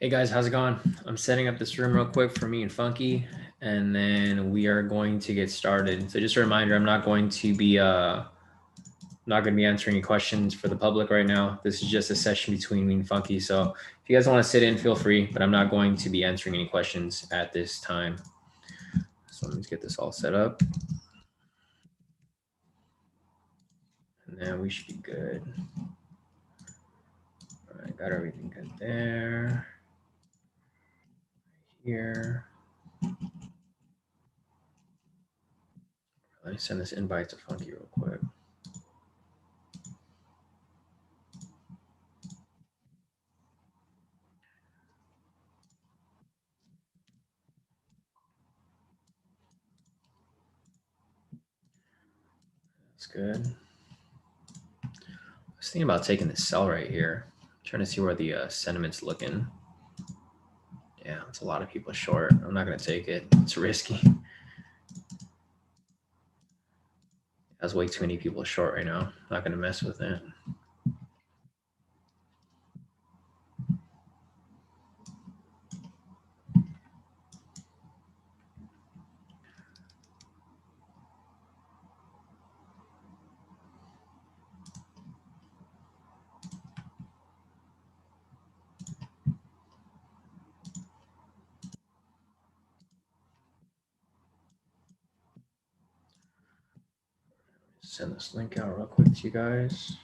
Hey guys, how's it going? I'm setting up this room real quick for me and Funky, and then we are going to get started. So just a reminder, I'm not going to be answering any questions for the public right now. This is just a session between me and Funky. So if you guys want to sit in, feel free, but I'm not going to be answering any questions at this time. So let me just get this all set up. And then we should be good. All right, got everything good there. Here. Let me send this invite to Funky real quick. That's good. I was thinking about taking this sell right here. Trying to see where the sentiment's looking. Yeah, it's a lot of people short. I'm not going to take it. It's risky. There's way too many people short right now. I'm not going to mess with it. Send this link out real quick to you guys.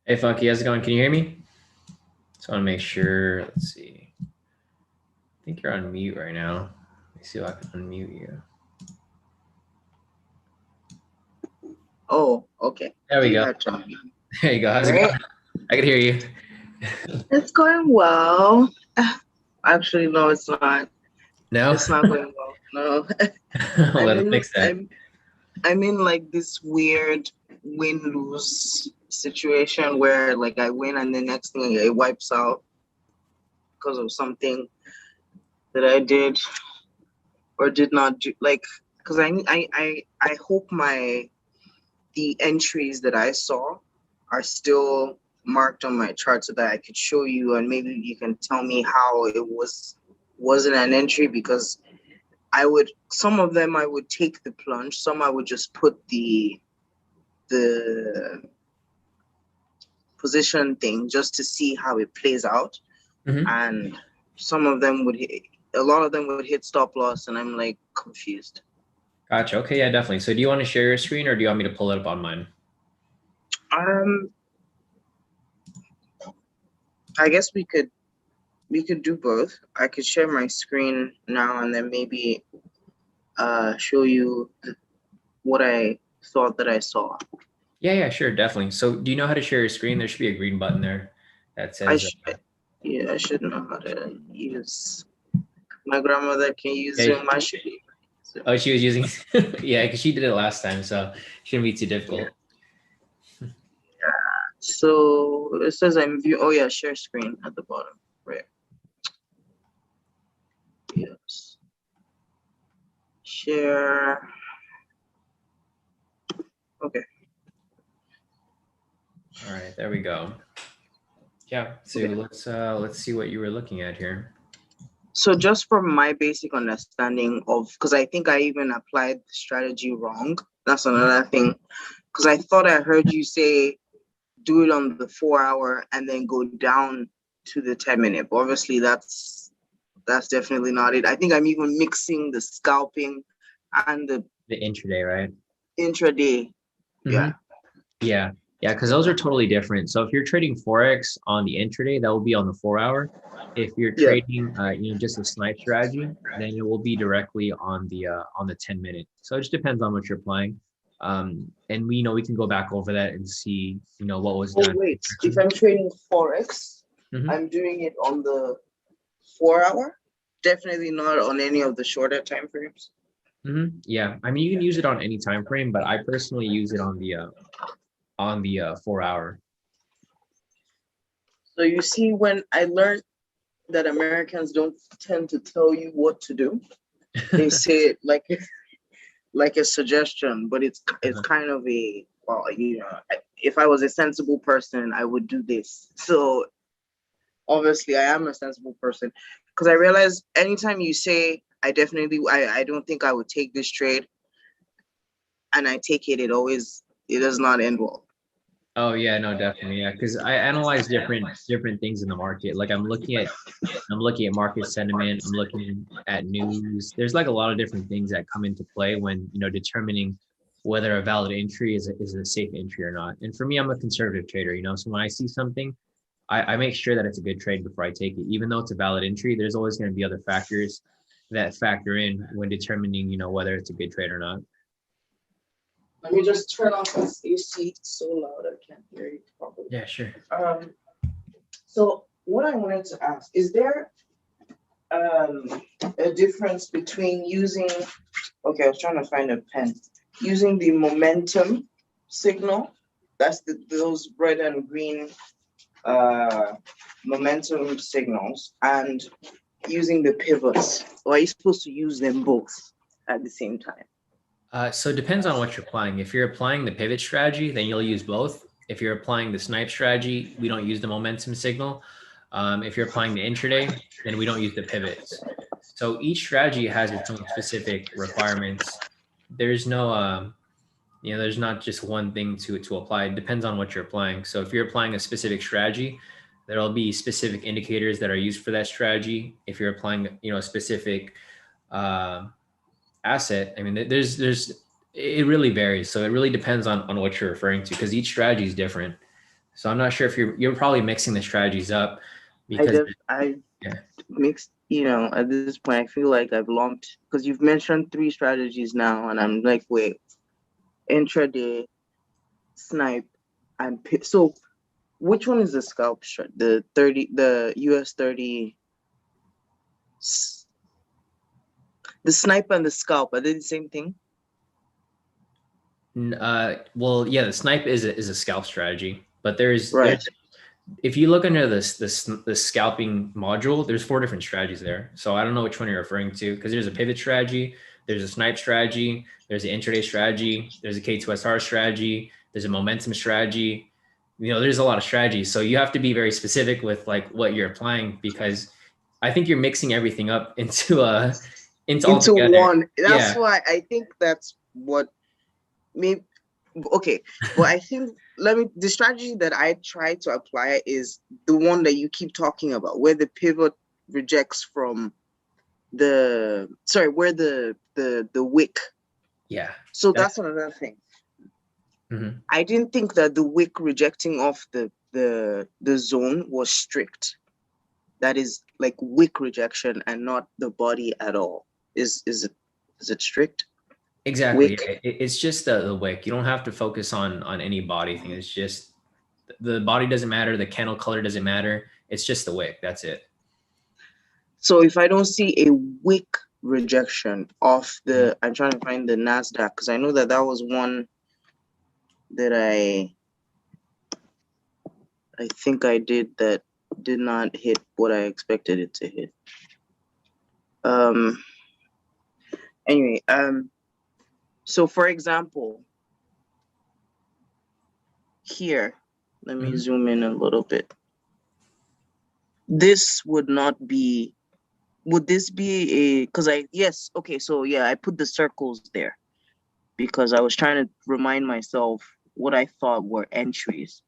Hey, Funky, how's it going? Can you hear me? Just want to make sure. Let's see. I think you're on mute right now. Let me see if I can unmute you. Oh, okay. There we go. There you go. How's it going? I can hear you. It's going well. Actually, no, it's not. No? It's not going well. No. Let's fix that. I'm in like this weird win-lose situation where like I win and the next thing it wipes out because of something that I did or did not do. Like, because I hope the entries that I saw are still marked on my chart so that I could show you and maybe you can tell me how it wasn't an entry, because some of them I would take the plunge, some I would just put the position thing just to see how it plays out. Mm-hmm. And some of them a lot of them would hit stop loss and I'm like confused. Gotcha. Okay, yeah, definitely. So do you want to share your screen or do you want me to pull it up on mine? I guess we could do both. I could share my screen now and then maybe show you what I thought that I saw. Yeah, sure, definitely. So do you know how to share your screen? There should be a green button there that says... I should know how to use. My grandmother can use Zoom. I should. Oh, she was using... yeah, because she did it last time, so it shouldn't be too difficult. Yeah. So it says I'm view. Oh yeah, share screen at the bottom. Right. Yes. Share. Okay. All right, there we go. Yeah, so let's see what you were looking at here. So just from my basic understanding of, because I think I even applied the strategy wrong. That's another thing. Because I thought I heard you say do it on the 4 hour and then go down to the 10-minute. But obviously that's definitely not it. I think I'm even mixing the scalping and the intraday, right? Intraday. Mm-hmm. Yeah. Yeah, yeah, because those are totally different. So if you're trading Forex on the intraday, that will be on the 4 hour. If you're Yeah. trading, just a snipe strategy, then it will be directly on the 10 minute. So it just depends on what you're playing. And we can go back over that and see, what was Oh done. wait, if I'm trading Forex, Hmm. I'm doing it on the 4 hour. Definitely not on any of the shorter time frames. Yeah, I mean, you can use it on any time frame, but I personally use it on the 4 hour. So you see, when I learned that Americans don't tend to tell you what to do, they say it like a suggestion, but it's kind of a, well, if I was a sensible person, I would do this. So obviously I am a sensible person, because I realize anytime you say I don't think I would take this trade, and I take it, it does not end well. Oh yeah, no, definitely, yeah. Because I analyze different things in the market. Like I'm looking at market sentiment. I'm looking at news. There's like a lot of different things that come into play when determining whether a valid entry is a safe entry or not. And for me, I'm a conservative trader. So when I see something, I make sure that it's a good trade before I take it. Even though it's a valid entry, there's always going to be other factors that factor in when determining whether it's a good trade or not. Let me just turn off this AC. It's so loud I can't hear you properly. Yeah, sure. So what I wanted to ask, is there a difference between using, okay, I was trying to find a pen, using the momentum signal, that's those red and green momentum signals, and using the pivots, or are you supposed to use them both at the same time? So it depends on what you're applying. If you're applying the pivot strategy, then you'll use both. If you're applying the snipe strategy, we don't use the momentum signal. If you're applying the intraday, then we don't use the pivots. So each strategy has its own specific requirements. There's no, there's not just one thing to apply. It depends on what you're applying. So if you're applying a specific strategy, there'll be specific indicators that are used for that strategy. If you're applying, a specific asset, I mean, it really varies. So it really depends on what you're referring to, because each strategy is different. So I'm not sure if you're probably mixing the strategies up because I yeah. mixed, at this point, I feel like I've lumped, because you've mentioned 3 strategies now, and I'm like, wait, intraday, snipe, and so which one is the scalp strat? The US 30, the snipe and the scalp, are they the same thing? Well, yeah, the snipe is a scalp strategy, but there's Right. if you look under the scalping module, there's 4 different strategies there. So I don't know which one you're referring to, because there's a pivot strategy, there's a snipe strategy, there's an intraday strategy, there's a K2SR strategy, there's a momentum strategy. There's a lot of strategies. So you have to be very specific with like what you're applying, because I think you're mixing everything up into all Into together. one. That's Yeah. why I think that's what maybe, okay. But I think, the strategy that I try to apply is the one that you keep talking about, where the pivot rejects from where the wick. Yeah. So that's another thing. Mm-hmm. I didn't think that the wick rejecting off the zone was strict. That is like wick rejection and not the body at all. Is it strict? Exactly. Wick. It's just the wick. You don't have to focus on any body thing. It's just the body doesn't matter. The candle color doesn't matter. It's just the wick. That's it. So if I don't see a wick rejection off I'm trying to find the NASDAQ, because I know that was one that I think I did that did not hit what I expected it to hit. Anyway, so for example, here, let me zoom in a little bit. This would not be, would this be because yes, okay, so yeah, I put the circles there because I was trying to remind myself what I thought were entries.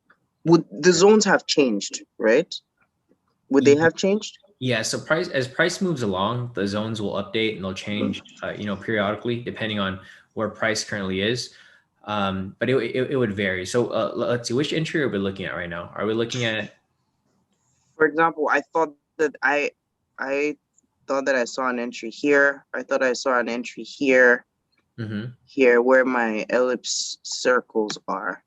Would the zones have changed, right? Would they have changed? Yeah. So as price moves along, the zones will update and they'll change, periodically depending on where price currently is. But it would vary. So let's see, which entry are we looking at right now? Are we looking at? For example, I thought that I thought that I saw an entry here. I thought I saw an entry here, here where my ellipse circles are.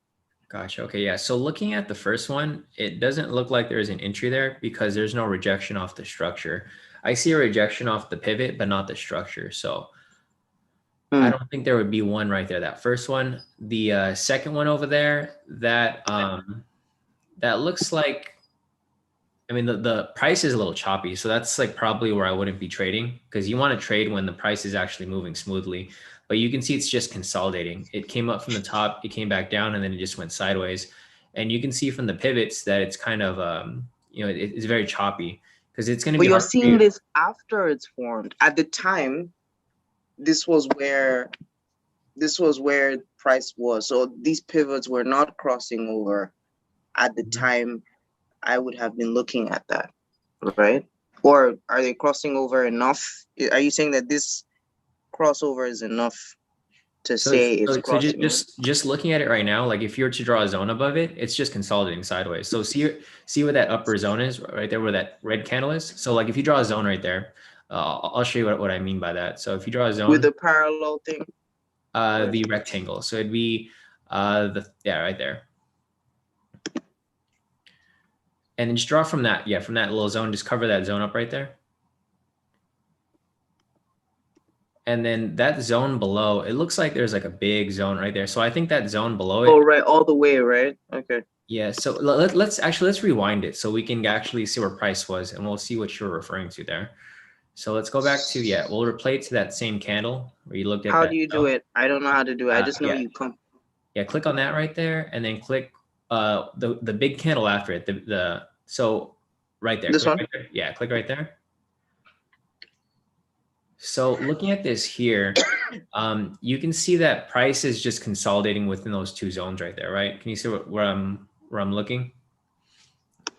Gotcha. Okay. Yeah. So looking at the first one, it doesn't look like there's an entry there because there's no rejection off the structure. I see a rejection off the pivot, but not the structure. So I don't think there would be one right there. That first one, the second one over there, that that looks like, I mean, the price is a little choppy. So that's like probably where I wouldn't be trading, because you want to trade when the price is actually moving smoothly. But you can see it's just consolidating. It came up from the top, it came back down, and then it just went sideways. And you can see from the pivots that it's kind of, it's very choppy, because it's going to But be you're hard for you. seeing this after it's formed. At the time, this was where price was. So these pivots were not crossing over at the time I would have been looking at that, right? Or are they crossing over enough? Are you saying that this crossover is enough to say it's crossing? Just looking at it right now, like if you were to draw a zone above it, it's just consolidating sideways. So see where that upper zone is right there, where that red candle is. So like if you draw a zone right there, I'll show you what I mean by that. So if you draw a zone with the parallel thing, the rectangle, so it'd be right there. And then just draw from that, from that little zone, just cover that zone up right there. And then that zone below, it looks like there's like a big zone right there. So I think that zone below it. Oh, right, all the way, right? Okay. Yeah, so let's rewind it so we can actually see where price was, and we'll see what you're referring to there. So let's go back to, we'll replay it to that same candle where you looked at. How do you do it? I don't know how to do it. I just know you come. Yeah, click on that right there, and then click the big candle after it. So right there. This one? Right there. Yeah, click right there. So looking at this here, you can see that price is just consolidating within those two zones right there, right? Can you see where I'm looking?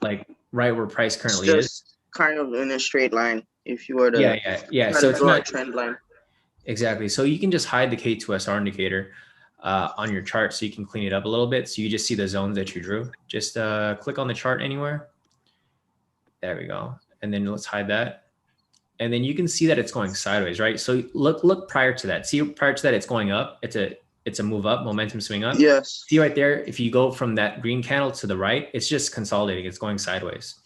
Like right where price currently is. Kind of in a straight line, if you were to So it's not a trend line. Exactly. So you can just hide the K²SR indicator on your chart so you can clean it up a little bit. So you just see the zones that you drew. Just click on the chart anywhere. There we go. And then let's hide that. And then you can see that it's going sideways, right? So look prior to that. See, prior to that, it's going up. It's a move up, momentum swing up. Yes. See right there, if you go from that green candle to the right, it's just consolidating. It's going sideways.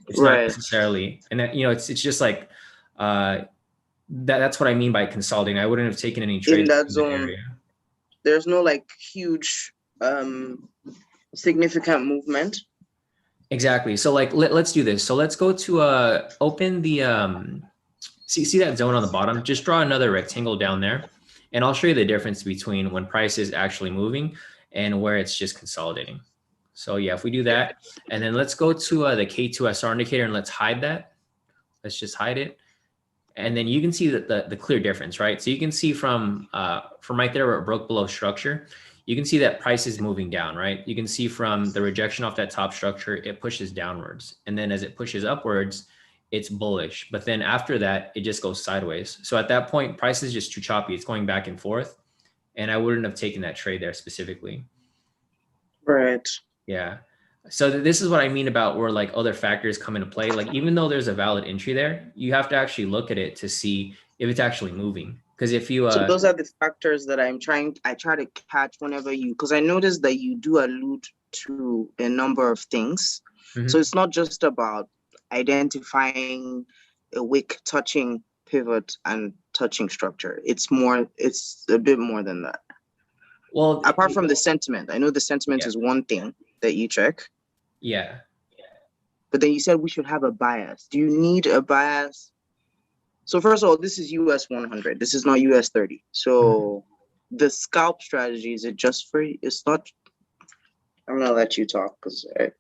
It's not necessarily, and that, it's just like that's what I mean by consolidating. I wouldn't have taken any trades in that zone. There's no like huge significant movement. Exactly. So like let's do this. So let's go to open the see that zone on the bottom. Just draw another rectangle down there, and I'll show you the difference between when price is actually moving and where it's just consolidating. So yeah, if we do that, and then let's go to the K²SR indicator and let's hide that. Let's just hide it. And then you can see that the clear difference, right? So you can see from right there where it broke below structure, you can see that price is moving down, right? You can see from the rejection off that top structure, it pushes downwards. And then as it pushes upwards, it's bullish. But then after that, it just goes sideways. So at that point, price is just too choppy. It's going back and forth. And I wouldn't have taken that trade there specifically. Right. Yeah. So this is what I mean about where like other factors come into play. Like even though there's a valid entry there, you have to actually look at it to see if it's actually moving. Because if you so those are the factors that I try to catch whenever because I noticed that you do allude to a number of things. So it's not just about identifying a wick touching pivot and touching structure. It's a bit more than that. Well, apart from the sentiment, I know the sentiment is one thing that you check. Yeah. But then you said we should have a bias. Do you need a bias? So first of all, this is US 100. This is not US 30. So the scalp strategy, is it just free? It's not. I'm going to let you talk because I'm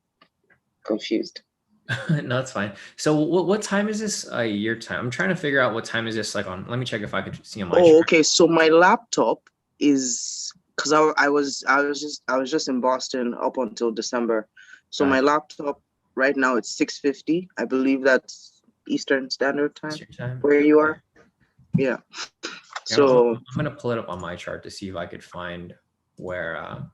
confused. No, it's fine. So what time is this your time? I'm trying to figure out what time is this like on. Let me check if I could see on my chart. Okay. So my laptop is, because I was just in Boston up until December. So my laptop right now it's 6:50. I believe that's Eastern Standard Time. Where you are. Yeah. So I'm gonna pull it up on my chart to see if I could find where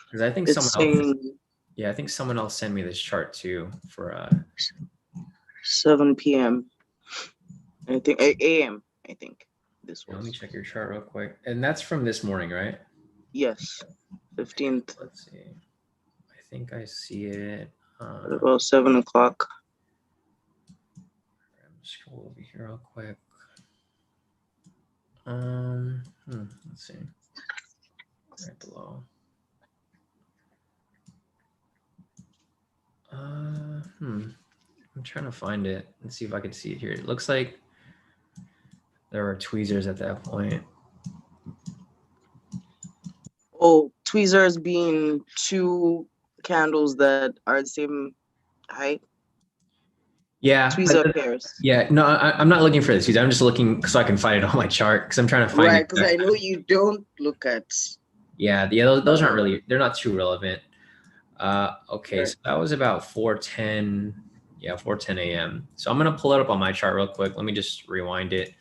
because I think It's someone else, saying yeah, I think someone else sent me this chart too for 7 p.m. I think a.m. I think this let me was. check your chart real quick. And that's from this morning, right? Yes, 15th Let's see. I think I see it. at about 7 o'clock. Scroll over here real quick. Let's see. Right below. I'm trying to find it and see if I can see it here. It looks like there were tweezers at that point. Oh, tweezers being two candles that are the same height. Yeah. Tweezer pairs. Yeah. No, I'm not looking for this. I'm just looking so I can find it on my chart because I'm trying to find Right, it. because I know you don't look at. Yeah. Those aren't really, they're not too relevant. Okay. So that was about 4:10. Yeah, 4:10 a.m. So I'm going to pull it up on my chart real quick. Let me just rewind it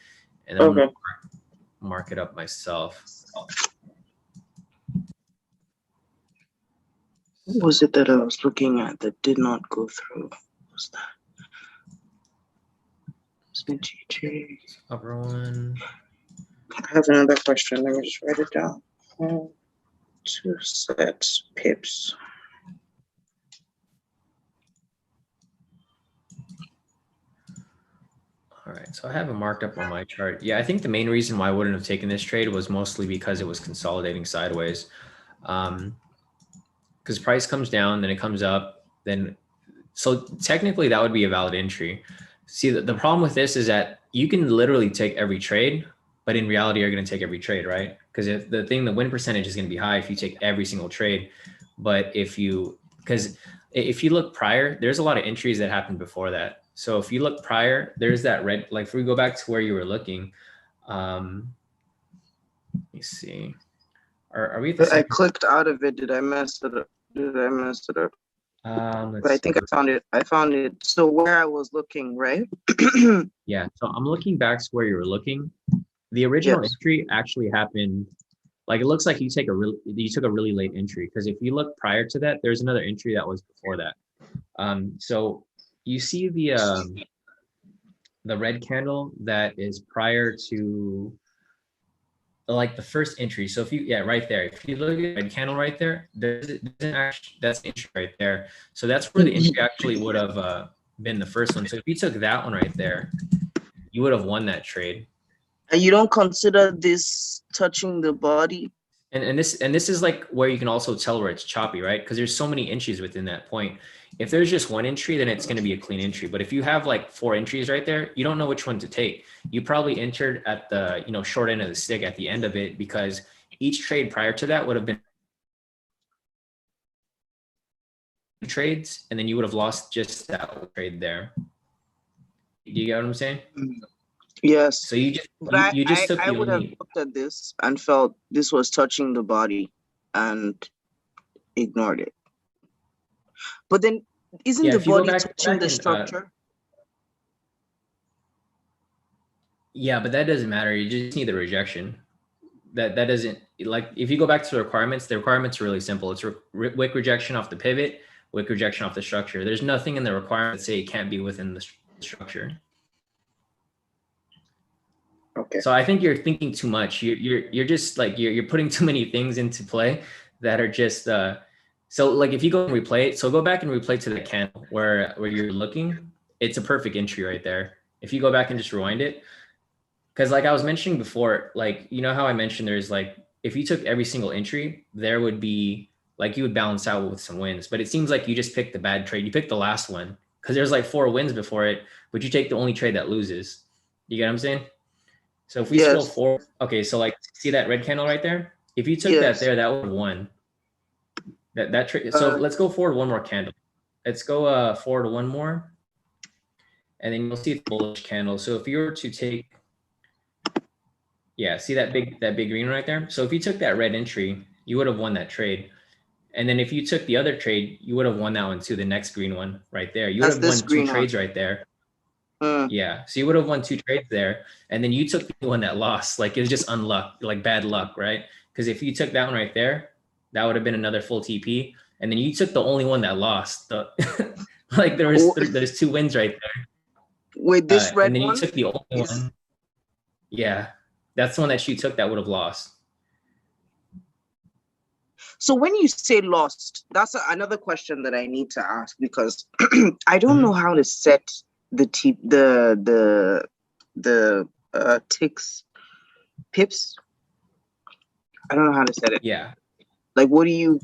and then I'm going to mark it up myself. What was it that I was looking at that did not go through? What was that? Upper one. I have another question. Let me just write it down. 2 sets pips. All right, so I have it marked up on my chart. Yeah, I think the main reason why I wouldn't have taken this trade was mostly because it was consolidating sideways. Because price comes down, then it comes up, so technically that would be a valid entry. See, the problem with this is that you can literally take every trade, but in reality, you're going to take every trade, right? Because if the win percentage is going to be high if you take every single trade. But because if you look prior, there's a lot of entries that happened before that. So if you look prior, there's that red, like if we go back to where you were looking, let me see. Are we at the I clicked out of it. Did I mess it up? But I think I found it. So where I was looking, right? Yeah. So I'm looking back to where you were looking. The original entry actually happened. Like it looks like you took a really late entry because if you look prior to that, there's another entry that was before that. So you see the red candle that is prior to like the first entry. So if you, right there, if you look at the red candle right there, that's the entry right there. So that's where the entry actually would have been the first one. So if you took that one right there, you would have won that trade. And you don't consider this touching the body? And this is like where you can also tell where it's choppy, right? Because there's so many entries within that point. If there's just one entry, then it's going to be a clean entry. But if you have like 4 entries right there, you don't know which one to take. You probably entered at the short end of the stick at the end of it because each trade prior to that would have been trades, and then you would have lost just that trade there. Do you get what I'm saying? Yes. So you just took I would have looked at this and felt this was touching the body and ignored it. But then isn't the body touching the structure? Yeah, but that doesn't matter. You just need the rejection. That doesn't, like, if you go back to the requirements are really simple. It's wick rejection off the pivot, wick rejection off the structure. There's nothing in the requirements that say it can't be within the structure. Okay. So I think you're thinking too much. You're just like you're putting too many things into play that are just so like if you go and replay it, so go back and replay to the candle where you're looking, it's a perfect entry right there. If you go back and just rewind it, because like I was mentioning before, like you know how I mentioned there's like if you took every single entry, there would be like you would balance out with some wins. But it seems like you just picked the bad trade. You picked the last one because there's like 4 wins before it, but you take the only trade that loses. You get what I'm saying? So if we scroll forward, okay, so like see that red candle right there? If you took that there, that would have won. That trade. So let's go forward one more candle. Let's go forward one more, and then you'll see the bullish candle. So if you were to take, yeah, see that big green right there? So if you took that red entry, you would have won that trade. And then if you took the other trade, you would have won that one too, the next green one right there. You would have won 2 trades right there. Yeah, so you would have won 2 trades there, and then you took the one that lost. Like it was just unluck, like bad luck, right? Because if you took that one right there, that would have been another full TP. And then you took the only one that lost. Like there's 2 wins right there. With this red and then you one took the only one. Yeah, that's the one that you took that would have lost. So when you say lost, that's another question that I need to ask, because I don't know how to set the ticks pips. I don't know how to set it. Yeah. Like, what do you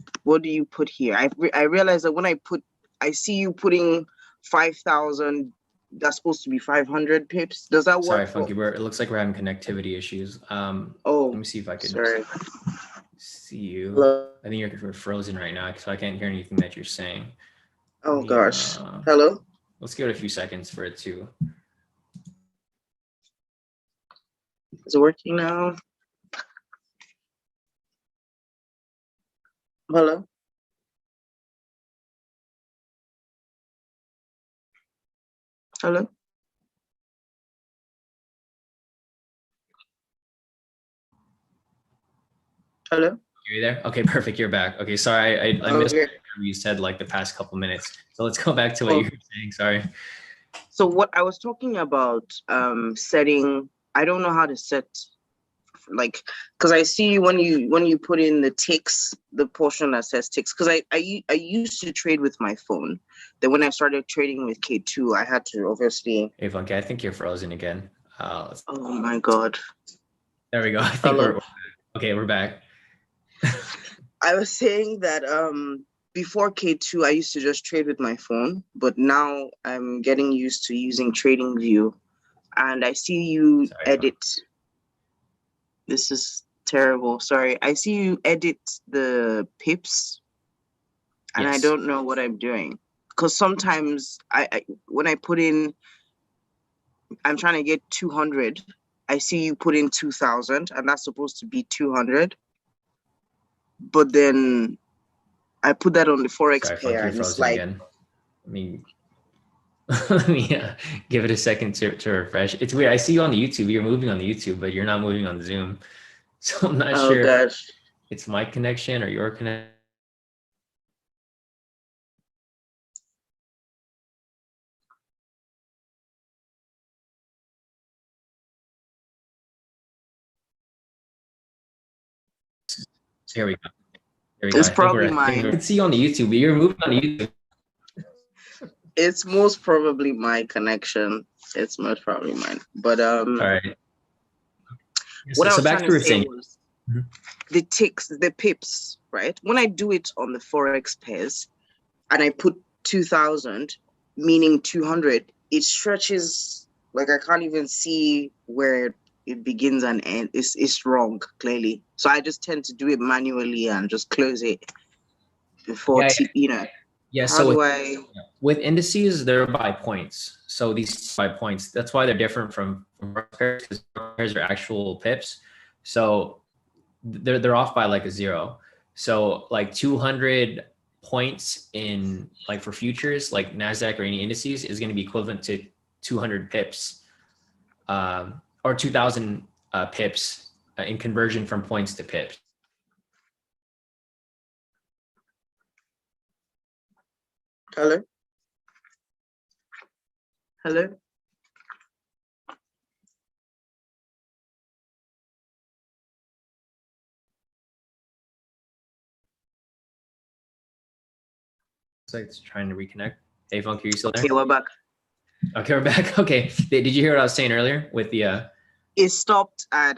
put here? I realize that when I see you putting 5,000, that's supposed to be 500 pips. Does that work? Sorry, Funky. It looks like we're having connectivity issues. Let me see if I can see you. Hello? I think you're frozen right now, so I can't hear anything that you're saying. Oh gosh. Hello? Let's give it a few seconds for it to. Is it working now? Hello? Hello? Hello? Are you there? Okay, perfect. You're back. Okay, sorry. I missed what you said like the past couple minutes. So let's go back to what you were saying. Sorry. So what I was talking about, setting, I don't know how to set, like, because I see when you put in the ticks, the portion that says ticks, because I used to trade with my phone. Then when I started trading with K2, I had to obviously. Hey, Funky, I think you're frozen again. Oh my God. There we go. I think we're back. I was saying that before K2, I used to just trade with my phone, but now I'm getting used to using TradingView, and I see you edit. This is terrible. Sorry. I see you edit the pips, and I don't know what I'm doing, because sometimes when I put in, I'm trying to get 200. I see you put in 2,000, and that's supposed to be 200. But then I put that on the Forex pair, and it's like. Again. Let me give it a second to refresh. It's weird. I see you on the YouTube. You're moving on the YouTube, but you're not moving on Zoom. So I'm not sure if it's my connection or your connection. Here we go. It's probably mine. I can see you on the YouTube, but you're moving on the YouTube. It's most probably my connection. It's most probably mine. But all right. What I was trying to say was the ticks, the pips, right? When I do it on the Forex pairs and I put 2,000, meaning 200, it stretches, like I can't even see where it begins and ends. It's wrong, clearly. So I just tend to do it manually and just close it before, Yeah, so with indices, they're by points. So these by points. That's why they're different from pairs, because pairs are actual pips. So they're off by like a 0. So like 200 points in like for futures, like NASDAQ or any indices, is going to be equivalent to 200 pips, or 2,000 pips in conversion from points to pips. Hello? Hello? It's like it's trying to reconnect. Hey, Funky, are you still there? Okay, we're back. Okay, we're back. Okay. Did you hear what I was saying earlier with the it stopped at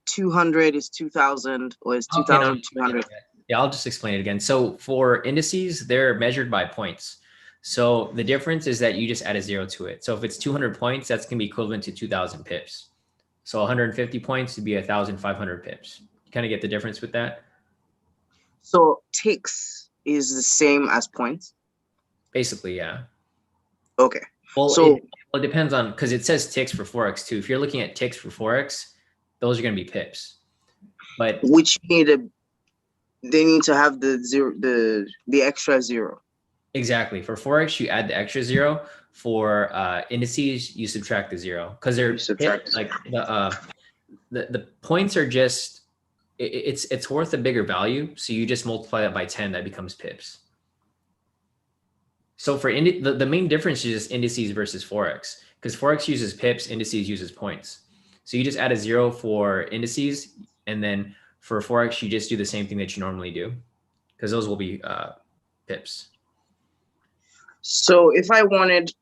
200 is 2,000 or is 2,200? Yeah, I'll just explain it again. So for indices, they're measured by points. So the difference is that you just add a 0 to it. So if it's 200 points, that's going to be equivalent to 2,000 pips. So 150 points would be 1,500 pips. You kind of get the difference with that? So ticks is the same as points? Basically, yeah. Okay. Well, so it depends on, because it says ticks for Forex too. If you're looking at ticks for Forex, those are going to be pips. But which they need to have the zero, the extra 0. Exactly. For Forex, you add the extra 0. For indices, you subtract the 0, because they're like the points are just, it's worth a bigger value. So you just multiply that by 10, that becomes pips. So for the main difference is just indices versus Forex, because Forex uses pips, indices uses points. So you just add a 0 for indices, and then for Forex, you just do the same thing that you normally do, because those will be pips. So if I wanted,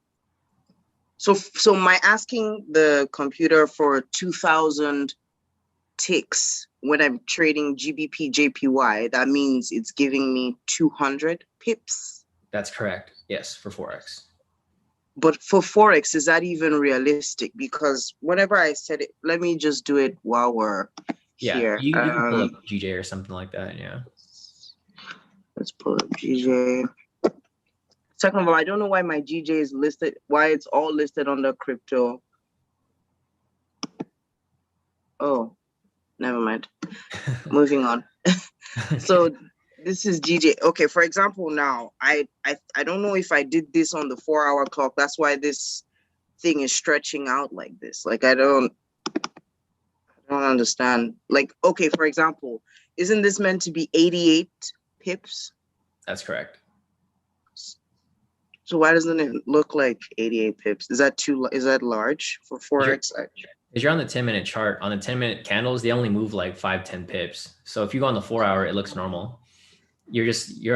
so my asking the computer for 2,000 ticks when I'm trading GBP JPY, that means it's giving me 200 pips. That's correct. Yes, for Forex. But for Forex, is that even realistic? Because whenever I said it, let me just do it while we're here. You can pull up GJ or something like that. Yeah. Let's pull up GJ. Second of all, I don't know why my GJ is listed, why it's all listed under crypto. Oh, never mind. Moving on. So this is GJ. Okay, for example, now I don't know if I did this on the 4-hour clock. That's why this thing is stretching out like this. Like I don't understand. Like, okay, for example, isn't this meant to be 88 pips? That's correct. So why doesn't it look like 88 pips? Is that large for Forex? If you're on the 10-minute chart, on the 10-minute candles, they only move like 5-10 pips. So if you go on the 4-hour, it looks normal. You're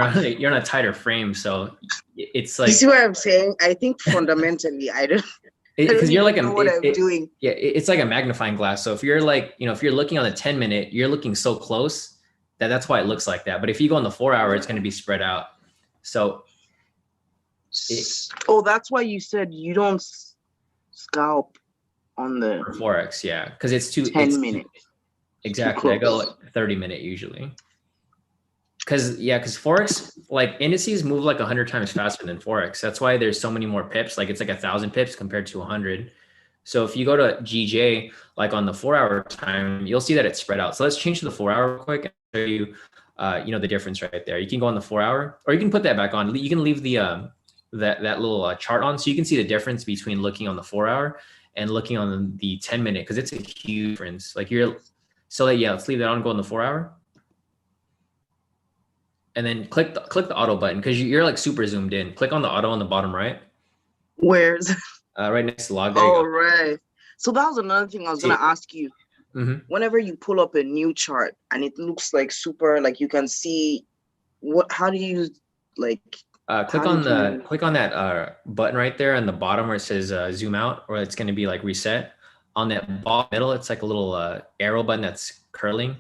on a tighter frame, so it's like. You see what I'm saying? I think fundamentally, I don't. Because you're like know what I'm doing. Yeah, it's like a magnifying glass. So if you're like, if you're looking on the 10-minute, you're looking so close that's why it looks like that. But if you go on the 4-hour, it's going to be spread out. So. That's why you said you don't scalp on the Forex, yeah, because it's 10 minutes. Exactly, I go like 30-minute usually. Because Forex, like indices move like 100 times faster than Forex. That's why there's so many more pips. Like it's like 1,000 pips compared to 100. So if you go to GJ, like on the 4-hour time, you'll see that it's spread out. So let's change to the 4-hour real quick and show you, the difference right there. You can go on the 4-hour, or you can put that back on. You can leave the that little chart on, so you can see the difference between looking on the 4-hour and looking on the 10-minute, because it's a huge difference. Like let's leave that on, go on the 4-hour. And then click the auto button, because you're like super zoomed in. Click on the auto on the bottom right. Where's right next to log. There you go. Right. So that was another thing I was gonna ask you. Mm-hmm. Whenever you pull up a new chart and it looks like super, like you can see how do you like? Click on that button right there on the bottom where it says zoom out, or it's going to be like reset. On that bottom middle, it's like a little arrow button that's curling.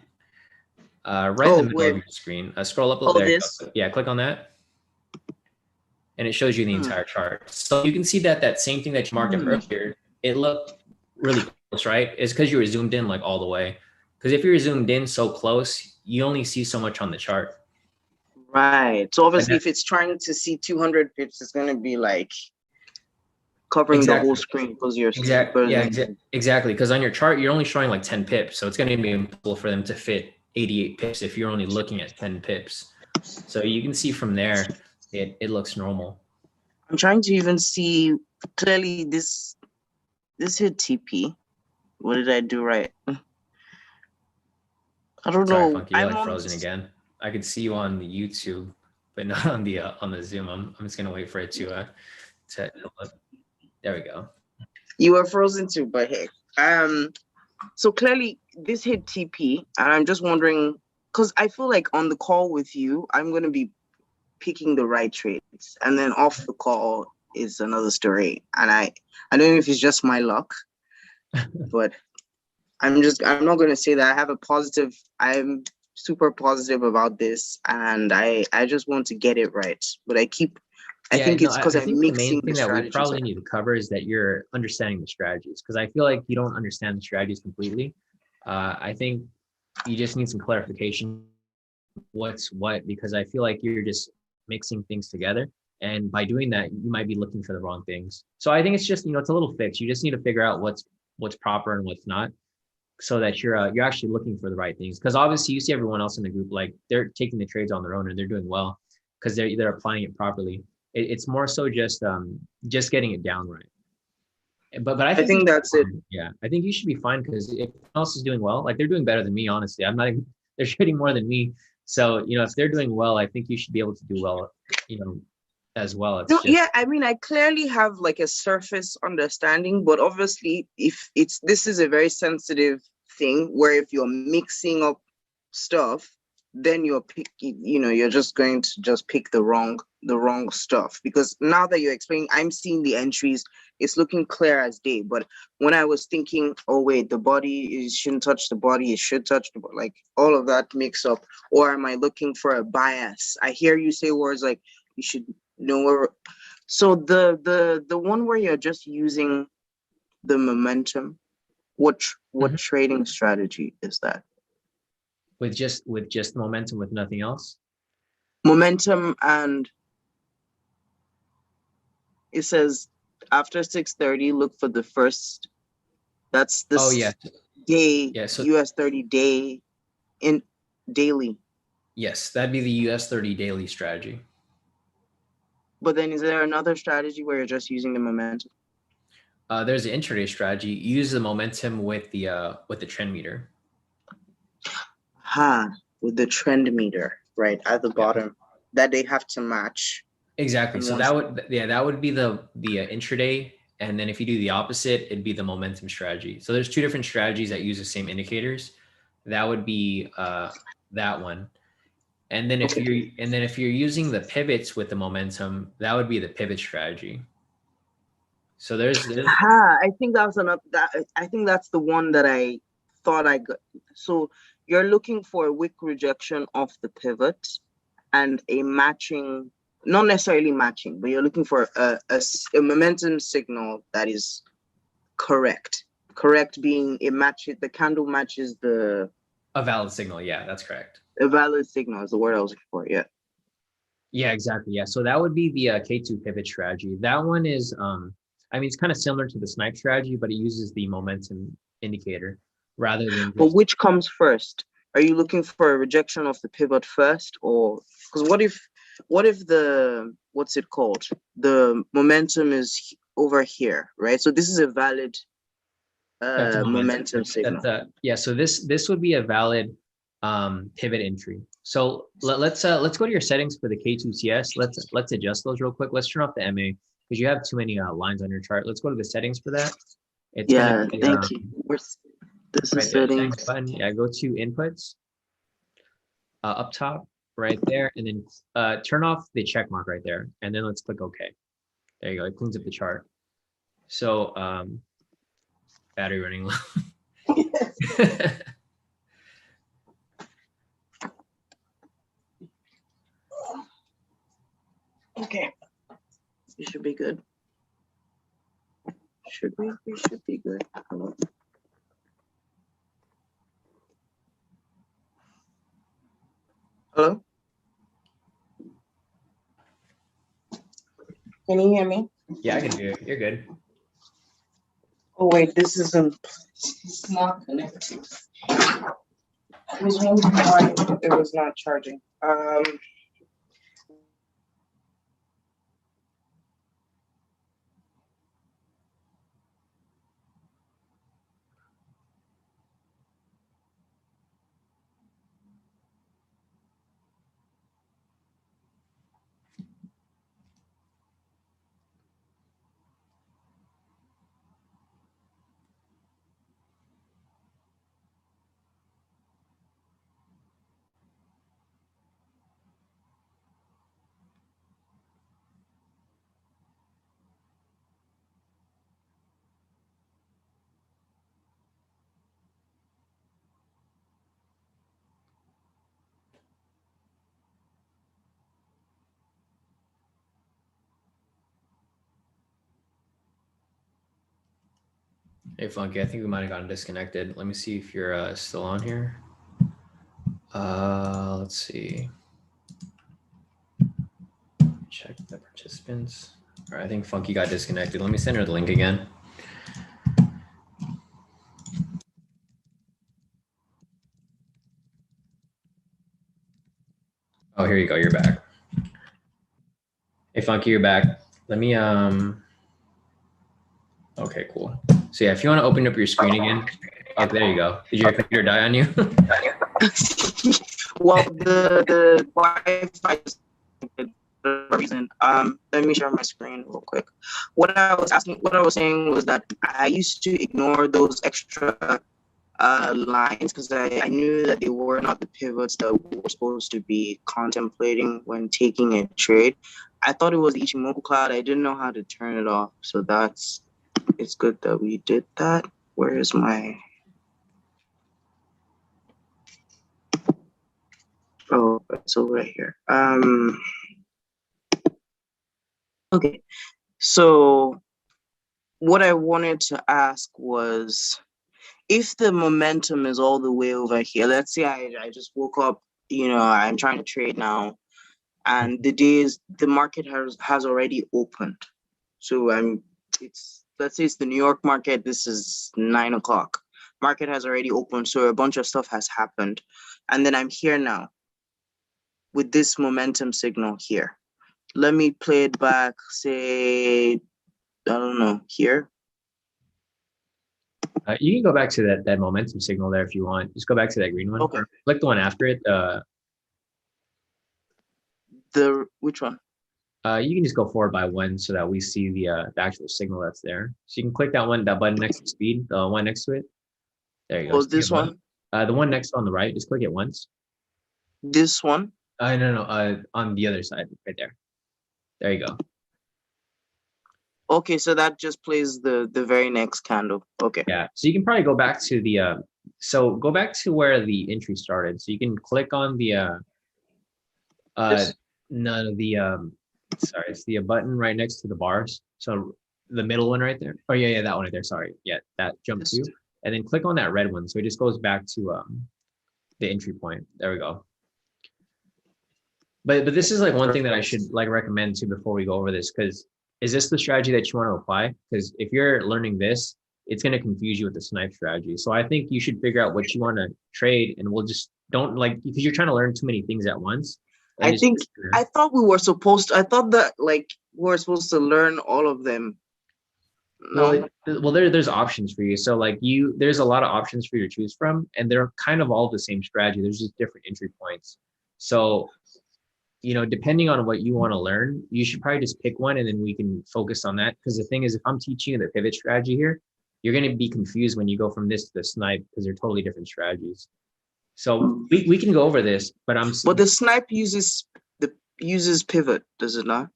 Right in the middle of your screen. Scroll up a little. This? Yeah, click on that. And it shows you the entire chart. So you can see that same thing that you marked up earlier, it looked really close, right? It's because you were zoomed in like all the way. Because if you're zoomed in so close, you only see so much on the chart. Right. So obviously, if it's trying to see 200 pips, it's going to be like covering the whole screen because you're exactly. Because on your chart, you're only showing like 10 pips. So it's going to be impossible for them to fit 88 pips if you're only looking at 10 pips. So you can see from there, it looks normal. I'm trying to even see clearly this hit TP. What did I do right? I don't know. Funky, you're like frozen again. I could see you on the YouTube, but not on the Zoom. I'm just gonna wait for it to there we go. You were frozen too, but hey. So clearly this hit TP, and I'm just wondering, because I feel like on the call with you, I'm gonna be picking the right trades, and then off the call is another story. And I don't know if it's just my luck, but I'm not gonna say that I have a positive. I'm super positive about this, and I just want to get it right. But I think it's because I'm mixing the that we probably need to cover is that you're understanding the strategies, because I feel like you don't understand the strategies completely. I think you just need some clarification what's what, because I feel like you're just mixing things together, and by doing that you might be looking for the wrong things. So I think it's just, it's a little fix. You just need to figure out what's proper and what's not, so that you're actually looking for the right things. Because obviously you see everyone else in the group, like they're taking the trades on their own and they're doing well because they're applying it properly. It's more so just getting it down right. But I think that's it. Yeah, I think you should be fine, because if everyone else is doing well, like they're doing better than me, honestly. I'm not even, they're trading more than me. So, you know, if they're doing well, I think you should be able to do well, you know, as well. It's No, just, yeah, I mean, I clearly have like a surface understanding, but obviously, if this is a very sensitive thing where if you're mixing up stuff, then you're picking, you know, you're just going to just pick the wrong stuff. Because now that you're explaining, I'm seeing the entries, it's looking clear as day. But when I was thinking, oh wait, the body, it shouldn't touch the body, it should touch the body, like all of that mix up. Or am I looking for a bias? I hear you say words like you should know where. So the one where you're just using the momentum, what Mhm. trading strategy is that? with just momentum, with nothing else. Momentum, and it says after 6:30, look for the first. That's Oh yeah, this day, yeah. So US 30 day in daily. yes, that'd be the US 30 daily strategy. But then is there another strategy where you're just using the momentum? There's an intraday strategy. You use the momentum with the trend meter. With the trend meter, right at the Yeah. bottom, that they have to match. Exactly. And So once, that would be the intraday, and then if you do the opposite, it'd be the momentum strategy. So there's two different strategies that use the same indicators. That would be that one. And then okay. if you're using the pivots with the momentum, that would be the pivot strategy. So there's I think that was another that I think that's the one that I thought I got. So you're looking for a wick rejection of the pivot and a matching, not necessarily matching, but you're looking for a momentum signal that is correct. Correct being it matches, the candle matches the a valid signal. Yeah, that's correct. a valid signal is the word I was looking for. Yeah. Yeah, exactly. Yeah. So that would be the K2 pivot strategy. That one is, I mean, it's kind of similar to the snipe strategy, but it uses the momentum indicator rather than But just. which comes first? Are you looking for a rejection of the pivot first, or because what if the what's it called? The momentum is over here, right? So this is a valid That's a momentum signal. yeah. So this would be a valid pivot entry. So let's go to your settings for the K2CS. Let's adjust those real quick. Let's turn off the MA because you have too many lines on your chart. Let's go to the settings for that. It's gonna Yeah, be thank you. This is right there, the settings. settings button. Yeah, go to inputs up top right there, and then turn off the check mark right there, and then let's click OK. There you go. It cleans up the chart. So battery running low. Okay, we should be good. Should we? We should be good. Hello? Can you hear me? Yeah, I can hear you. You're good. Oh wait, this isn't. It's not connected. It was wondering why it was not charging. Hey, Funky, I think we might have gotten disconnected. Let me see if you're still on here. Let's see. Check the participants. All right, I think Funky got disconnected. Let me send her the link again. Oh, here you go. You're back. Hey, Funky, you're back. Let me Okay, cool. So yeah, if you want to open up your screen again, Oh, there you go. Did your computer die on you? Well, the Wi-Fi is for a reason. Let me share my screen real quick. What I was saying was that I used to ignore those extra lines because I knew that they were not the pivots that we were supposed to be contemplating when taking a trade. I thought it was the Ichimoku cloud. I didn't know how to turn it off. So it's good that we did that. Where is my... Oh, it's over right here. Okay. So what I wanted to ask was, if the momentum is all the way over here, let's say I just woke up, I'm trying to trade now, and the market has already opened. So let's say it's the New York market, this is 9 o'clock. Market has already opened, so a bunch of stuff has happened. And then I'm here now with this momentum signal here. Let me play it back, say, I don't know, here. You can go back to that momentum signal there if you want. Just go back to that green one. Okay. Click the one after it. Which one? You can just go forward by one so that we see the actual signal that's there. So you can click that button next to speed, the one next to it. There you go. Oh, this one? The one next on the right, just click it once. This one? No, on the other side, right there. There you go. Okay, so that just plays the very next candle. Okay. Yeah, so you can probably go back to the go back to where the entry started. So you can click on the sorry, it's the button right next to the bars. So the middle one right there. Oh yeah, that one right there. Sorry, yeah, that jump to, and then click on that red one. So it just goes back to the entry point. There we go. But this is like one thing that I should like recommend too before we go over this, because is this the strategy that you want to apply? Because if you're learning this, it's going to confuse you with the snipe strategy. So I think you should figure out what you want to trade, and we'll just don't because you're trying to learn too many things at once. I thought we were supposed to, I thought that like we were supposed to learn all of them. No. Well, there's options for you. So like there's a lot of options for you to choose from, and they're kind of all the same strategy. There's just different entry points. So depending on what you want to learn, you should probably just pick one and then we can focus on that. Because the thing is, if I'm teaching you the pivot strategy here, you're going to be confused when you go from this to the snipe because they're totally different strategies. So we can go over this, but But the snipe uses pivot, does it not?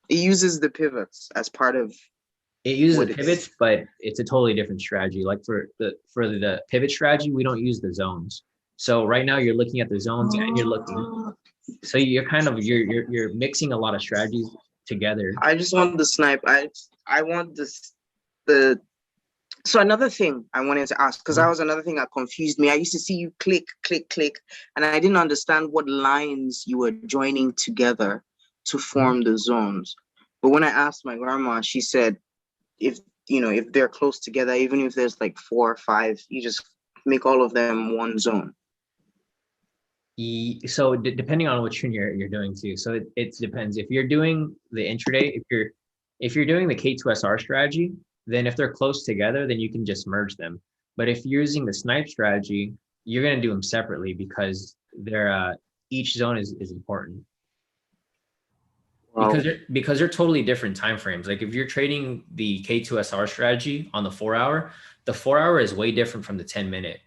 It uses the pivots as part of. It uses the pivots, but it's a totally different strategy. Like for the pivot strategy, we don't use the zones. So right now you're looking at the zones and you're looking. So you're kind of you're mixing a lot of strategies together. I just want the snipe. I want so another thing I wanted to ask, because that was another thing that confused me. I used to see you click, and I didn't understand what lines you were joining together to form the zones. But when I asked my grandma, she said, if they're close together, even if there's like 4 or 5, you just make all of them one zone. So depending on which one you're doing too. So it depends. If you're doing the intraday, if you're doing the K2SR strategy, then if they're close together, then you can just merge them. But if you're using the snipe strategy, you're going to do them separately because they're each zone is important. Wow. Because they're totally different time frames. Like if you're trading the K2SR strategy on the 4 hour, the 4 hour is way different from the 10-minute.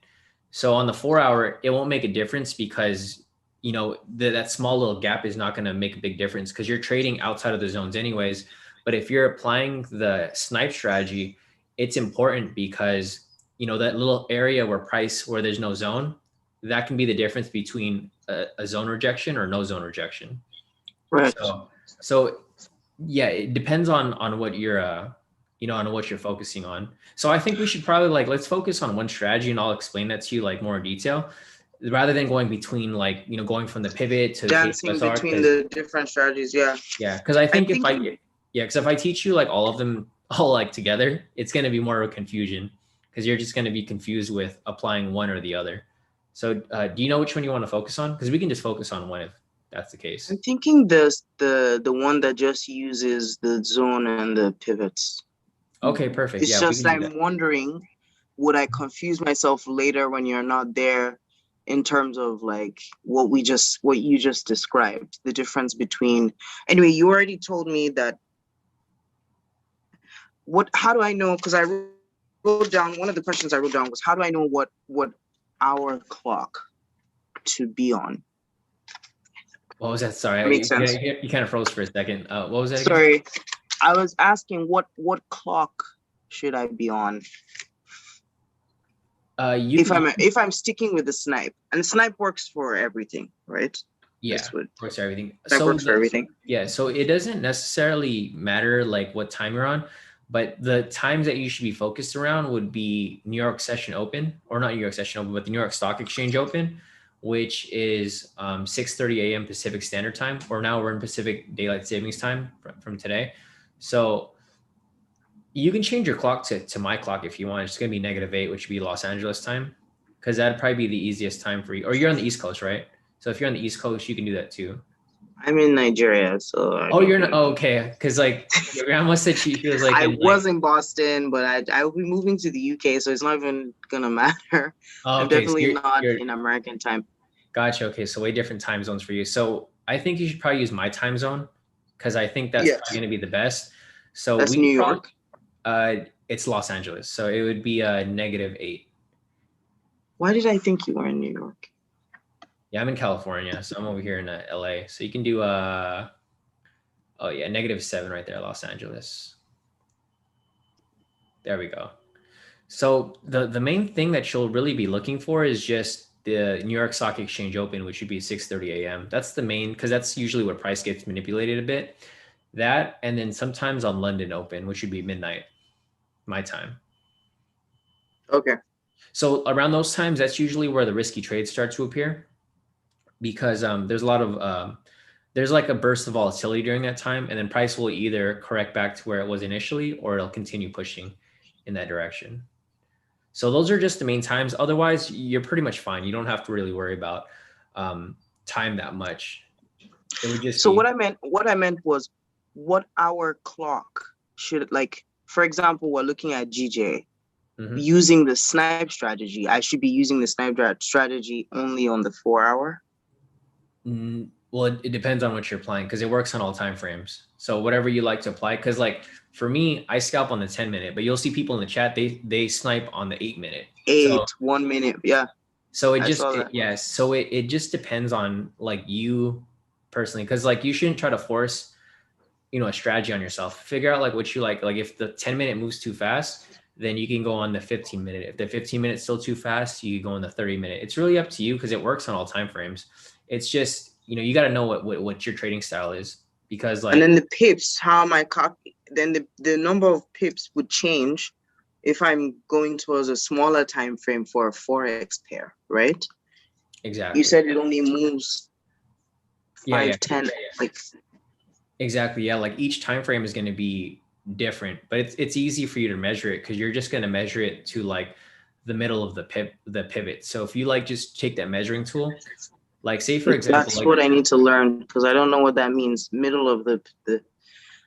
So on the 4 hour, it won't make a difference because that small little gap is not going to make a big difference because you're trading outside of the zones anyways. But if you're applying the snipe strategy, it's important because that little area where there's no zone, that can be the difference between a zone rejection or no zone rejection. Right. So yeah, it depends on what you're on what you're focusing on. So I think we should probably let's focus on one strategy and I'll explain that to you more in detail rather than going between going from the pivot to dancing the K2SR, between the different strategies. Yeah. Because I think if I teach you all of them all together, it's going to be more of a confusion because you're just going to be confused with applying one or the other. So do you know which one you want to focus on? Because we can just focus on one if that's the case. I'm thinking the one that just uses the zone and the pivots. Okay, perfect. It's just I'm wondering would I confuse myself later when you're not there in terms of like what you just described, the difference between, anyway, you already told me that how do I know? Because I wrote down, one of the questions I wrote down was, how do I know what hour clock to be on? What was that? That Sorry, makes sense. you kind of froze for a second. What was that again? Sorry, I was asking what clock should I be on if I'm sticking with the snipe, and the snipe works for everything, right? Yeah, works for everything. Snipe works for everything. Yeah, so it doesn't necessarily matter like what time you're on, but the times that you should be focused around would be New York Session Open, or not New York Session Open, but the New York Stock Exchange Open, which is 6:30 a.m. Pacific Standard Time, or now we're in Pacific Daylight Savings Time from today. So you can change your clock to my clock if you want. It's going to be -8, which would be Los Angeles time, because that'd probably be the easiest time for you. Or you're on the East Coast, right? So if you're on the East Coast, you can do that too. I'm in Nigeria, so You're not. Oh, okay, because like your grandma said she was like. I was in Boston, but I will be moving to the UK, so it's not even gonna matter. Oh, I'm okay, definitely so not in American time. Gotcha. Okay, so way different time zones for you. So I think you should probably use my time zone, because I think that's probably going to be the best. So that's New York. It's Los Angeles, so it would be -8. Why did I think you were in New York? Yeah, I'm in California, so I'm over here in LA. So you can do oh yeah, -7 right there, Los Angeles. There we go. So the main thing that you'll really be looking for is just the New York Stock Exchange Open, which would be 6:30 a.m. That's the main, because that's usually where price gets manipulated a bit. That, and then sometimes on London Open, which would be midnight, my time. Okay. So around those times, that's usually where the risky trades start to appear, because there's a lot of there's like a burst of volatility during that time, and then price will either correct back to where it was initially, or it'll continue pushing in that direction. So those are just the main times. Otherwise, you're pretty much fine. You don't have to really worry about time that much. It would just so be. What I meant was, what hour clock should, like, for example, we're looking at GJ. Mm-hmm. Using the snipe strategy, I should be using the snipe strategy only on the 4 hour. Well, it depends on what you're applying, because it works on all time frames. So whatever you like to apply, because like for me, I scalp on the 10-minute, but you'll see people in the chat, they snipe on the 8-minute. 1 minute, yeah. So it just depends on like you personally, because like you shouldn't try to force, a strategy on yourself. Figure out like what you like. Like if the 10-minute moves too fast, then you can go on the 15-minute. If the 15-minute is still too fast, you can go on the 30-minute. It's really up to you, because it works on all time frames. It's just, you got to know what your trading style is, because like. And then the pips, then the number of pips would change if I'm going towards a smaller time frame for a Forex pair, right? Exactly. You said it only moves 5-10, like. Exactly. Yeah. Like each time frame is going to be different, but it's easy for you to measure it, because you're just going to measure it to like the middle of the pivot. So if you like just take that measuring tool, like say for example, that's like, what I need to learn, because I don't know what that means. Middle of the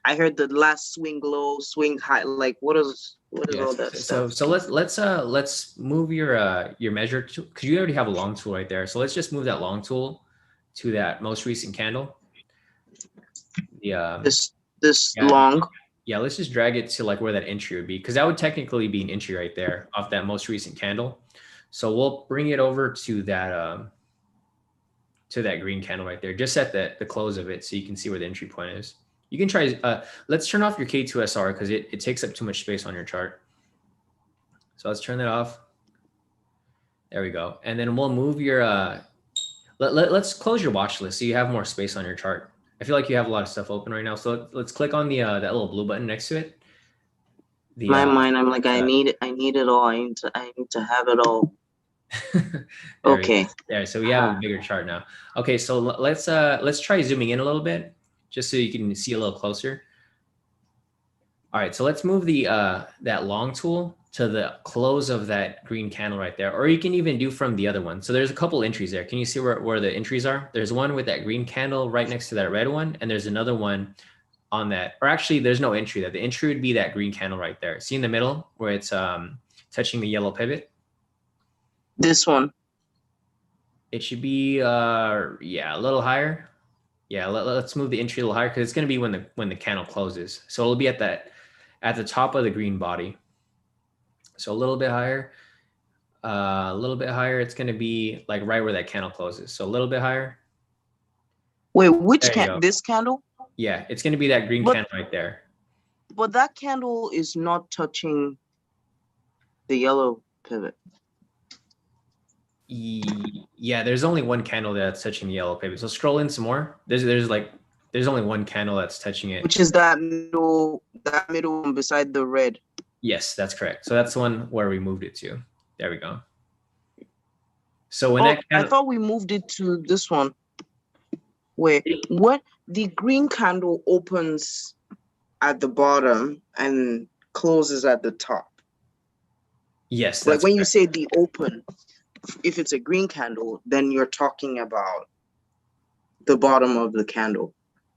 I heard the last swing low, swing high. Like what is all that stuff? So let's move your measure tool, because you already have a long tool right there. So let's just move that long tool to that most recent candle. This long. Yeah, let's just drag it to like where that entry would be, because that would technically be an entry right there off that most recent candle. So we'll bring it over to that green candle right there, just at the close of it, so you can see where the entry point is. You can try, let's turn off your K2SR, because it takes up too much space on your chart. So let's turn that off. There we go. And then we'll move your, let's close your watch list so you have more space on your chart. I feel like you have a lot of stuff open right now. So let's click on the that little blue button next to it. My mind, I'm like, I need it all. I need to have it all. Okay. There, so we have a bigger chart now. Okay, so let's try zooming in a little bit, just so you can see a little closer. All right, so let's move the that long tool to the close of that green candle right there, or you can even do from the other one. So there's a couple entries there. Can you see where the entries are? There's one with that green candle right next to that red one, and there's another one on that, or actually there's no entry there. The entry would be that green candle right there. See in the middle where it's touching the yellow pivot? This one. It should be yeah, a little higher. Yeah, let's move the entry a little higher because it's going to be when the candle closes. So it'll be at the top of the green body. So a little bit higher. A little bit higher. It's going to be like right where that candle closes. So a little bit higher. Wait, which this candle? Yeah, it's going to be that green candle right there. But that candle is not touching the yellow pivot. Yeah, there's only one candle that's touching the yellow pivot. So scroll in some more. There's only one candle that's touching it. Which is that middle one beside the red. Yes, that's correct. So that's the one where we moved it to. There we go. So when that candle, I thought we moved it to this one. Wait, what? The green candle opens at the bottom and closes at the top. Yes, like when correct. You say the open, if it's a green candle, then you're talking about the bottom of the candle.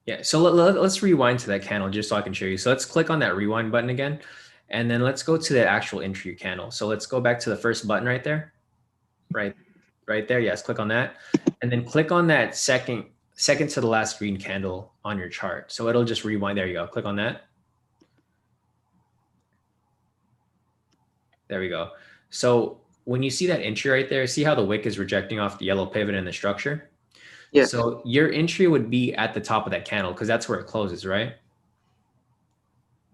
Yeah, so let's rewind to that candle just so I can show you. So let's click on that rewind button again, and then let's go to that actual entry candle. So let's go back to the first button right there, right there. Yes, click on that, and then click on that second to the last green candle on your chart. So it'll just rewind. There you go. Click on that. There we go. So when you see that entry right there, see how the wick is rejecting off the yellow pivot in the structure? Yeah. So your entry would be at the top of that candle because that's where it closes, right?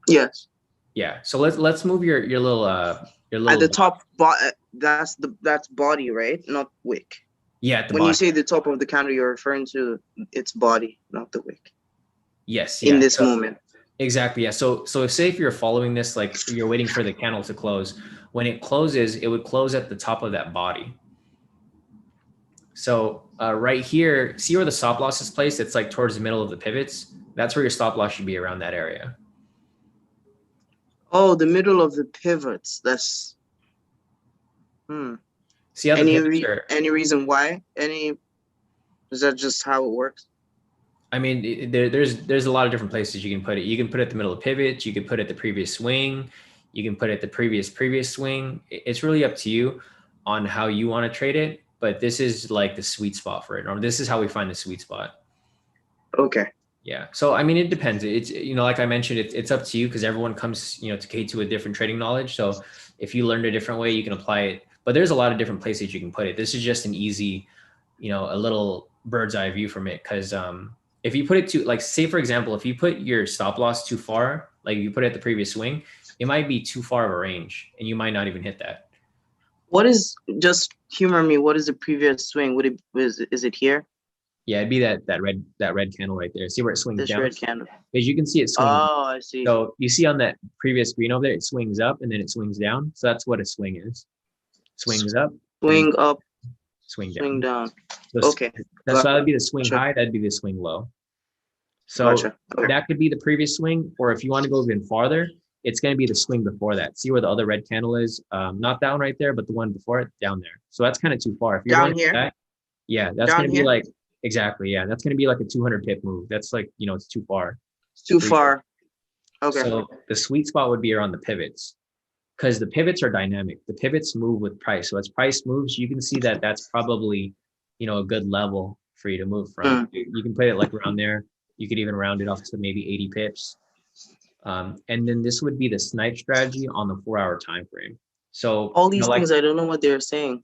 Yes. Yeah. So let's move your little at the top. That's body, right? Not wick. Yeah. At the when body. You say the top of the candle, you're referring to its body, not the wick. Yes. Yeah. In this moment. Exactly. Yeah. So say if you're following this, like you're waiting for the candle to close. When it closes, it would close at the top of that body. So right here, see where the stop loss is placed? It's like towards the middle of the pivots. That's where your stop loss should be, around that area. Oh, the middle of the pivots. That's. See how any reason why? Is that just how it works? I mean, there's a lot of different places you can put it. You can put it at the middle of pivots. You can put it at the previous swing. You can put it at the previous swing. It's really up to you on how you want to trade it. But this is like the sweet spot for it. Or this is how we find the sweet spot. Okay. Yeah. So, I mean, it depends. It's, like I mentioned, it's up to you because everyone comes, to K2 with different trading knowledge. So if you learned a different way, you can apply it. But there's a lot of different places you can put it. This is just an easy, a little bird's eye view from it. Because if you put it to, like, say, for example, if you put your stop loss too far, like you put it at the previous swing, it might be too far of a range and you might not even hit that. Just humor me. What is the previous swing? Is it here? Yeah, it'd be that red candle right there. See where it swings down? This red candle. Because you can see it swing. Oh, I see. So you see on that previous screen over there, it swings up and then it swings down. So that's what a swing is. Swings up. Swing up. Swing down. Swing down. So okay. So that'd be the swing high. That'd be the swing low. So okay. That could be the previous swing, or if you want to go even farther, it's going to be the swing before that. See where the other red candle is? Not down right there, but the one before it, down there. So that's kind of too far. If you're down here? That's going to be like, exactly. Yeah. That's going to be like a 200 pip move. That's like, it's too far. It's too far. Okay. So the sweet spot would be around the pivots, because the pivots are dynamic. The pivots move with price. So as price moves, you can see that that's probably, a good level for you to move from. You can put it like around there. You could even round it off to maybe 80 pips. And then this would be the snipe strategy on the 4-hour time frame. So all these things, I don't know what they're saying.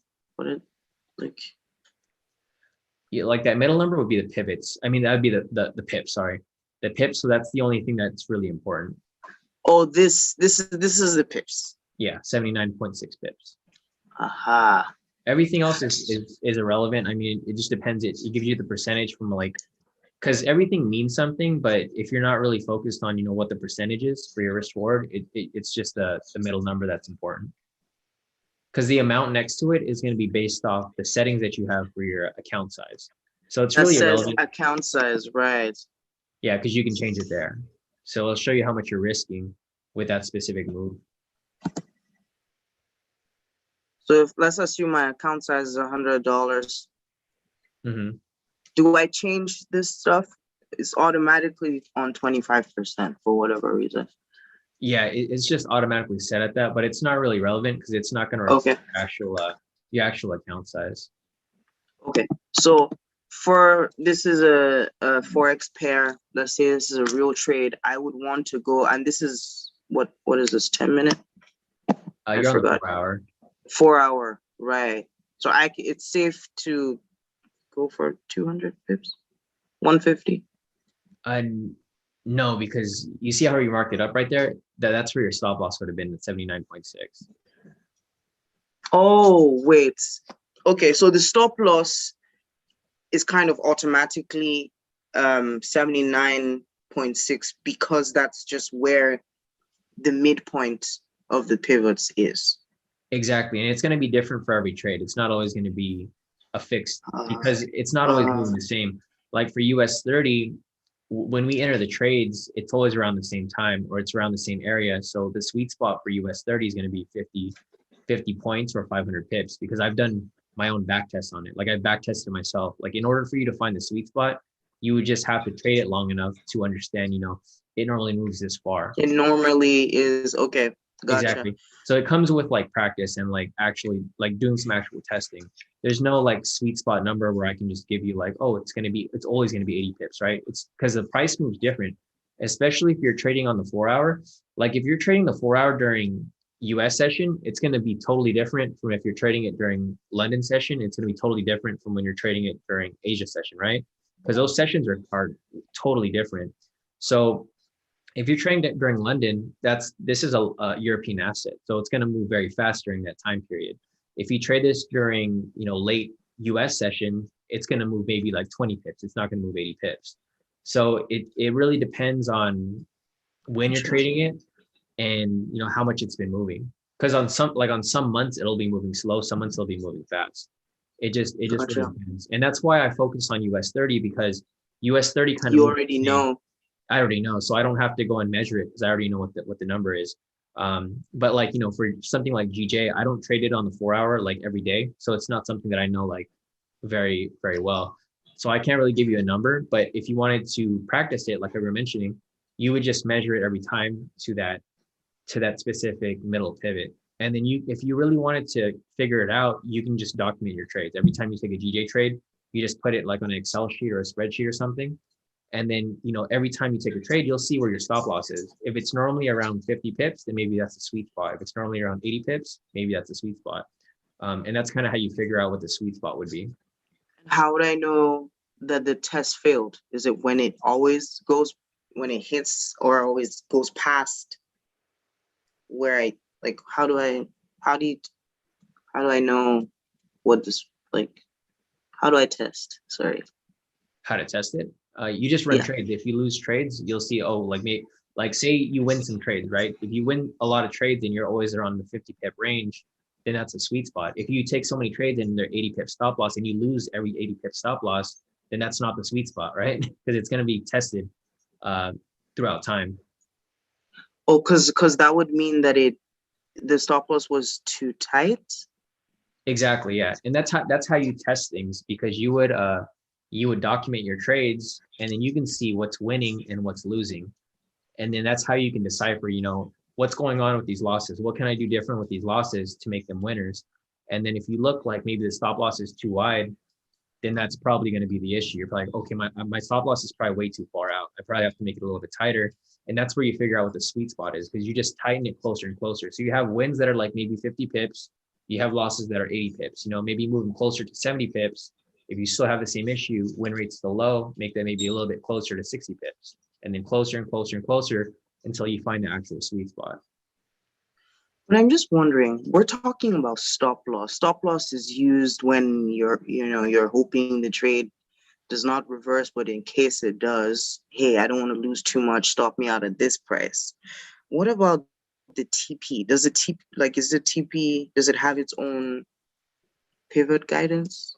Like that middle number would be the pivots. I mean, that would be the pips. Sorry, the pips. So that's the only thing that's really important. Oh, this is the pips. Yeah, 79.6 pips. Aha. Everything else is irrelevant. I mean, it just depends. It gives you the percentage from because everything means something, but if you're not really focused on, what the percentage is for your risk reward, it's just the middle number that's important. Because the amount next to it is going to be based off the settings that you have for your account size. So it's really irrelevant. Account size, right? Yeah, because you can change it there. So it'll show you how much you're risking with that specific move. So let's assume my account size is $100. Mm-hmm. Do I change this stuff? It's automatically on 25% for whatever reason. Yeah, it's just automatically set at that, but it's not really relevant because it's not going to Okay. reflect your actual account size. Okay. So for this is a Forex pair. Let's say this is a real trade. I would want to go, and this is what is this, 10 minute? I You're on the forgot. 4 hour. 4 hour, right. So it's safe to go for 200 pips, 150. No, because you see how you marked it up right there? That's where your stop loss would have been at 79.6. Oh, wait. Okay, so the stop loss is kind of automatically 79.6 because that's just where the midpoint of the pivots is. Exactly. And it's going to be different for every trade. It's not always going to be a fixed because it's not always moving the same. Like for US 30, when we enter the trades, it's always around the same time or it's around the same area. So the sweet spot for US 30 is going to be 50 points or 500 pips because I've done my own back test on it. Like I've back tested myself. Like in order for you to find the sweet spot, you would just have to trade it long enough to understand, it normally moves this far. It normally is. Okay. Gotcha. Exactly. So it comes with like practice and like actually like doing some actual testing. There's no like sweet spot number where I can just give you like, oh, it's always going to be 80 pips, right? It's because the price moves different, especially if you're trading on the 4 hour. Like if you're trading the 4 hour during US session, it's going to be totally different from if you're trading it during London session. It's going to be totally different from when you're trading it during Asia session, right? Because those sessions are totally different. So if you're trading during London, this is a European asset, so it's going to move very fast during that time period. If you trade this during late US session, it's going to move maybe like 20 pips. It's not going to move 80 pips. So it really depends on when you're trading it and how much it's been moving. Because on some months it'll be moving slow, some months it'll be moving fast. It just really depends, and that's why I focus on US 30 because US 30 kind of you already know. I already know, so I don't have to go and measure it because I already know what the number is. But like for something like GJ, I don't trade it on the 4 hour like every day, so it's not something that I know like very very well. So I can't really give you a number. But if you wanted to practice it, like I were mentioning, you would just measure it every time to that specific middle pivot, and then if you really wanted to figure it out, you can just document your trades. Every time you take a GJ trade, you just put it like on an Excel sheet or a spreadsheet or something. And then, every time you take a trade, you'll see where your stop loss is. If it's normally around 50 pips, then maybe that's a sweet spot. If it's normally around 80 pips, maybe that's a sweet spot. And that's kind of how you figure out what the sweet spot would be. How would I know that the test failed? Is it when it hits or always goes past where how do I know what this, how do I test? Sorry. How to test it? You just run trades. If you lose trades, you'll see, like say you win some trades, right? If you win a lot of trades and you're always around the 50 pip range, then that's a sweet spot. If you take so many trades and they're 80 pip stop loss and you lose every 80 pip stop loss, then that's not the sweet spot, right? Because it's going to be tested throughout time. Oh, because that would mean that the stop loss was too tight. Exactly, yeah, and that's how you test things, because you would document your trades and then you can see what's winning and what's losing, and then that's how you can decipher what's going on with these losses. What can I do different with these losses to make them winners? And then if you look like maybe the stop loss is too wide, then that's probably going to be the issue. You're probably like, okay, my stop loss is probably way too far out. I probably have to make it a little bit tighter. And that's where you figure out what the sweet spot is, because you just tighten it closer and closer. So you have wins that are like maybe 50 pips. You have losses that are 80 pips, maybe moving closer to 70 pips. If you still have the same issue, win rate's still low, make that maybe a little bit closer to 60 pips, and then closer and closer and closer until you find the actual sweet spot. But I'm just wondering, we're talking about stop loss. Stop loss is used when you're hoping the trade does not reverse, but in case it does, hey, I don't want to lose too much, stop me out at this price. What about the TP? Does it have its own pivot guidance?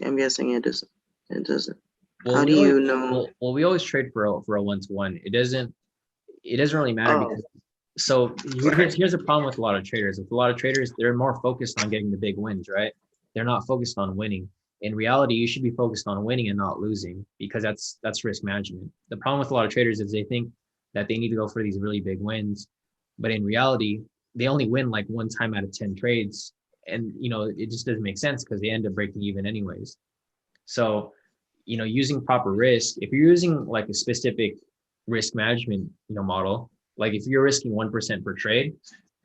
I'm guessing it doesn't. It doesn't. Well, How do you know? Well, we always trade for a 1-to-1. It doesn't really matter because so here's a problem with a lot of traders. With a lot of traders, they're more focused on getting the big wins, right? They're not focused on winning. In reality, you should be focused on winning and not losing, because that's risk management. The problem with a lot of traders is they think that they need to go for these really big wins, but in reality, they only win like 1 time out of 10 trades. And, it just doesn't make sense because they end up breaking even anyways. So, using proper risk, if you're using like a specific risk management, model, like if you're risking 1% per trade,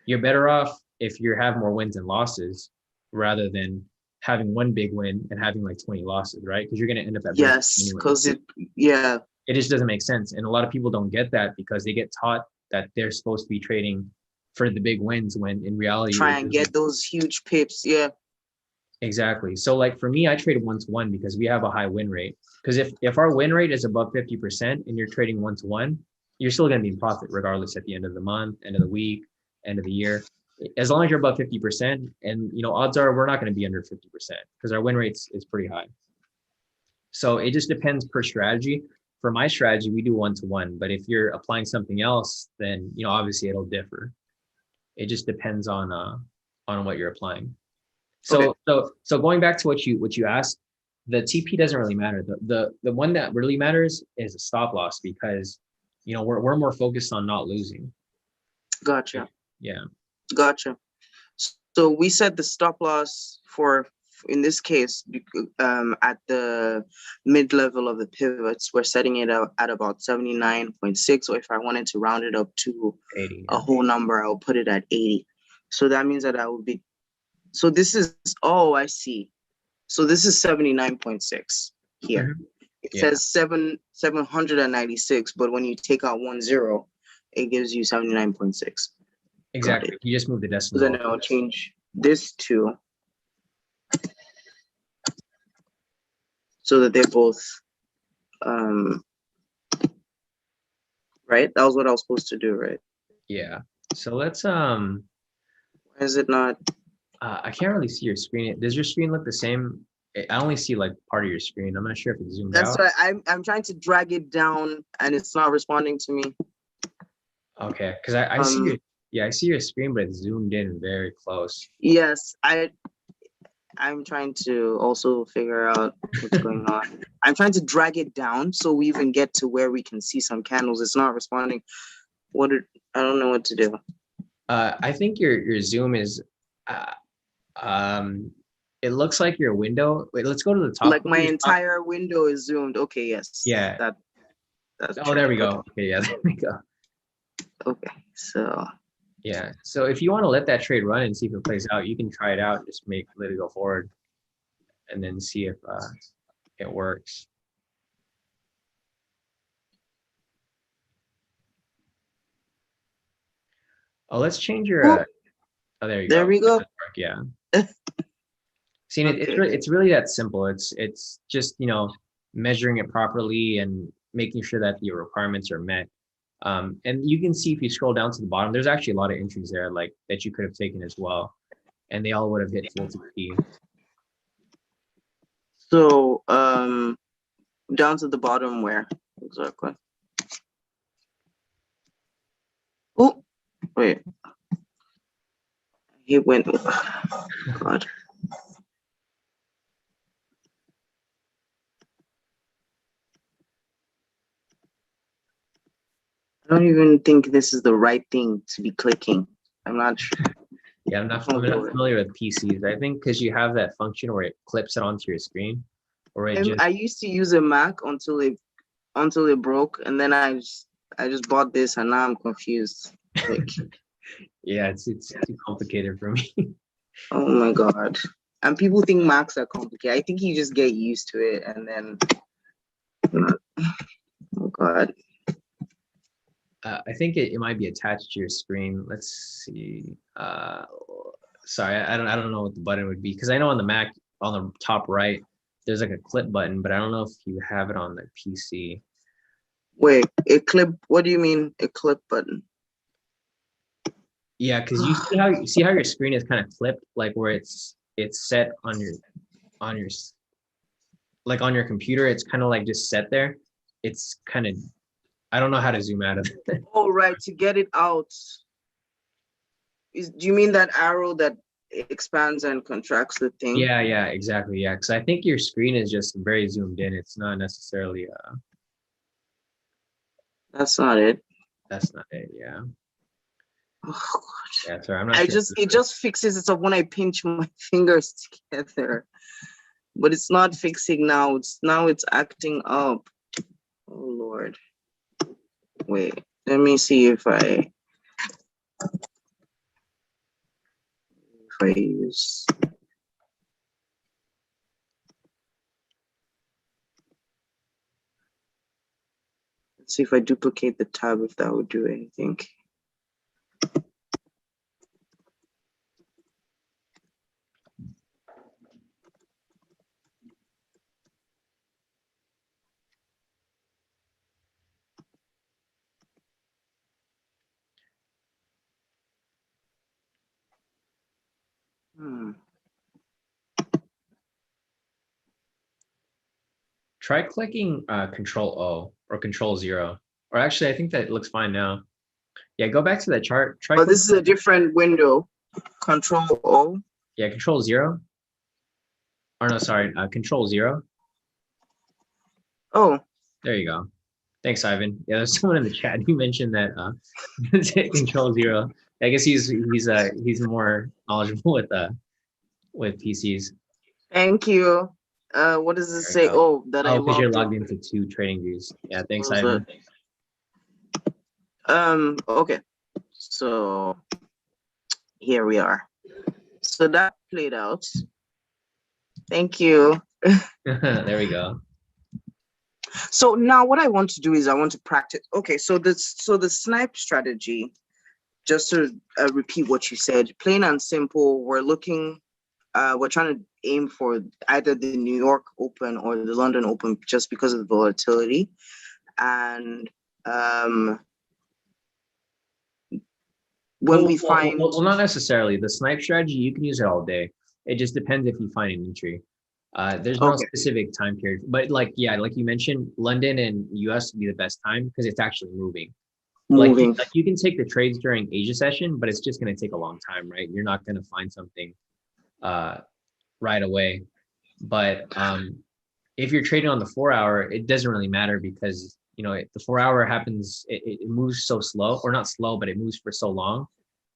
you're better off if you have more wins and losses rather than having one big win and having like 20 losses, right? Because you're going to end up at yes, because it just doesn't make sense. And a lot of people don't get that because they get taught that they're supposed to be trading for the big wins when in reality try and get those huge pips. Yeah, exactly. So like for me, I trade 1-to-1 because we have a high win rate. Because if our win rate is above 50% and you're trading 1-to-1, you're still going to be in profit regardless at the end of the month, end of the week, end of the year. As long as you're above 50%, and odds are we're not going to be under 50% because our win rates is pretty high. So it just depends per strategy. For my strategy, we do 1-to-1, but if you're applying something else, then obviously it'll differ. It just depends on what you're applying. So okay. so going back to what you asked, the TP doesn't really matter. The one that really matters is the stop loss because we're more focused on not losing. Gotcha. Yeah. Gotcha. So we set the stop loss for, in this case, at the mid level of the pivots, we're setting it out at about 79.6. Or if I wanted to round it up to 80, a whole number, I'll put it at 80. So that means that I will be. So this is, oh, I see. So this is 79.6 here. Mm-hmm. It says 796, but when you take out 10, it gives you 79.6. Exactly. You just move the decimal. So then I'll change this to, so that they're both, right? That was what I was supposed to do, right? Yeah. So let's Why is it not? I can't really see your screen. Does your screen look the same? I only see like part of your screen. I'm not sure if it's zoomed out. That's right. I'm trying to drag it down and it's not responding to me. Okay, because I see I see your screen, but it's zoomed in very close. Yes, I'm trying to also figure out what's going on. I'm trying to drag it down so we even get to where we can see some candles. It's not responding. I don't know what to do. I think your zoom is it looks like your window. Wait, let's go to the top. Like my entire window is zoomed. Okay, yes. Yeah. That's true. There we go. Okay, yeah, there we go. Okay, so yeah. So if you want to let that trade run and see if it plays out, you can try it out. Just let it go forward, and then see if it works. Oh, let's change your. Oh, there you go. There we go. Yeah. See, it's really that simple. It's just measuring it properly and making sure that your requirements are met. And you can see if you scroll down to the bottom, there's actually a lot of entries there like that you could have taken as well, and they all would have hit full TP. So down to the bottom where exactly? Oh, wait. He went. Oh, God. I don't even think this is the right thing to be clicking. I'm not sure. Yeah, I'm not familiar with PCs. I think because you have that function where it clips it onto your screen, or I used to use a Mac until it broke, and then I just bought this, and now I'm confused. Like, yeah, it's too complicated for me. Oh my God! And people think Macs are complicated. I think you just get used to it, and then, oh God. I think it might be attached to your screen. Let's see. Sorry, I don't know what the button would be because I know on the Mac on the top right there's like a clip button, but I don't know if you have it on the PC. Wait, a clip? What do you mean a clip button? Yeah, because you see how your screen is kind of clipped, like where it's set on your like on your computer. It's kind of like just set there. It's kind of I don't know how to zoom out of it. Oh, right, to get it out. Do you mean that arrow that expands and contracts the thing? Yeah, exactly. Yeah, because I think your screen is just very zoomed in. It's not necessarily. That's not it. That's not it. Yeah. Oh, Yeah, sorry, I'm not I sure. just it just fixes it up when I pinch my fingers together, but it's not fixing now. It's acting up. Oh Lord. Wait, let me see if I use. Let's see if I duplicate the tab, if that would do anything. Hmm. Try clicking Control O or Control 0. Or actually, I think that looks fine now. Yeah, go back to that chart. Try Oh, click. this is a different window. Control O. Yeah, Control 0. Or no, sorry, Control 0. Oh, There you go. Thanks, Ivan. Yeah, there's someone in the chat who mentioned that Control 0. I guess he's more knowledgeable with PCs. thank you. What does it There we say? go. Oh, that I Oh, because you're logged logged in. into 2 trading views. Yeah, thanks, Was it? Ivan. Okay. So here we are. So that played out. Thank you. There we go. So now what I want to do is I want to practice. Okay, so the snipe strategy, just to repeat what you said, plain and simple, we're trying to aim for either the New York Open or the London Open just because of the volatility. And when we find... Well, not necessarily. The snipe strategy, you can use it all day. It just depends if you find an entry. There's no specific time period, but like you mentioned, London and US would be the best time because it's actually moving. moving. Like you can take the trades during Asia session, but it's just going to take a long time, right? You're not going to find something right away. But if you're trading on the 4-hour, it doesn't really matter because the 4-hour happens. It moves so slow, or not slow, but it moves for so long,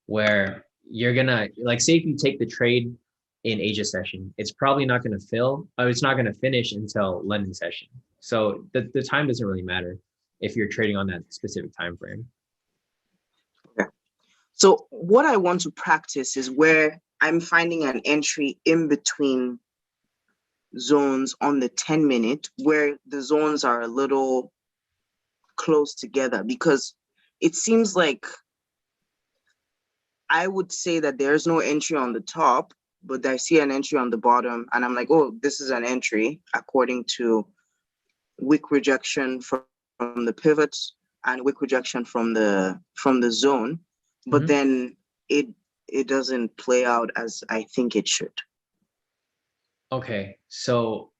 where you're gonna say if you take the trade in Asia session, it's probably not going to fill, or it's not going to finish until London session. So the time doesn't really matter if you're trading on that specific time frame. Okay. So what I want to practice is where I'm finding an entry in between zones on the 10-minute, where the zones are a little close together, because it seems like I would say that there's no entry on the top, but I see an entry on the bottom, and I'm like, oh, this is an entry according to wick rejection from the pivots and wick rejection from the zone, but then it doesn't play out as I think it should. Okay, so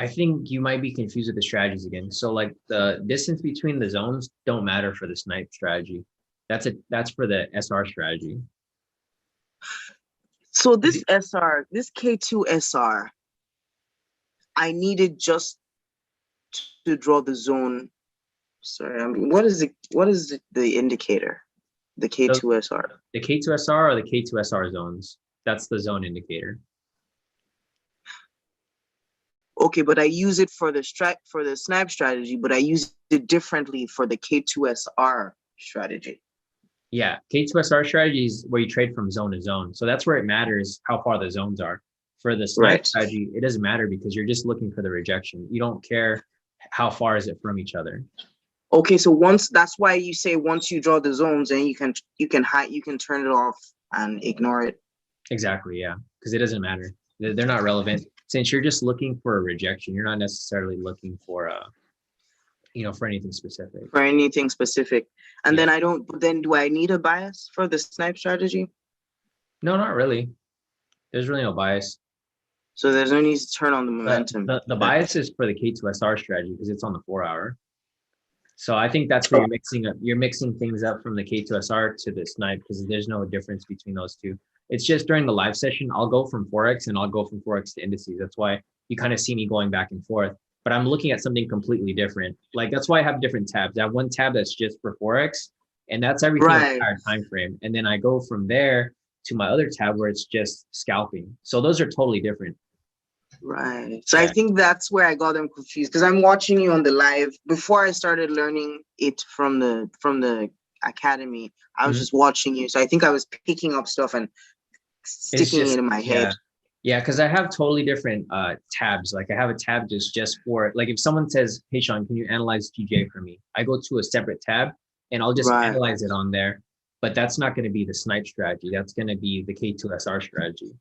I think you might be confused with the strategies again. So like the distance between the zones don't matter for the snipe strategy. That's for the SR strategy. So this SR, this K2 SR, I needed just to draw the zone. Sorry, I mean, what is the indicator? The K2 SR. The K2 SR or the K2 SR zones. That's the zone indicator. Okay, but I use it for the snipe strategy, but I use it differently for the K2 SR strategy. Yeah, K2 SR strategy is where you trade from zone to zone. So that's where it matters how far the zones are. For the snipe strategy, it doesn't matter because you're just looking for the rejection. You don't care how far is it from each other. Okay, so that's why you say once you draw the zones, and you can turn it off and ignore it. Exactly, yeah, because it doesn't matter. They're not relevant. Since you're just looking for a rejection, you're not necessarily looking for for anything specific. For anything specific. And then then do I need a bias for the snipe strategy? No, not really. There's really no bias. So there's no need to turn on the momentum. The bias is for the K2SR strategy because it's on the 4-hour. So I think that's where you're mixing things up from the K2SR to the snipe because there's no difference between those two. It's just during the live session, I'll go from Forex and I'll go from Forex to indices. That's why you kind of see me going back and forth, but I'm looking at something completely different. Like that's why I have different tabs. I have one tab that's just for Forex And that's everything on the Right. entire time frame. And then I go from there to my other tab where it's just scalping. So those are totally different. Right. So I Yeah. think that's where I got them confused, because I'm watching you on the live. Before I started learning it from the academy, I was Mhm. just watching you. So I think I was picking up stuff and It's sticking just, it in my yeah. head. Yeah, because I have totally different tabs. Like I have a tab just for, like, if someone says, "Hey Shawn, can you analyze GJ for me?" I go to a separate tab and I'll just Right. analyze it on there. But that's not going to be the snipe strategy. That's going to be the K2SR strategy.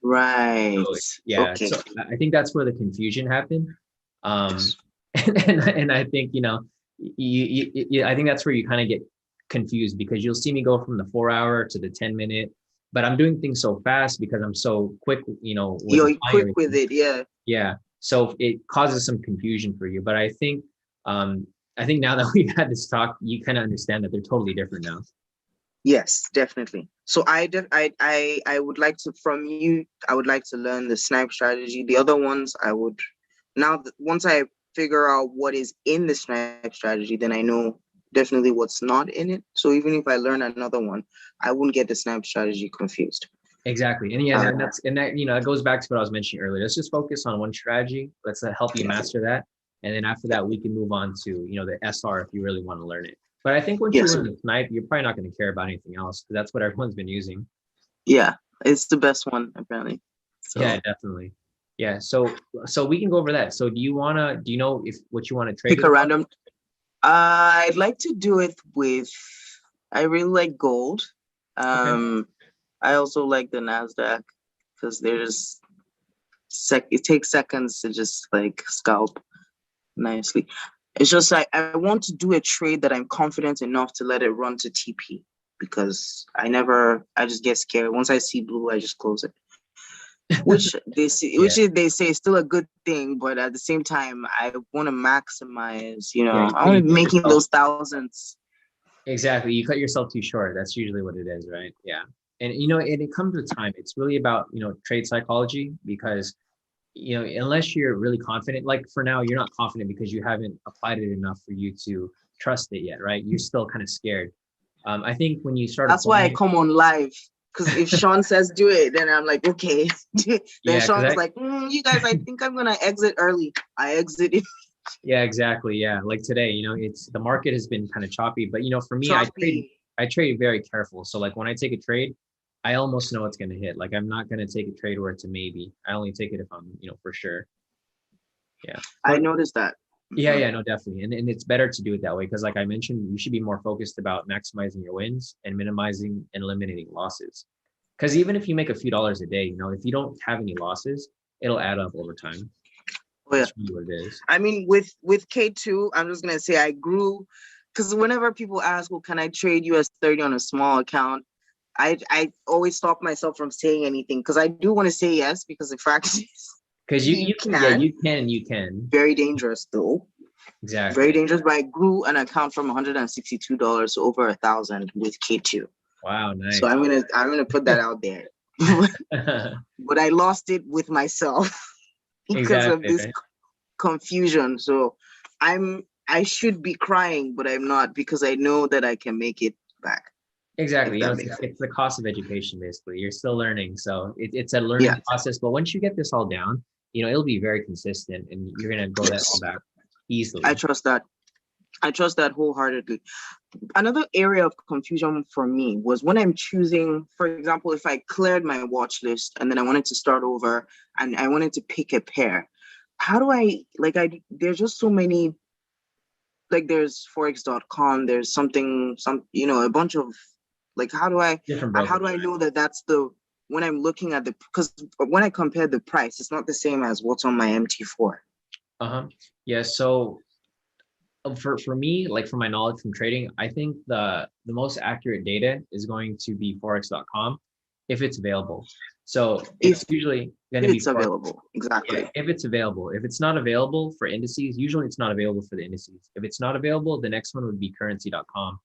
Right. So yeah, Okay. so I think that's where the confusion happened. And I think, I think that's where you kind of get confused, because you'll see me go from the 4 hour to the 10 minute, but I'm doing things so fast because I'm so quick, with You're applying quick with everything. it, yeah. Yeah. So it causes some confusion for you, but I think now that we've had this talk, you kind of understand that they're totally different now. Yes, definitely. So I would like to, from you, I would like to learn the snipe strategy. The other ones I would, once I figure out what is in the snipe strategy, then I know definitely what's not in it. So even if I learn another one, I wouldn't get the snipe strategy confused. Exactly. And yeah, Uh, that goes back to what I was mentioning earlier. Let's just focus on one strategy. Let's help you master that. And then after that, we can move on to, the SR if you really want to learn it. But I think once you yes, learn the snipe, you're probably not going to care about anything else, because that's what everyone's been using. yeah, it's the best one apparently. So Yeah, definitely. Yeah. So we can go over that. So do you know if what you want to trade pick it a on? random. I'd like to do it with. I really like gold. Okay. I also like the Nasdaq because there's it takes seconds to just like scalp nicely. It's just like I want to do a trade that I'm confident enough to let it run to TP, because I just get scared. Once I see blue, I just close it. Which they say, Yeah. they say is still a good thing, but at the same time, I want to maximize. Yeah. I want to You be cut making yourself. those thousands. Exactly. You cut yourself too short. That's usually what it is, right? Yeah. And and it comes with time. It's really about, trade psychology, because unless you're really confident, like for now, you're not confident because you haven't applied it enough for you to trust it yet, right? You're still kind of scared. I think when you start That's why I applying, come on live. Because if Shawn says do it, then I'm like, okay. Then yeah, Shawn's like, you guys, I think I'm gonna exit early. I exited yeah, exactly, yeah. Like today, it's the market has been kind of choppy, but for me, choppy. I trade very careful. So like when I take a trade, I almost know it's going to hit. Like I'm not going to take a trade where it's a maybe. I only take it if I'm, for sure. Yeah, I but noticed that. yeah, yeah, no, definitely. And it's better to do it that way, because like I mentioned, you should be more focused about maximizing your wins and minimizing and eliminating losses. Because even if you make a few dollars a day, if you don't have any losses, it'll add up over time. Oh yeah. That's really what it is. I mean, with K2, I'm just gonna say I grew, because whenever people ask, well, can I trade US 30 on a small account? I always stop myself from saying anything, because I do want to say yes, because in fact Because you yeah, can. you can. Very dangerous though. Very Exactly. dangerous. But I grew an account from $162 to over 1,000 with K2. Wow, So nice. I'm gonna put that out there. But I lost it with myself because of Exactly, this right? confusion. So I should be crying, but I'm not, because I know that I can make it back. If Exactly. that makes sense. It's the cost of education, basically. You're still learning. So it's a Yeah. learning process. But once you get this all down, it'll be very consistent, and you're going to grow that all Yes. back I easily. trust that. I trust that wholeheartedly. Another area of confusion for me was when I'm choosing, for example, if I cleared my watch list and then I wanted to start over and I wanted to pick a pair. How do there's just so many, like there's forex.com, there's a bunch of, like, Different how do brokers, I right? know that that's the, when I'm looking at because when I compare the price, it's not the same as what's on my MT4. Uh-huh. Yeah. So for me, like for my knowledge from trading, I think the most accurate data is going to be forex.com if it's available. So If it's usually going to be it's for, available, yeah, exactly. if it's available. If it's not available for indices, usually it's not available for the indices. If it's not available, the next one would be currency.com,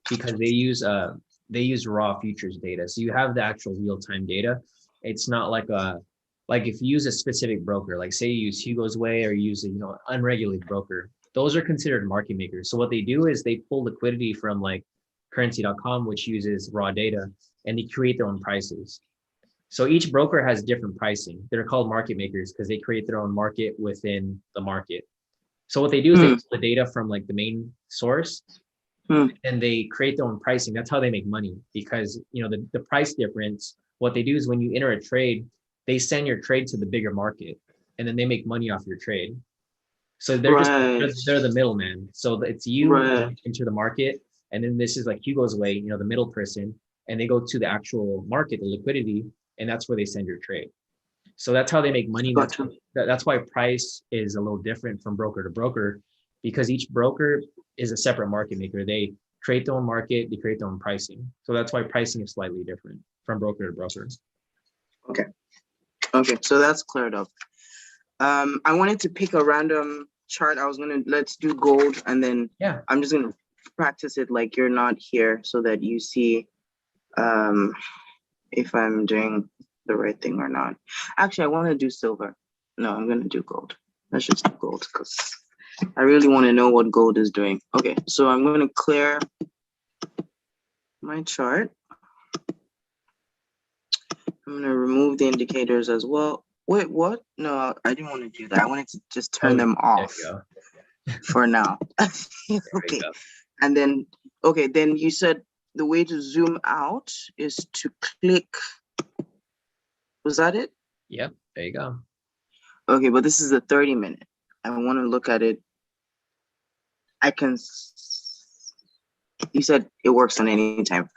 because they use raw futures data. So you have the actual real-time data. It's not like if you use a specific broker, like say you use Hugo's Way or use a unregulated broker, those are considered market makers. So what they do is they pull liquidity from like currency.com, which uses raw data, and they create their own prices. So each broker has different pricing. They're called market makers because they create their own market within the market. So what they do is they pull the data from like the main source and they create their own pricing. That's how they make money, because you know the price difference, what they do is when you enter a trade, they send your trade to the bigger market and then they make money off your trade. So they're they're the middleman. So it's you into the market, and then this is like Hugo's way, you know, the middle person, and they go to the actual market, the liquidity, and that's where they send your trade. So that's how they make money. That's why price is a little different from broker to broker, because each broker is a separate market maker. They create their own market, they create their own pricing. So that's why pricing is slightly different from broker to broker. Okay. Okay, so that's cleared up. I wanted to pick a random chart. Let's do gold, and then I'm just gonna practice it like you're not here so that you see if I'm doing the right thing or not. Actually, I want to do silver. No, I'm gonna do gold. Let's just do gold because I really want to know what gold is doing. Okay, so I'm gonna clear my chart. I'm gonna remove the indicators as well. Wait, what? No, I didn't want to do that. I wanted to just turn them off for now. Okay, and then then you said the way to zoom out is to click. Was that it? Yep, there you go. Okay, but this is a 30-minute. I want to look at it. You said it works on any time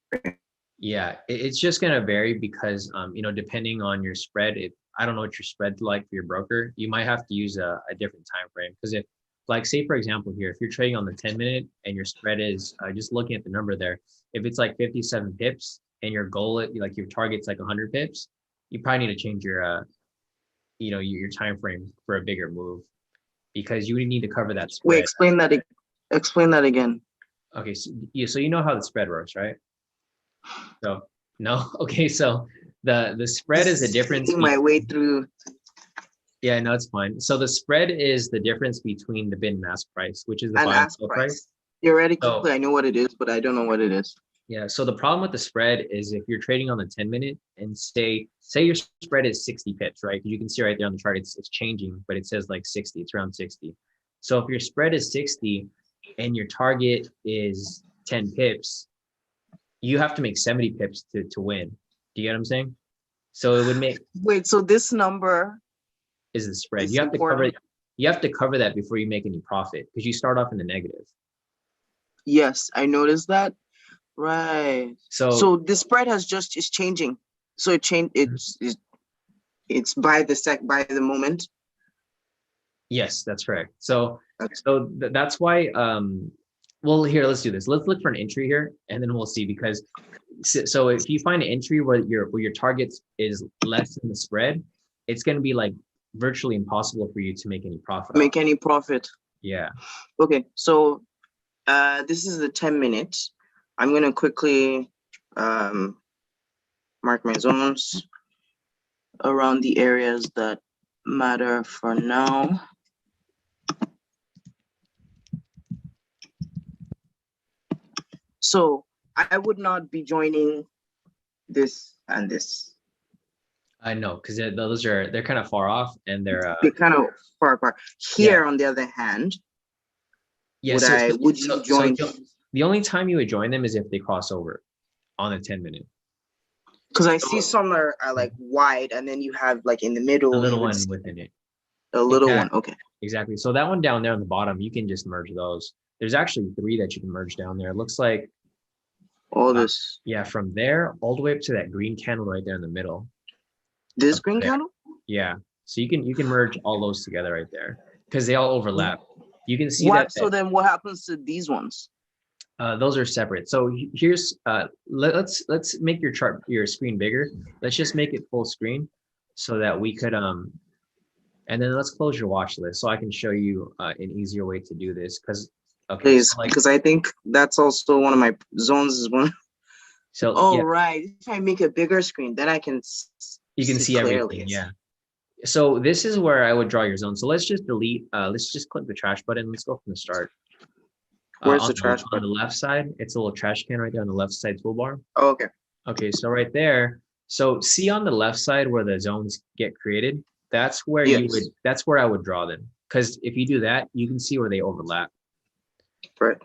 frame. Yeah, it's just going to vary because, you know, depending on your spread, I don't know what your spread's like for your broker. You might have to use a different time frame, because if, like, say, for example, here, if you're trading on the 10-minute and your spread is just looking at the number there, if it's like 57 pips and your goal, like your target's like 100 pips, you probably need to change your, you know, your time frame for a bigger move, because you would need to cover that spread. Wait, explain that again. Okay, so you know how the spread works, right? So no, okay, so the spread is the difference. My way through. Yeah, no, it's fine. So the spread is the difference between the bid and ask price, which is the buy and sell price. Theoretically, I know what it is, but I don't know what it is. Yeah, so the problem with the spread is if you're trading on the 10-minute and say your spread is 60 pips, right? Because you can see right there on the chart, it's changing, but it says like 60, it's around 60. So if your spread is 60 and your target is 10 pips, you have to make 70 pips to win. Do you get what I'm saying? So it would make. Wait, so this number is the spread. You have to cover it. You have to cover that before you make any profit, because you start off in the negative. Yes, I noticed that. Right. So the spread is changing. So it's by the moment. Yes, that's correct. So that's why. Well, here, let's do this. Let's look for an entry here, and then we'll see. Because so if you find an entry where your target is less than the spread, it's going to be like virtually impossible for you to make any profit. Yeah. Okay, so this is the 10-minute. I'm going to quickly mark my zones around the areas that matter for now. So I would not be joining this and this. I know, because they're kind of far off, and they're kind of far apart. Here, on the other hand, would you join? The only time you would join them is if they cross over on a 10-minute. Because I see some are like wide, and then you have like in the middle, a little one within it. A little one, okay. Exactly. So that one down there on the bottom, you can just merge those. There's actually 3 that you can merge down there. It looks like all this. Yeah, from there all the way up to that green candle right there in the middle. This green candle? Yeah. So you can merge all those together right there, because they all overlap. You can see So then what happens to these ones? Those are separate. So here's let's make your screen bigger. Let's just make it full screen so that we could and then let's close your watch list so I can show you an easier way to do this. Because please, because I think that's also one of my zones is one. So right, if I make a bigger screen, then I can see everything. Yeah. So this is where I would draw your zone. So let's just delete. Let's just click the trash button. Let's go from the start. Where's the trash On can? the left side. It's a little trash can right there on the left side toolbar. Oh, okay. Okay, so right there. So see on the left side where the zones get created. That's where you would. Yes. That's where I would draw them. Because if you do that, you can see where they overlap. Right.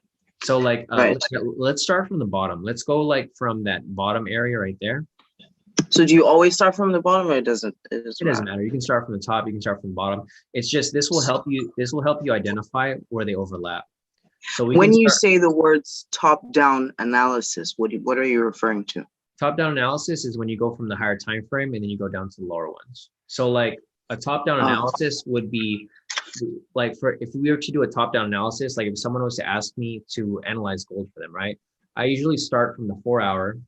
So like, Right. let's start from the bottom. Let's go like from that bottom area right there. So do you always start from the bottom, or it doesn't Matter. You can start from the top. You can start from the bottom. It's just this will help you. This will help you identify where they overlap. So we When can you start. say the words top-down analysis, what are you referring to? Top-down analysis is when you go from the higher time frame and then you go down to the lower ones. So like a top-down analysis would be like for if we were to do a top-down analysis, like if someone was to ask me to analyze gold for them, right? I usually start from the 4-hour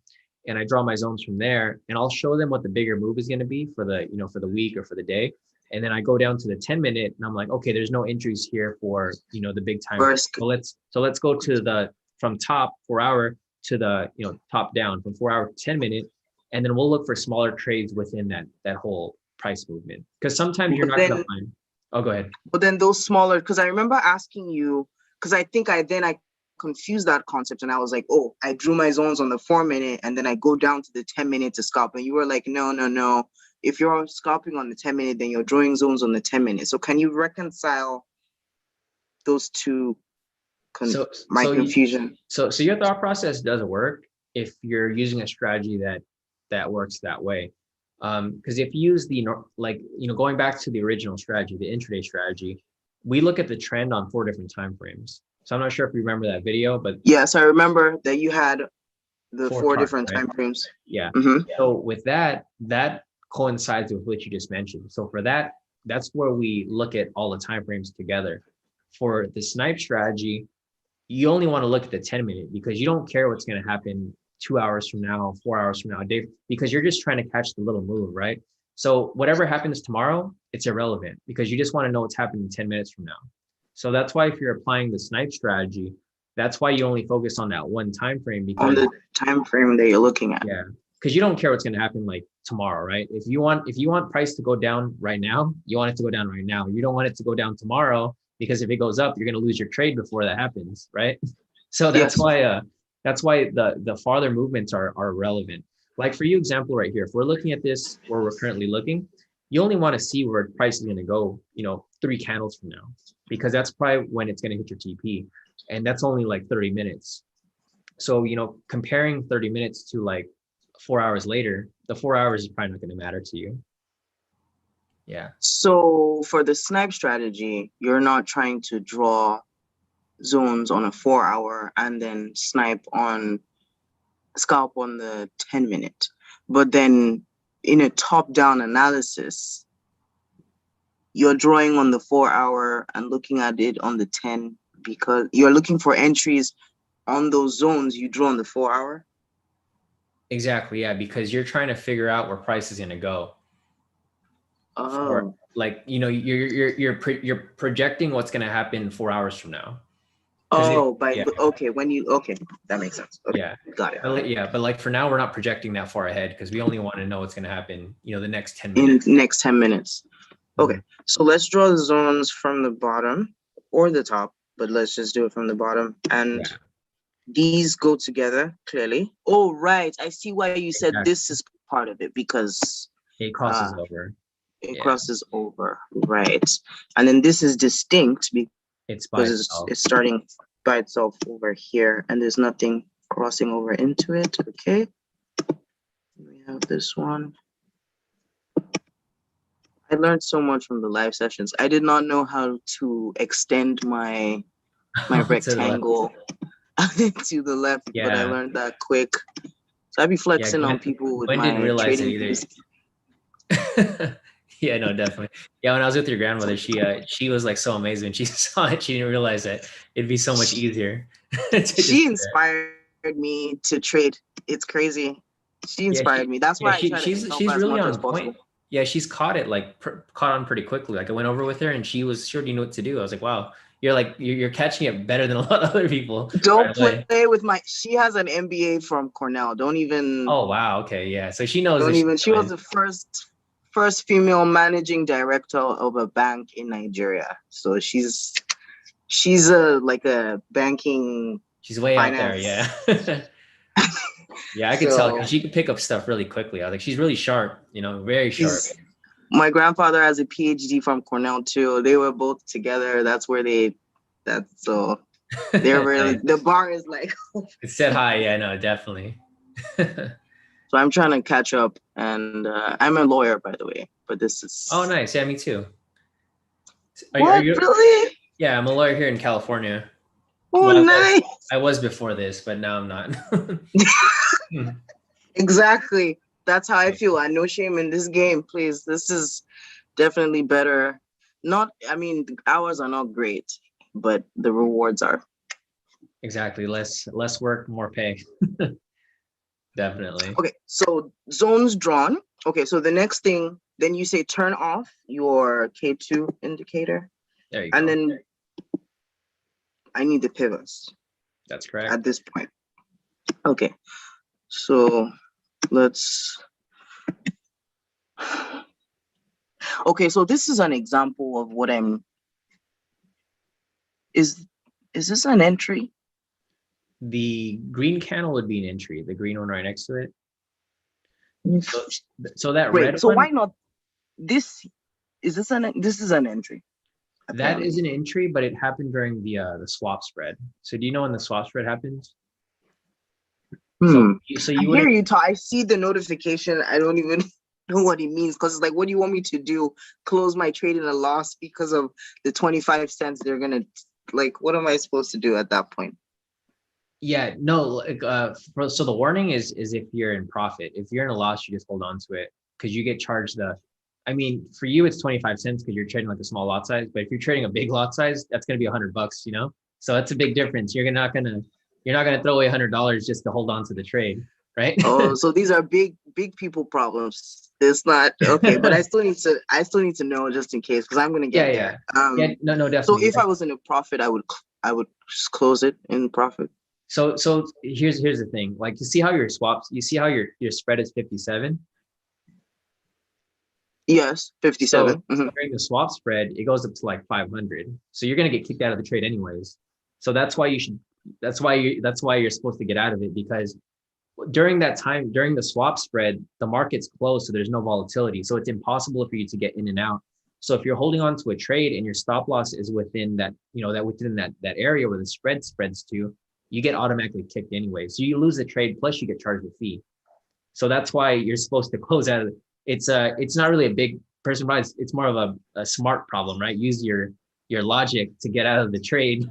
and I draw my zones from there, and I'll show them what the bigger move is going to be for the, for the week or for the day. And then I go down to the 10-minute and I'm like, okay, there's no entries here for, the big time. So let's go to the from top 4-hour to the, top down from 4-hour to 10-minute. And then we'll look for smaller trades within that whole price movement. Because sometimes you're not going to find. Oh, go ahead. But then those smaller, because I remember asking you, because I think I confused that concept, and I was like, oh, I drew my zones on the 4-minute and then I go down to the 10-minute to scalp. And you were like, no. If you're scalping on the 10-minute, then you're drawing zones on the 10-minute. So can you reconcile those two confusion? So your thought process does work if you're using a strategy that works that way. Because if you use going back to the original strategy, the intraday strategy, we look at the trend on 4 different time frames. So I'm not sure if you remember that video, but yes, I remember that you had the 4 different right? time frames. Yeah. Mm-hmm. So with that coincides with what you just mentioned. So for that's where we look at all the time frames together. For the snipe strategy, you only want to look at the 10-minute because you don't care what's going to happen 2 hours from now, 4 hours from now, Dave, because you're just trying to catch the little move, right? So whatever happens tomorrow, it's irrelevant because you just want to know what's happening 10 minutes from now. So that's why if you're applying the snipe strategy, that's why you only focus on that one time frame. Because on the time frame that you're looking at. Yeah, because you don't care what's going to happen like tomorrow, right? If you want price to go down right now, you want it to go down right now. You don't want it to go down tomorrow because if it goes up, you're going to lose your trade before that happens, right? So that's why the farther movements are relevant. Like for you, example right here, if we're looking at this where we're currently looking, you only want to see where price is going to go, 3 candles from now, because that's probably when it's going to hit your TP, and that's only like 30 minutes. So comparing 30 minutes to like 4 hours later, the 4 hours is probably not going to matter to you. Yeah. So for the snipe strategy, you're not trying to draw zones on a 4-hour and then scalp on the 10-minute. But then in a top-down analysis, you're drawing on the 4-hour and looking at it on the 10 because you're looking for entries on those zones you draw on the 4-hour. Exactly. Yeah, because you're trying to figure out where price is going to go. Oh. You're projecting what's going to happen 4 hours from now. Oh, okay. That makes sense. Okay, yeah, got it. But like for now, we're not projecting that far ahead because we only want to know what's going to happen, the next 10 minutes. Next 10 minutes. Okay, so let's draw the zones from the bottom or the top, but let's just do it from the bottom. And these go together clearly. Oh, right. I see why you said this is part of it because it crosses over. It crosses over, right? And then this is distinct because it's starting by itself over here, and there's nothing crossing over into it. Okay, we have this one. I learned so much from the live sessions. I did not know how to extend my rectangle to the left, but I learned that quick. So I'd be flexing on people with my trading views. Yeah, no, definitely. Yeah, when I was with your grandmother, she was like so amazed when she saw it. She didn't realize that it'd be so much easier. She inspired me to trade. It's crazy. She inspired me. That's why she's really on point. Yeah, she's caught it caught on pretty quickly. Like I went over with her and she already knew what to do. I was like, wow, you're catching it better than a lot of other people. Don't play with she has an MBA from Cornell. Don't even. Oh wow, okay, yeah. So she knows. She was the first female managing director of a bank in Nigeria. So she's she's like a banking She's way out there, finance. yeah. Yeah, I could tell because she could pick up stuff really quickly. I was like, she's really sharp, you know, very sharp. My grandfather has a PhD from Cornell too. They were both together. That's where so they're really, Nice. the bar is like, It's set high, yeah, no, definitely. so I'm trying to catch up, and I'm a lawyer, by the way, but this is. Oh, nice. Yeah, me too. What, really? Yeah, I'm a lawyer here in California. Oh, Well, nice. I was before this, but now I'm not. Exactly. That's how I feel. No shame in this game, please. This is definitely better. I mean, the hours are not great, but the rewards are. Exactly. Less work, more pay. Definitely. Okay, so zones drawn. Okay, so the next thing, then you say turn off your K2 indicator. There you and go. Then I need the pivots. That's correct. At this point. Okay, so let's. Okay, so this is an example of what I'm. Is this an entry? The green candle would be an entry. The green one right next to it. So that red. So why not? This is an entry. Apparently. That is an entry, but it happened during the swap spread. So do you know when the swap spread happens? So you hear you talk. I see the notification. I don't even know what it means, because it's like, what do you want me to do? Close my trade in a loss because of the 25 cents they're gonna, like, what am I supposed to do at that point? Yeah, no. So the warning is if you're in profit. If you're in a loss, you just hold on to it because you get charged I mean, for you it's 25 cents because you're trading like a small lot size. But if you're trading a big lot size, that's gonna be $100, you know. So that's a big difference. You're not gonna throw away $100 just to hold on to the trade, right? Oh, so these are big people problems. It's not okay, but I still need to know just in case, because I'm gonna get there. Yeah, no, definitely. So if I was in a profit, I would just close it in profit. So here's the thing. Like, you see how your swaps, you see how your spread is 57? Yes, 57. So during the swap spread, it goes up to like 500. So you're gonna get kicked out of the trade anyways. So that's why you're supposed to get out of it, because during that time, during the swap spread, the market's closed, so there's no volatility. So it's impossible for you to get in and out. So if you're holding on to a trade and your stop loss is within that, within that area where the spread spreads to, you get automatically kicked anyway. So you lose the trade, plus you get charged a fee. So that's why you're supposed to close out of it. It's not really a big person problem. It's more of a smart problem, right? Use your logic to get out of the trade,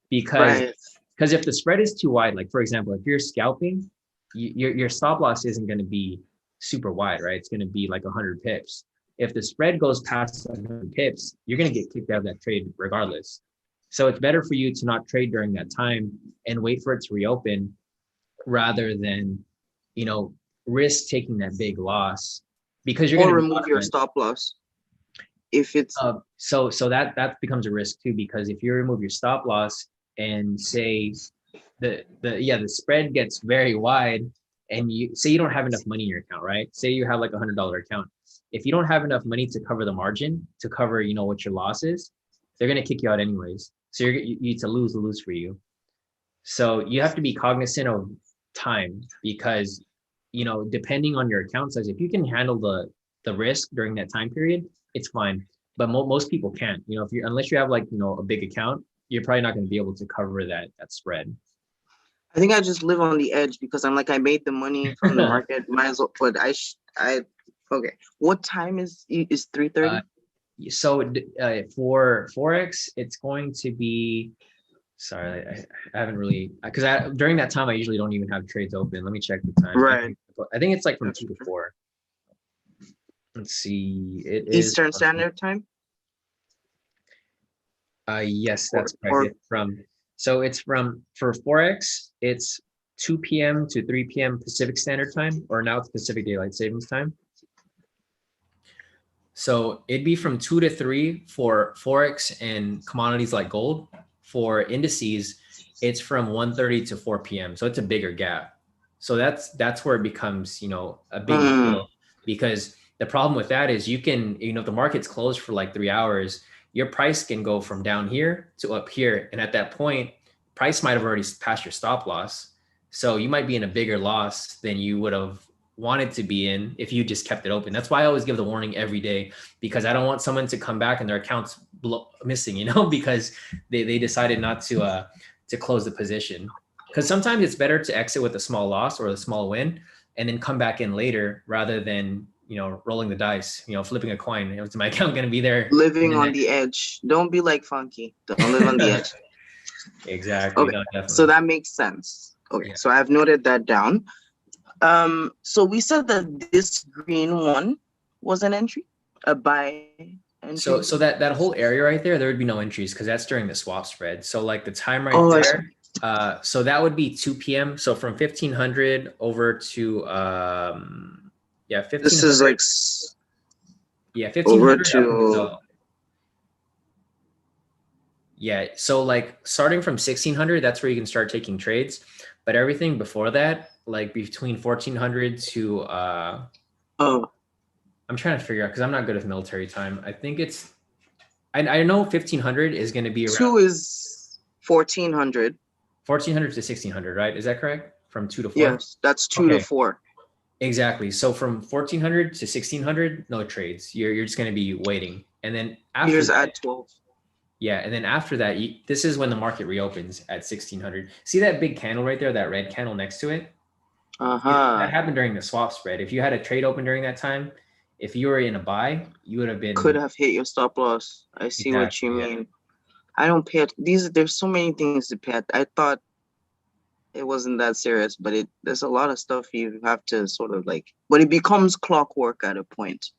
because if the spread is too wide, like for example, if you're scalping, your stop loss isn't going to be super wide, right? It's going to be like 100 pips. If the spread goes past 100 pips, you're going to get kicked out of that trade regardless. So it's better for you to not trade during that time and wait for it to reopen, rather than, risk taking that big loss, because you're going to remove your stop loss. If it's so that becomes a risk too, because if you remove your stop loss and say the spread gets very wide, and you say you don't have enough money in your account, right? Say you have like $100 account. If you don't have enough money to cover the margin, to cover, what your loss is, they're going to kick you out anyways. So it's a lose for you. So you have to be cognizant of time, because, depending on your account size, if you can handle the risk during that time period, it's fine. But most people can't, unless you have like, a big account, you're probably not going to be able to cover that spread. I think I just live on the edge, because I'm like, I made the money from the market, might as well. But okay. What time is 3:30? So for Forex, it's going to be. Sorry, I haven't really, because during that time I usually don't even have trades open. Let me check the time. Right. I think it's like from 2 to 4. Let's see. It is Eastern Standard Time. Yes, that's correct. For Forex, it's 2 p.m. to 3 p.m. Pacific Standard Time, or now it's Pacific Daylight Savings Time. So it'd be from 2 to 3 for Forex and commodities like gold. For indices, it's from 1:30 to 4 p.m. So it's a bigger gap. So that's where it becomes, a big deal, because the problem with that is you can, if the market's closed for like 3 hours, your price can go from down here to up here. And at that point, price might have already passed your stop loss. So you might be in a bigger loss than you would have wanted to be in if you just kept it open. That's why I always give the warning every day, because I don't want someone to come back and their account's missing, you know, because they decided not to close the position. Because sometimes it's better to exit with a small loss or a small win and then come back in later rather than, you know, rolling the dice, you know, flipping a coin. Is my account going to be there? Living on the edge. Don't be like Funky. Don't live on the edge. Exactly. Okay. No, definitely. So that makes sense. Okay. Yeah. So I've noted that down. So we said that this green one was an entry, a buy entry. So that whole area right there would be no entries because that's during the swap spread. So like the time right there. So that would be 2 p.m. So from 1500 over to yeah, 1500. This is like 1500 over to yeah. So like starting from 1600, that's where you can start taking trades. But everything before that, like between 1400 to I'm trying to figure out because I'm not good with military time. I think it's I know 1500 is going to be around 2 is 1400. 1400 to 1600, right? Is that correct? From 2 to 4? Yes, that's 2 to 4. Exactly. So from 1400 to 1600, no trades. You're just going to be waiting. And then after here's that, at 12. Yeah, and then after that, this is when the market reopens at 1600. See that big candle right there, that red candle next to it? That happened during the swap spread. If you had a trade open during that time, if you were in a buy, you would have been could have hit your stop loss. I see what you mean. I don't pay it. There's so many things to pay. I thought it wasn't that serious, but there's a lot of stuff you have to sort of like, but it becomes clockwork at a point.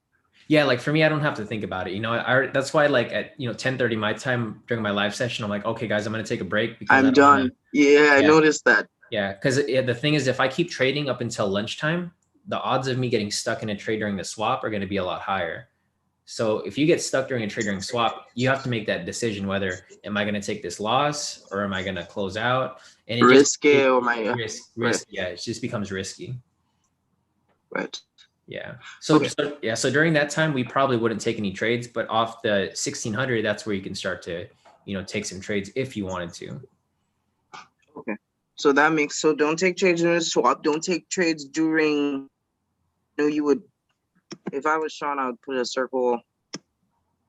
Yeah, like for me, I don't have to think about it. You know, that's why like at 10:30 my time during my live session, I'm like, okay, guys, I'm gonna take a break because I'm done. I noticed that. Yeah, because the thing is, if I keep trading up until lunchtime, the odds of me getting stuck in a trade during the swap are going to be a lot higher. So if you get stuck during a trade during swap, you have to make that decision whether am I going to take this loss or am I going to close out? And it risky or risk. Right. Yeah, it just becomes risky. Right. Yeah. So during that time, we probably wouldn't take any trades, but off the 1600, that's where you can start to take some trades if you wanted to. Okay. So that makes, so don't take trades during the swap. Don't take trades during, you would, if I was Shawn, I would put a circle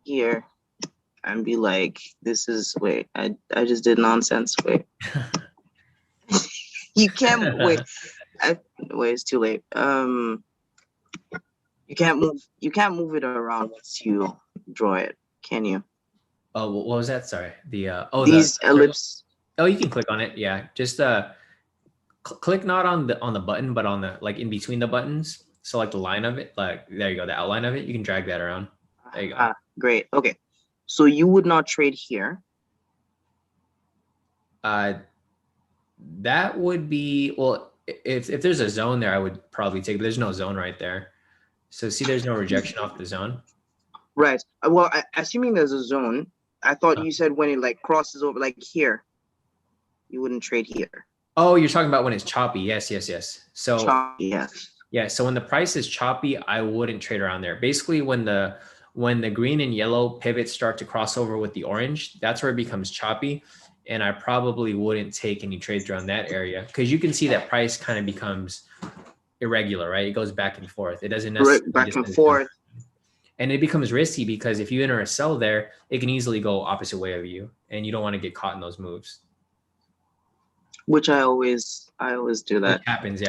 here and be like, this is, wait, I just did nonsense. Wait. You can't, wait, it's too late. You can't move it around once you draw it, can you? Oh, what was that? Sorry. These ellipse. Oh, you can click on it. Yeah, just click not on the button, but on the like in between the buttons. So like the line of it, like there you go, the outline of it. You can drag that around. There you go. Great. Okay, so you would not trade here. That would be, well, if there's a zone there, I would probably take. But there's no zone right there. So see, there's no rejection off the zone. Right. Well, assuming there's a zone, I thought you said when it like crosses over, like here, you wouldn't trade here. Oh, you're talking about when it's choppy. Yes. So choppy, yes. Yeah. So when the price is choppy, I wouldn't trade around there. Basically, when the green and yellow pivots start to cross over with the orange, that's where it becomes choppy. And I probably wouldn't take any trades around that area because you can see that price kind of becomes irregular, right? It goes back and forth. It doesn't necessarily back and forth. And it becomes risky because if you enter a sell there, it can easily go opposite way of you, and you don't want to get caught in those moves. Which I always do that.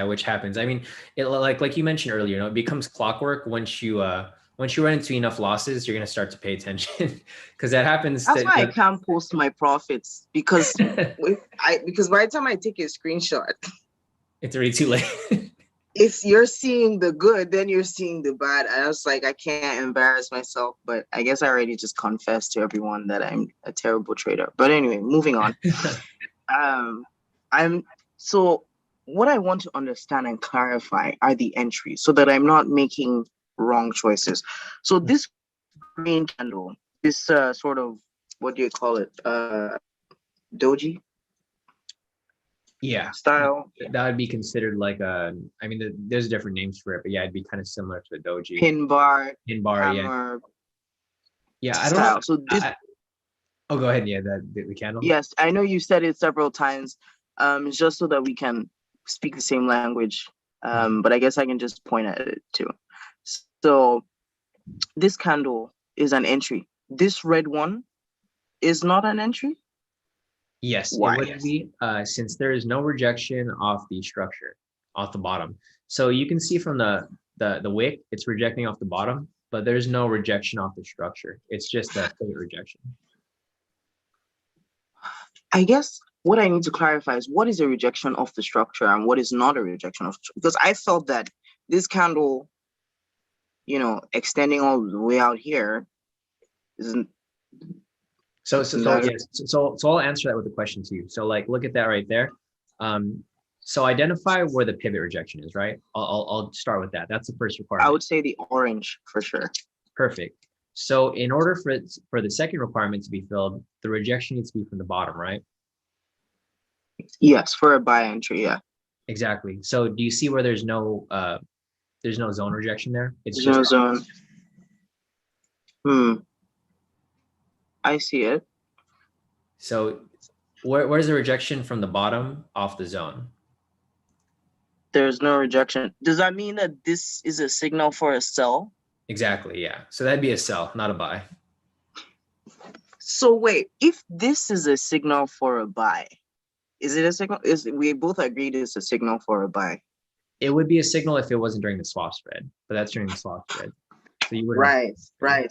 Which happens. I mean, it like you mentioned earlier, it becomes clockwork. Once you run into enough losses, you're gonna start to pay attention because that happens. That's why I can't post my profits because because by the time I take a screenshot, it's already too late. If you're seeing the good, then you're seeing the bad. I was like, I can't embarrass myself, but I guess I already just confessed to everyone that I'm a terrible trader. But anyway, moving on. So what I want to understand and clarify are the entries so that I'm not making wrong choices. So this green candle, this sort of, what do you call it? Doji? Yeah. Style. That would be considered like there's different names for it, but yeah, it'd be kind of similar to a doji. Pin bar, hammer, yeah. Yeah, I don't know. So Oh, go ahead. Yeah, the candle. Yes, I know you said it several times. It's just so that we can speak the same language. But I guess I can just point at it too. So this candle is an entry. This red one is not an entry. Yes, it Why? would be since there is no rejection off the structure, off the bottom. So you can see from the wick, it's rejecting off the bottom, but there's no rejection off the structure. It's just a pivot rejection. I guess what I need to clarify is what is a rejection of the structure and what is not a rejection of, because I felt that this candle, extending all the way out here isn't. So yes. So I'll answer that with a question to you. So like, look at that right there. So identify where the pivot rejection is, right? I'll start with that. That's the first requirement. I would say the orange for sure. Perfect. So in order for the second requirement to be filled, the rejection needs to be from the bottom, right? Yes, for a buy entry, yeah. Exactly. So do you see where there's no zone rejection there? It's There's just no zone. I see it. So where's the rejection from the bottom off the zone? There's no rejection. Does that mean that this is a signal for a sell? Exactly, yeah. So that'd be a sell, not a buy. So wait, if this is a signal for a buy, is it a signal? We both agreed it's a signal for a buy. It would be a signal if it wasn't during the swap spread, but that's during the swap spread. So you would right.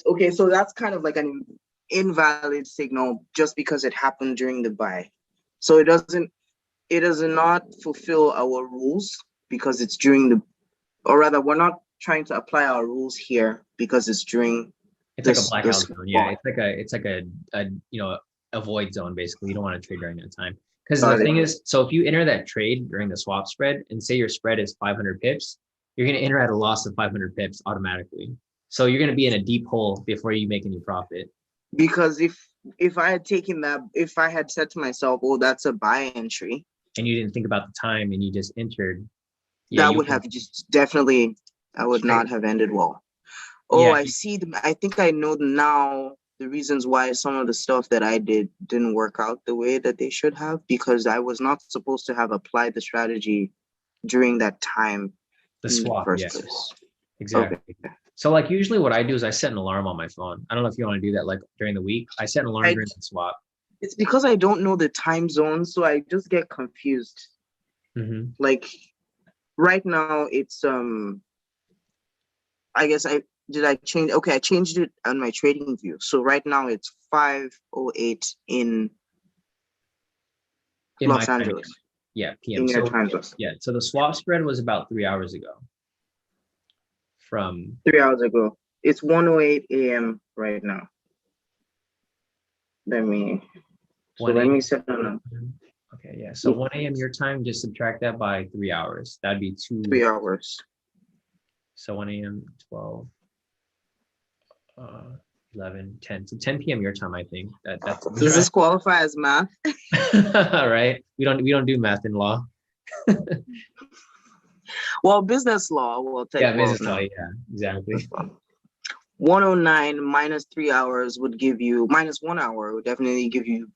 Okay, so that's kind of like an invalid signal just because it happened during the buy. So it does not fulfill our rules because it's during the, or rather, we're not trying to apply our rules here because it's during. It's like a blackout zone. Yeah, it's like a void zone basically. You don't want to trade during that time. Because the thing is, so if you enter that trade during the swap spread and say your spread is 500 pips, you're going to enter at a loss of 500 pips automatically. So you're going to be in a deep hole before you make any profit. Because if I had taken that, if I had said to myself, oh, that's a buy entry, and you didn't think about the time and you just entered, that would have just definitely, I would not have ended well. Oh, yeah. I see. I think I know now the reasons why some of the stuff that I didn't work out the way that they should have, because I was not supposed to have applied the strategy during that time. The swap, yes. Exactly. Okay. So like usually what I do is I set an alarm on my phone. I don't know if you want to do that like during the week. I set an alarm during the swap. It's because I don't know the time zone, so I just get confused. Mm-hmm. Like right now it's I guess I change. Okay, I changed it on my trading view. So right now it's 5:08 in Los Angeles. Yeah, PM. In your time zone. Yeah, so the swap spread was about 3 hours ago. From 3 hours ago. It's 1:08 a.m. right now. Let me set on. Okay, yeah. So 1 a.m. your time, just subtract that by 3 hours. That'd be 3 hours. So 1 a.m., 12, 11, 10. So 10 p.m. your time, I think. That's Does this qualify as math? Right. We don't do math in law. Well, business law will take. Yeah, business law. Yeah, exactly. 109 minus 3 hours would give you minus 1 hour would definitely give you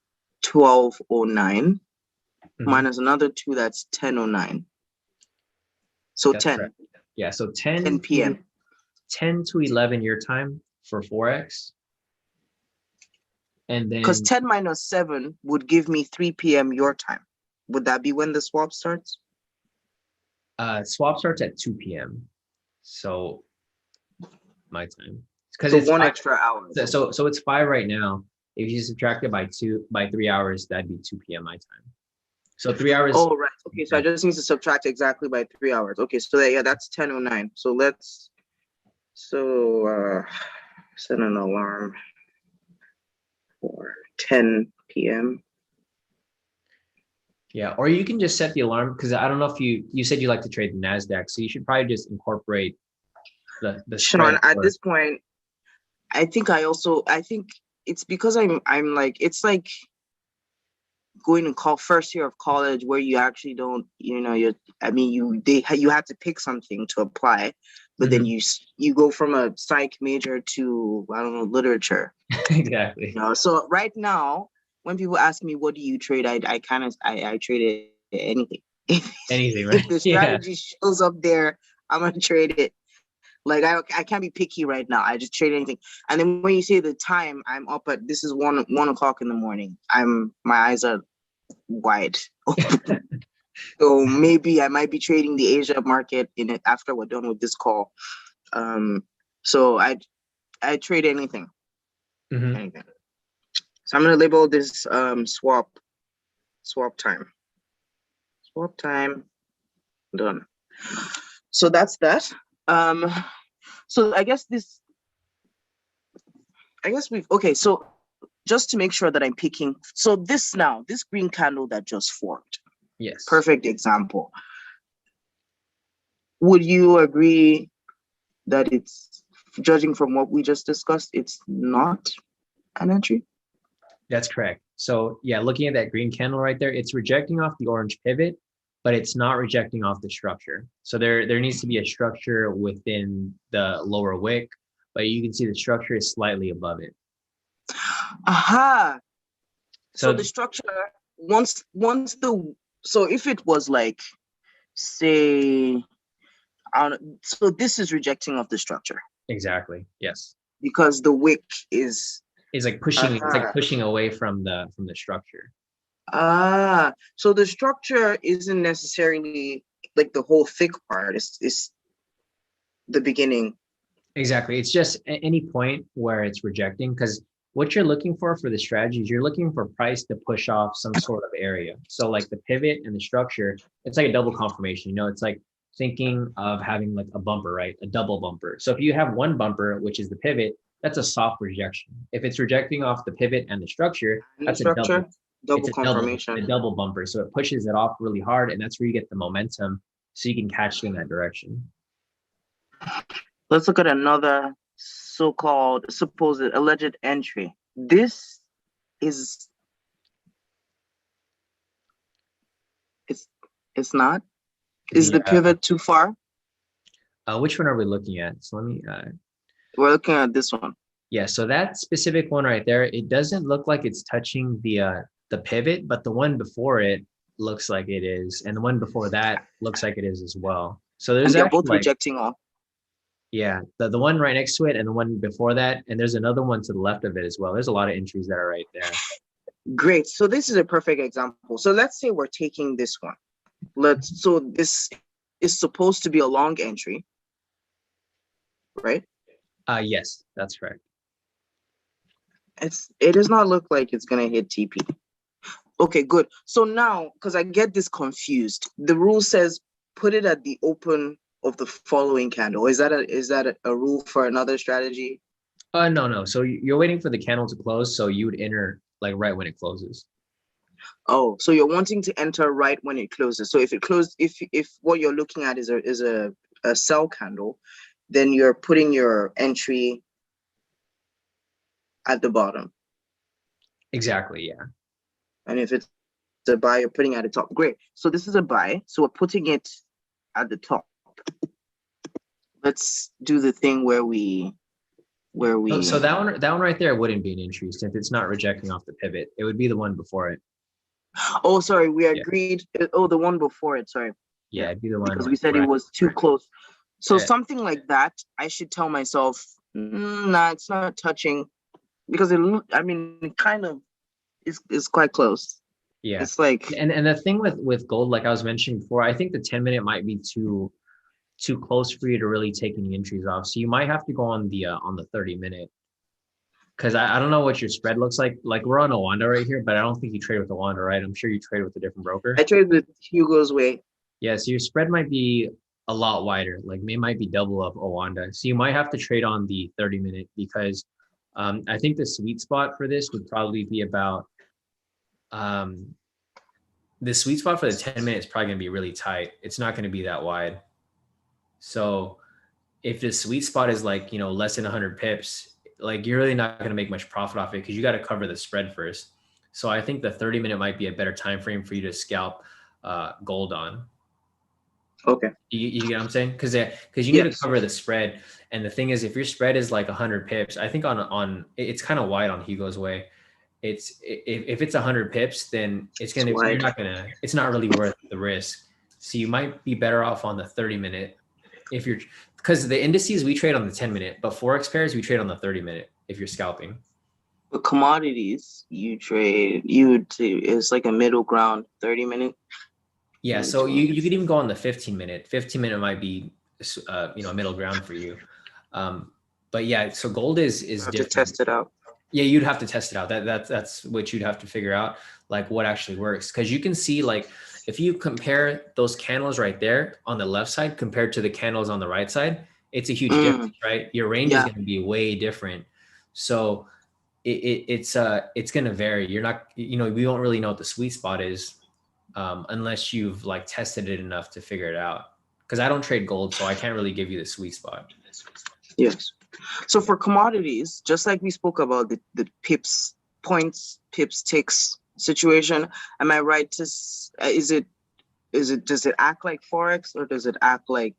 12:09. Mm-hmm. Minus another 2, that's 10:09. So that's 10. Correct. Yeah, so 10 p.m. 10 to 11 your time for Forex. And then because 10 minus 7 would give me 3 p.m. your time. Would that be when the swap starts? Swap starts at 2 p.m. So my time. Because it's 1 extra hour. So it's 5 right now. If you subtract it by 3 hours, that'd be 2 p.m. my time. So 3 hours. Oh, right. Okay, so I just need to subtract exactly by 3 hours. Okay, so that's 10:09. So let's set an alarm for 10 p.m. Yeah, or you can just set the alarm because I don't know if you said you like to trade the NASDAQ, so you should probably just incorporate the Shawn, at this point, I think it's because I'm like, it's like going to first year of college where you actually don't, you know, you had to pick something to apply, but then you go from a psych major to, I don't know, literature. Exactly. You know, so right now when people ask me what do you trade, I trade anything. Anything, right? If the strategy shows up there, I'm gonna trade it. Like I can't be picky right now. I just trade anything. And then when you say the time, I'm up at, this is 1 o'clock in the morning. My eyes are wide. So maybe I might be trading the Asia market in it after we're done with this call. So I trade anything. Anything. So I'm gonna label this swap time. Swap time done. So that's that. So I guess okay, so just to make sure that I'm picking, so this green candle that just formed. Yes. Perfect example. Would you agree that it's, judging from what we just discussed, it's not an entry? That's correct. So yeah, looking at that green candle right there, it's rejecting off the orange pivot, but it's not rejecting off the structure. So there needs to be a structure within the lower wick, but you can see the structure is slightly above it. Aha. So the structure, so if it was like, say, so this is rejecting off the structure. Exactly. Yes. Because the wick is like pushing. It's like pushing away from the structure. So the structure isn't necessarily like the whole thick part. It's the beginning. Exactly. It's just any point where it's rejecting, because what you're looking for the strategy is you're looking for price to push off some sort of area. So like the pivot and the structure, it's like a double confirmation. You know, it's like thinking of having like a bumper, right? A double bumper. So if you have one bumper, which is the pivot, that's a soft rejection. If it's rejecting off the pivot and the structure, that's a double confirmation. A double bumper. So it pushes it off really hard, and that's where you get the momentum, so you can catch in that direction. Let's look at another so-called supposed alleged entry. This is it's not. Is the pivot too far? Which one are we looking at? So let me. We're looking at this one. Yeah. So that specific one right there, it doesn't look like it's touching the pivot, but the one before it looks like it is, and the one before that looks like it is as well. So there's they're both rejecting off. Yeah, the one right next to it and the one before that, and there's another one to the left of it as well. There's a lot of entries that are right there. Great. So this is a perfect example. So let's say we're taking this one. So this is supposed to be a long entry, right? Yes, that's correct. It does not look like it's gonna hit TP. Okay, good. So now, because I get this confused, the rule says put it at the open of the following candle. Is that a rule for another strategy? No. So you're waiting for the candle to close, so you would enter like right when it closes. Oh, so you're wanting to enter right when it closes. So if it closed, if what you're looking at is a sell candle, then you're putting your entry at the bottom. Exactly, yeah. And if it's a buy, you're putting it at the top. Great. So this is a buy. So we're putting it at the top. Let's do the thing where we. So that one right there wouldn't be an entry since it's not rejecting off the pivot. It would be the one before it. Oh, sorry. We agreed. Yeah. Oh, the one before it. Sorry. Yeah, it'd be the one. Because we said it was too close. So something like that, I should tell myself, nah, it's not touching, because it kind of is quite close. Yeah, it's like, and the thing with gold, like I was mentioning before, I think the 10-minute might be too close for you to really take any entries off. So you might have to go on the 30-minute, because I don't know what your spread looks like. Like we're on Owanda right here, but I don't think you trade with Owanda, right? I'm sure you trade with a different broker. I trade with Hugo's Way. Yeah, so your spread might be a lot wider, like it might be double of Owanda. So you might have to trade on the 30-minute, because I think the sweet spot for this would probably be about the sweet spot for the 10-minute is probably going to be really tight. It's not going to be that wide. So if the sweet spot is like, less than 100 pips, like you're really not going to make much profit off it, because you got to cover the spread first. So I think the 30-minute might be a better time frame for you to scalp gold on. Okay. You get what I'm saying? Because you need to cover the spread. And the thing is, if your spread is like 100 pips, I think on it's kind of wide on Hugo's way. If it's 100 pips, then it's not really worth the risk. So you might be better off on the 30-minute because the indices we trade on the 10-minute, but Forex pairs we trade on the 30-minute if you're scalping. The commodities you would say it's like a middle ground, 30-minute. Yeah, so you could even go on the 15-minute. 15-minute might be a middle ground for you. But yeah, so gold is different. To test it out. Yeah, you'd have to test it out. That's what you'd have to figure out, like what actually works. Because you can see, like, if you compare those candles right there on the left side compared to the candles on the right side, it's a huge difference, right? Your range is going to be way different. So it's going to vary. You're not, we don't really know what the sweet spot is unless you've like tested it enough to figure it out. Because I don't trade gold, so I can't really give you the sweet spot. Yes. So for commodities, just like we spoke about the pips, points, pips, ticks situation, am I right to, does it act like Forex or does it act like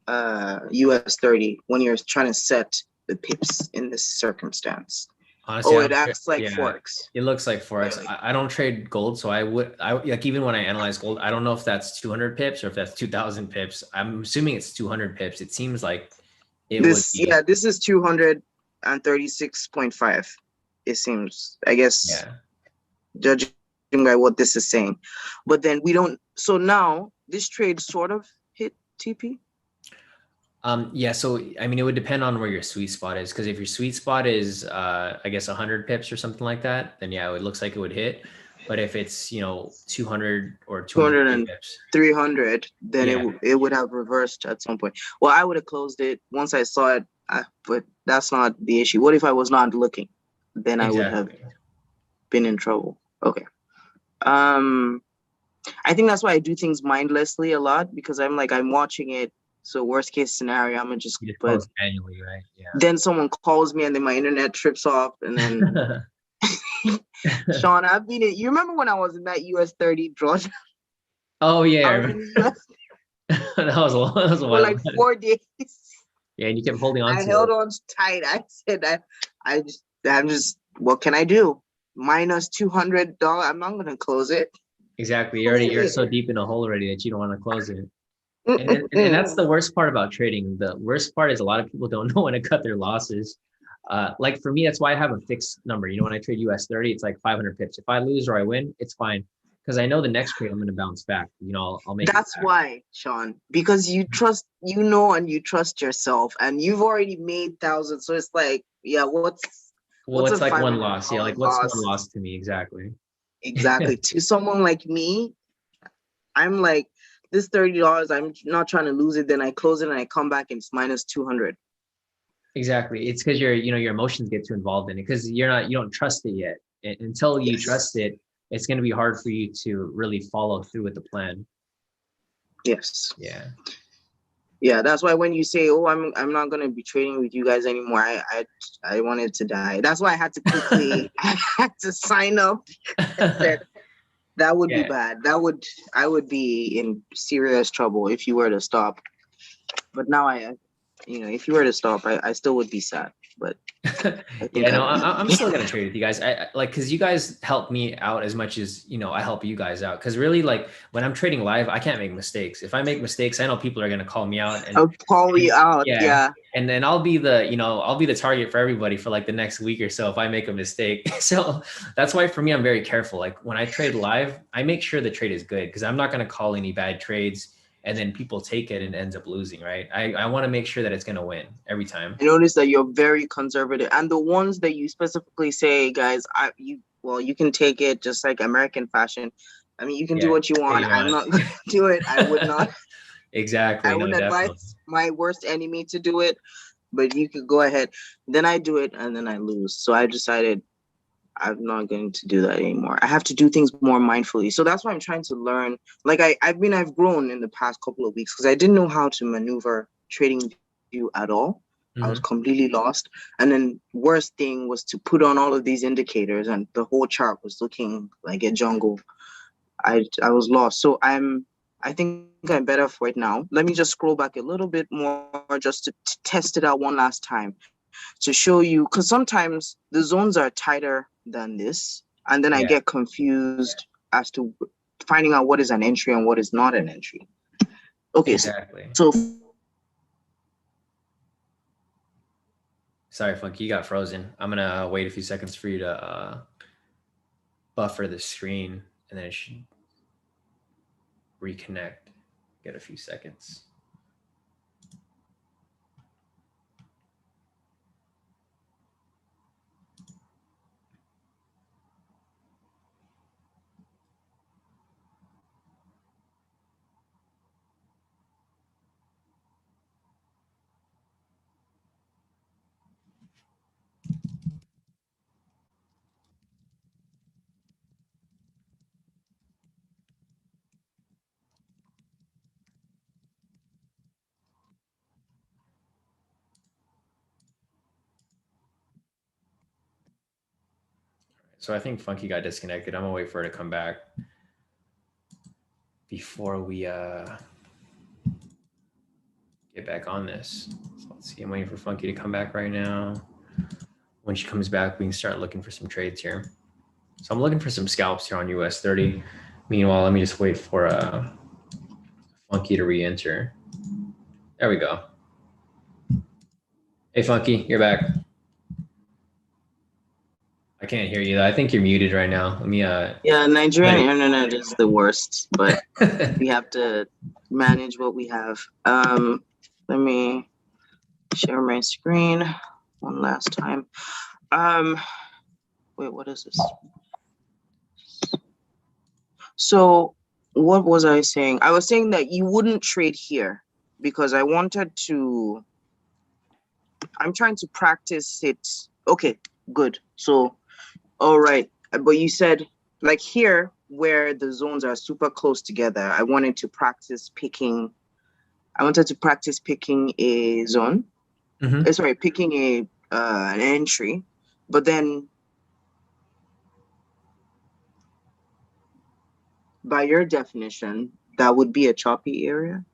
US 30 when you're trying to set the pips in this circumstance? Honestly, it acts like Forex. It looks like Forex. I don't trade gold, so I like, even when I analyze gold, I don't know if that's 200 pips or if that's 2,000 pips. I'm assuming it's 200 pips. It seems like this is 236.5. It seems, I guess, judging by what this is saying. But then we don't. So now this trade sort of hit TP. Yeah, so I mean, it would depend on where your sweet spot is, because if your sweet spot is I guess 100 pips or something like that, then yeah, it looks like it would hit. But if it's 200 or 200 and pips, 300, then it would have reversed at some point. Well, I would have closed it once I saw it, but that's not the issue. What if I was not looking? Then I would have been in trouble. Okay. I think that's why I do things mindlessly a lot, because I'm watching it. So worst case scenario, I'm gonna just close manually, right? Yeah. Then someone calls me and then my internet trips off, and then Shawn, you remember when I was in that US 30 drawdown? Oh yeah. that was a while. For like 4 days. Yeah, and you kept holding on. I held on tight. I said I'm just what can I do? Minus $200. I'm not gonna close it. Exactly. You're so deep in a hole already that you don't want to close it. And that's the worst part about trading. The worst part is a lot of people don't know when to cut their losses. Like for me, that's why I have a fixed number. When I trade US 30, it's like 500 pips. If I lose or I win, it's fine, because I know the next trade I'm going to bounce back. I'll make. That's why, Shawn, because you trust, and you trust yourself, and you've already made thousands. So it's like, yeah, what's like one loss? Yeah, like what's one loss to me? Exactly. Exactly. To someone like me, I'm like, this $30, I'm not trying to lose it. Then I close it and I come back and it's minus 200. Exactly. It's because your emotions get too involved in it, because you don't trust it yet. Until you trust it, it's going to be hard for you to really follow through with the plan. Yes. Yeah. Yeah, that's why when you say, "Oh, I'm not going to be trading with you guys anymore," I wanted to die. That's why I had to quickly I had to sign up. That would be bad. I would be in serious trouble if you were to stop. But now if you were to stop, I still would be sad. But I'm still gonna trade with you guys. I like, because you guys help me out as much as I help you guys out. Because really, like, when I'm trading live, I can't make mistakes. If I make mistakes, I know people are gonna call me out and call you out. Yeah. And then I'll be the target for everybody for like the next week or so if I make a mistake. So that's why for me, I'm very careful. Like when I trade live, I make sure the trade is good, because I'm not gonna call any bad trades and then people take it and ends up losing, right? I want to make sure that it's going to win every time. I notice that you're very conservative, and the ones that you specifically say, guys, you can take it just like American fashion. I mean, you can do what you want. I'm not going to do it. I would not. Exactly. I wouldn't advise my worst enemy to do it, but you could go ahead. Then I do it, and then I lose. So I decided I'm not going to do that anymore. I have to do things more mindfully. So that's why I'm trying to learn. Like I've grown in the past couple of weeks, because I didn't know how to maneuver TradingView at all. I was completely lost. And then worst thing was to put on all of these indicators and the whole chart was looking like a jungle. I was lost. So I think I'm better for it now. Let me just scroll back a little bit more just to test it out one last time to show you, because sometimes the zones are tighter than this, and then I get confused as to finding out what is an entry and what is not an entry. Okay, exactly. so Sorry, Funky, you got frozen. I'm gonna wait a few seconds for you to buffer the screen, and then it should reconnect. Get a few seconds. So I think Funky got disconnected. I'm gonna wait for her to come back before we get back on this. So let's see. I'm waiting for Funky to come back right now. When she comes back, we can start looking for some trades here. So I'm looking for some scalps here on US 30. Meanwhile, let me just wait for Funky to re-enter. There we go. Hey, Funky, you're back. I can't hear you. I think you're muted right now. Let me. Yeah, Nigerian internet is the worst, but we have to manage what we have. Let me share my screen one last time. Wait, what is this? So what was I saying? I was saying that you wouldn't trade here because I wanted to. I'm trying to practice it. Okay, good. So, all right. But you said like here where the zones are super close together, I wanted to practice picking. I wanted to practice picking a zone. Sorry, picking an entry, but then by your definition, that would be a choppy area.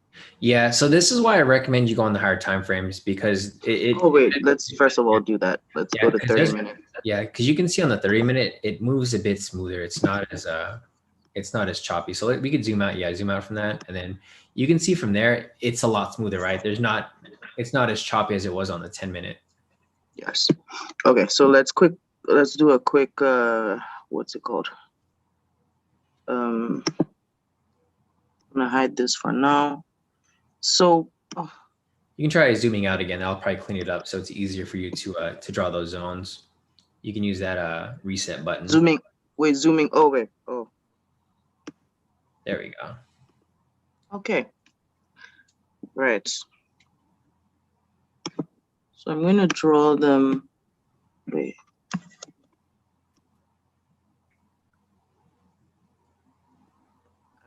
Yeah, so this is why I recommend you go on the higher time frames because oh wait, let's first of all do that. Let's go to 30 minutes. Yeah, because you can see on the 30-minute, it moves a bit smoother. It's not as choppy. So we could zoom out. Yeah, zoom out from that, and then you can see from there, it's a lot smoother, right? It's not as choppy as it was on the 10-minute. Yes. Okay, so let's do a quick what's it called? I'm gonna hide this for now. So you can try zooming out again. I'll probably clean it up so it's easier for you to draw those zones. You can use that reset button. Zooming. Oh wait. Oh. There we go. Okay. Right. So I'm gonna draw them. Wait.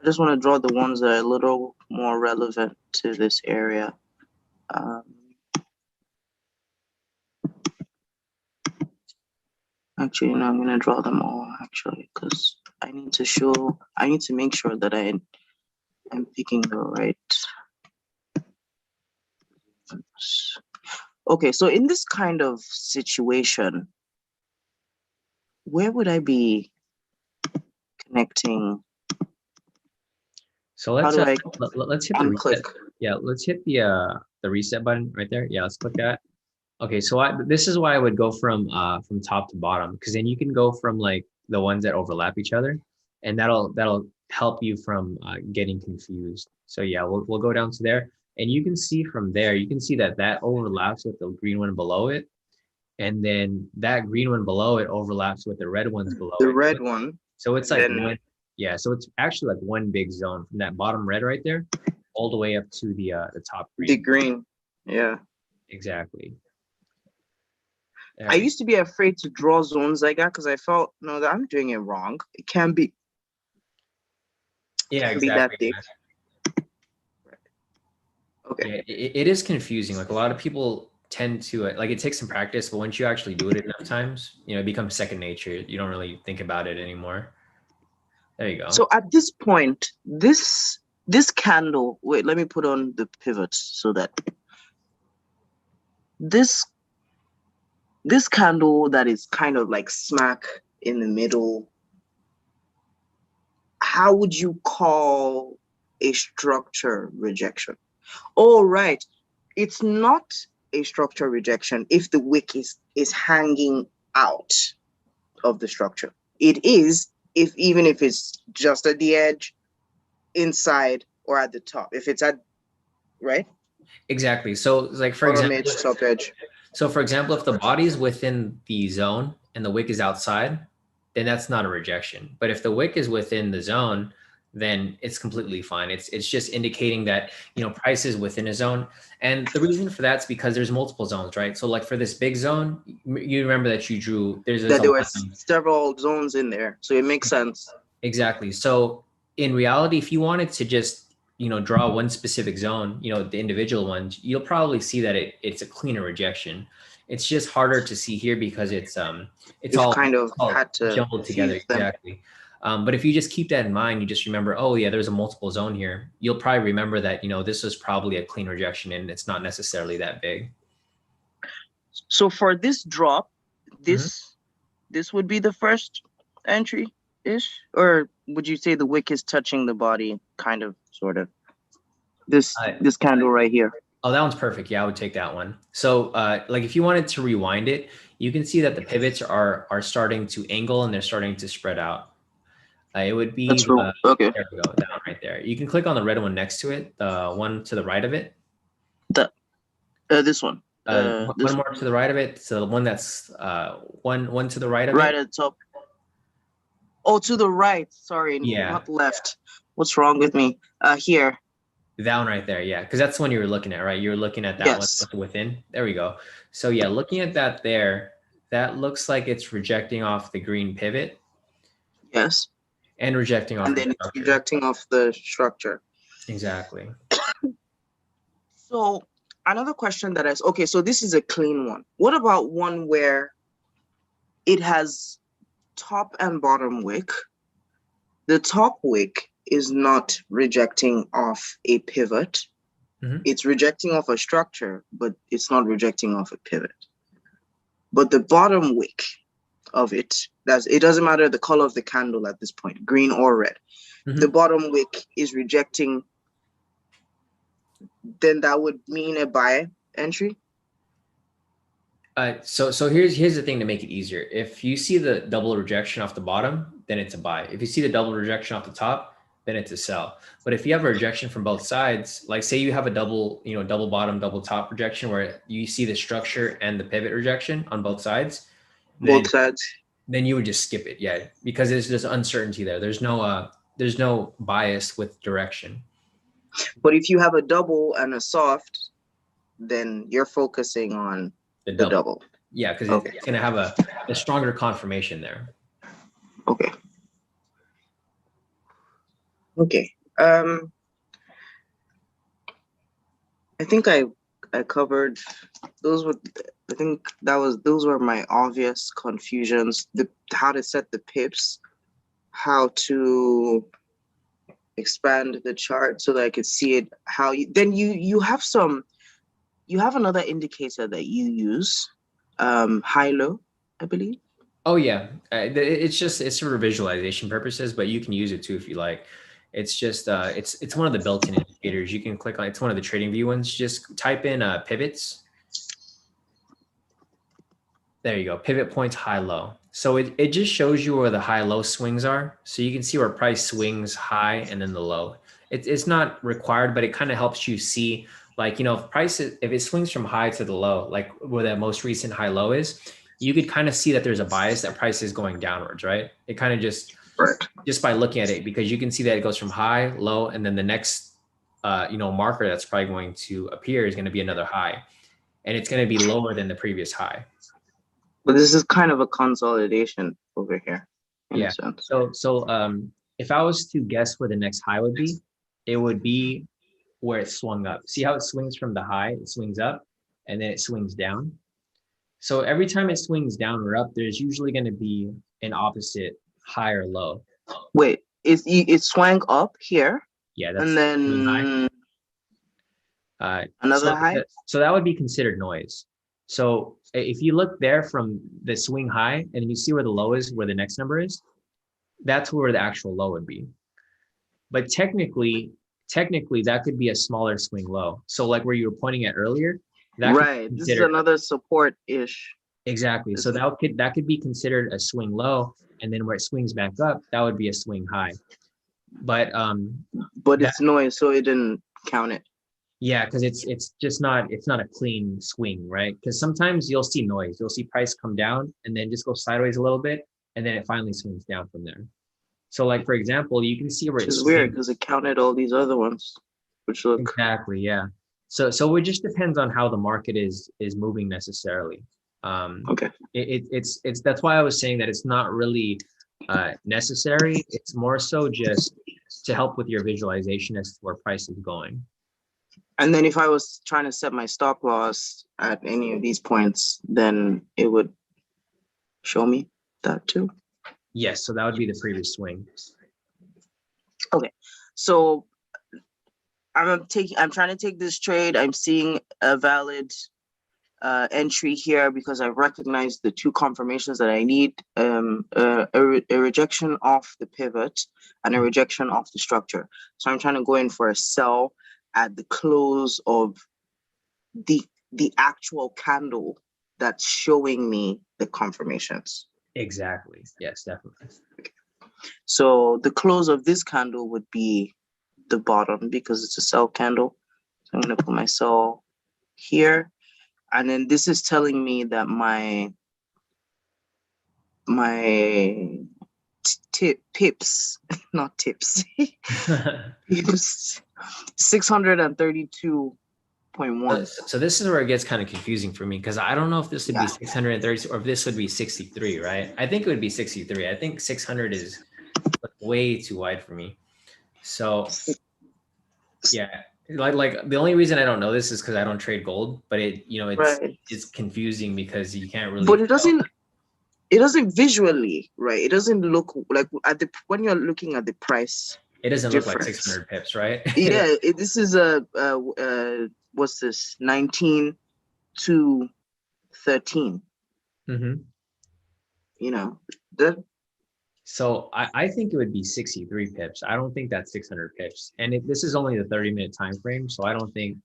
I just want to draw the ones that are a little more relevant to this area. Actually, no, I'm going to draw them all, actually, because I need to make sure that I'm picking the right. Okay, so in this kind of situation, where would I be connecting? So let's hit the reset. Yeah, let's hit the reset button right there. Yeah, let's click that. Okay, so this is why I would go from top to bottom, because then you can go from like the ones that overlap each other, and that'll help you from getting confused. So yeah, we'll go down to there, and you can see from there, you can see that overlaps with the green one below it, and then that green one below it overlaps with the red ones below it. The red one. So it's like yeah, so it's actually like one big zone from that bottom red right there, all the way up to the top green. The green, yeah. Exactly. I used to be afraid to draw zones like that because I felt, no, that I'm doing it wrong. It can't be. Yeah, exactly. Be that thick. Okay. Yeah, it is confusing. Like a lot of people tend to like, it takes some practice, but once you actually do it enough times, it becomes second nature. You don't really think about it anymore. There you go. So at this point, this candle, wait, let me put on the pivot so that this candle that is kind of like smack in the middle, how would you call a structure rejection? Oh, right. It's not a structure rejection if the wick is hanging out of the structure. It is even if it's just at the edge, inside, or at the top. If it's at, right? Exactly. So like for Bottom example, edge, top edge. so for example, if the body is within the zone and the wick is outside, then that's not a rejection. But if the wick is within the zone, then it's completely fine. It's just indicating that price is within a zone. And the reason for that's because there's multiple zones, right? So like for this big zone, you remember that you drew that there were several zones in there, so it makes sense. Exactly. So in reality, if you wanted to just draw one specific zone, the individual ones, you'll probably see that it's a cleaner rejection. It's just harder to see here because it's all kind of had to jumbled together. Exactly. But if you just keep that in mind, you just remember, oh yeah, there's a multiple zone here. You'll probably remember that this was probably a clean rejection and it's not necessarily that big. So for this drop, this would be the first entry ish, or would you say the wick is touching the body, kind of, sort of? This candle right here. Oh, that one's perfect. Yeah, I would take that one. So like if you wanted to rewind it, you can see that the pivots are starting to angle and they're starting to spread out. It would be okay. There we go, that one right there. You can click on the red one next to it, the one to the right of it. This one. One more to the right of it. So the one that's one to the right of it. Right at the top. Oh, to the right. Sorry, not left. What's wrong with me? Here. That one right there, yeah, because that's the one you were looking at, right? You were looking at that one within. There we go. So yeah, looking at that there, that looks like it's rejecting off the green pivot. Yes. And rejecting off the structure. It's rejecting off the structure. Exactly. So another question that is, okay, so this is a clean one. What about one where it has top and bottom wick? The top wick is not rejecting off a pivot. It's rejecting off a structure, but it's not rejecting off a pivot. But the bottom wick of it doesn't matter the color of the candle at this point, green or red. The bottom wick is rejecting. Then that would mean a buy entry. So here's the thing to make it easier. If you see the double rejection off the bottom, then it's a buy. If you see the double rejection off the top, then it's a sell. But if you have a rejection from both sides, like say you have a double bottom, double top rejection where you see the structure and the pivot rejection on both sides, then you would just skip it. Yeah, because there's this uncertainty there. There's no bias with direction. But if you have a double and a soft, then you're focusing on the double. Yeah, because it's going to have a stronger confirmation there. Okay. Okay. I think I covered those. I think those were my obvious confusions. How to set the pips, how to expand the chart so that I could see it. You have another indicator that you use, high-low, I believe. Oh yeah, it's for visualization purposes, but you can use it too if you like. It's just it's one of the built-in indicators. You can click on. It's one of the trading view ones. Just type in pivots. There you go. Pivot points high-low. So it just shows you where the high-low swings are. So you can see where price swings high and then the low. It's not required, but it kind of helps you see, like, if it swings from high to the low, like where that most recent high-low is, you could kind of see that there's a bias that price is going downwards, right? It kind of just by looking at it, because you can see that it goes from high, low, and then the next, marker that's probably going to appear is going to be another high, and it's going to be lower than the previous high. But this is kind of a consolidation over here. Yeah. So if I was to guess where the next high would be, it would be where it swung up. See how it swings from the high? It swings up. and then it swings down. So every time it swings down or up, there's usually going to be an opposite high or low. Wait, it swang up here, Yeah, that's and then another high. So that would be considered noise. So if you look there from the swing high and you see where the low is, where the next number is, that's where the actual low would be. But technically that could be a smaller swing low. So like where you were pointing at earlier, that Right. This is another support-ish. Exactly. So that could be considered a swing low, and then where it swings back up, that would be a swing high. But it's noise, so it didn't count it. Yeah, because it's just not a clean swing, right? Because sometimes you'll see noise, you'll see price come down and then just go sideways a little bit, and then it finally swings down from there. So like for example, you can see where it's weird because it counted all these other ones, which look exactly, yeah. So it just depends on how the market is moving necessarily. Okay. It's that's why I was saying that it's not really necessary. It's more so just to help with your visualization as to where price is going. And then if I was trying to set my stop loss at any of these points, then it would show me that too. Yes, so that would be the previous swing. Okay, so I'm trying to take this trade. I'm seeing a valid entry here because I recognize the two confirmations that I need: a rejection off the pivot and a rejection off the structure. So I'm trying to go in for a sell at the close of the actual candle that's showing me the confirmations. Exactly. Yes, definitely. Okay. So the close of this candle would be the bottom because it's a sell candle. So I'm going to put my sell here. And then this is telling me that my pips, not tips, pips, 632.1. So this is where it gets kind of confusing for me because I don't know if this would be 630 or if this would be 63, right? I think it would be 63. I think 600 is way too wide for me. So yeah, like the only reason I don't know this is because I don't trade gold, but it's confusing because you can't really. But it doesn't visually, right? It doesn't look like when you're looking at the price. It doesn't look like 600 pips, right? Yeah, this is what's this? 19 to 13. Mm-hmm. You know that. So I think it would be 63 pips. I don't think that's 600 pips. And this is only the 30-minute time frame, so I don't think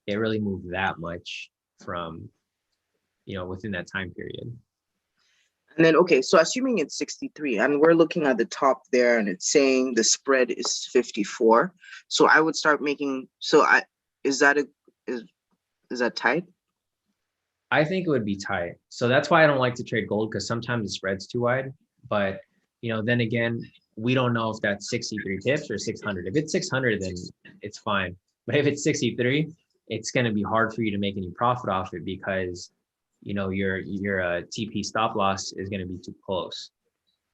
it really moved that much from, within that time period. And then, okay, so assuming it's 63, and we're looking at the top there, and it's saying the spread is 54. So I would start making. So is that tight? I think it would be tight. So that's why I don't like to trade gold because sometimes the spread's too wide. But then again, we don't know if that's 63 pips or 600. If it's 600, then it's fine. But if it's 63, it's going to be hard for you to make any profit off it because, your TP stop loss is going to be too close.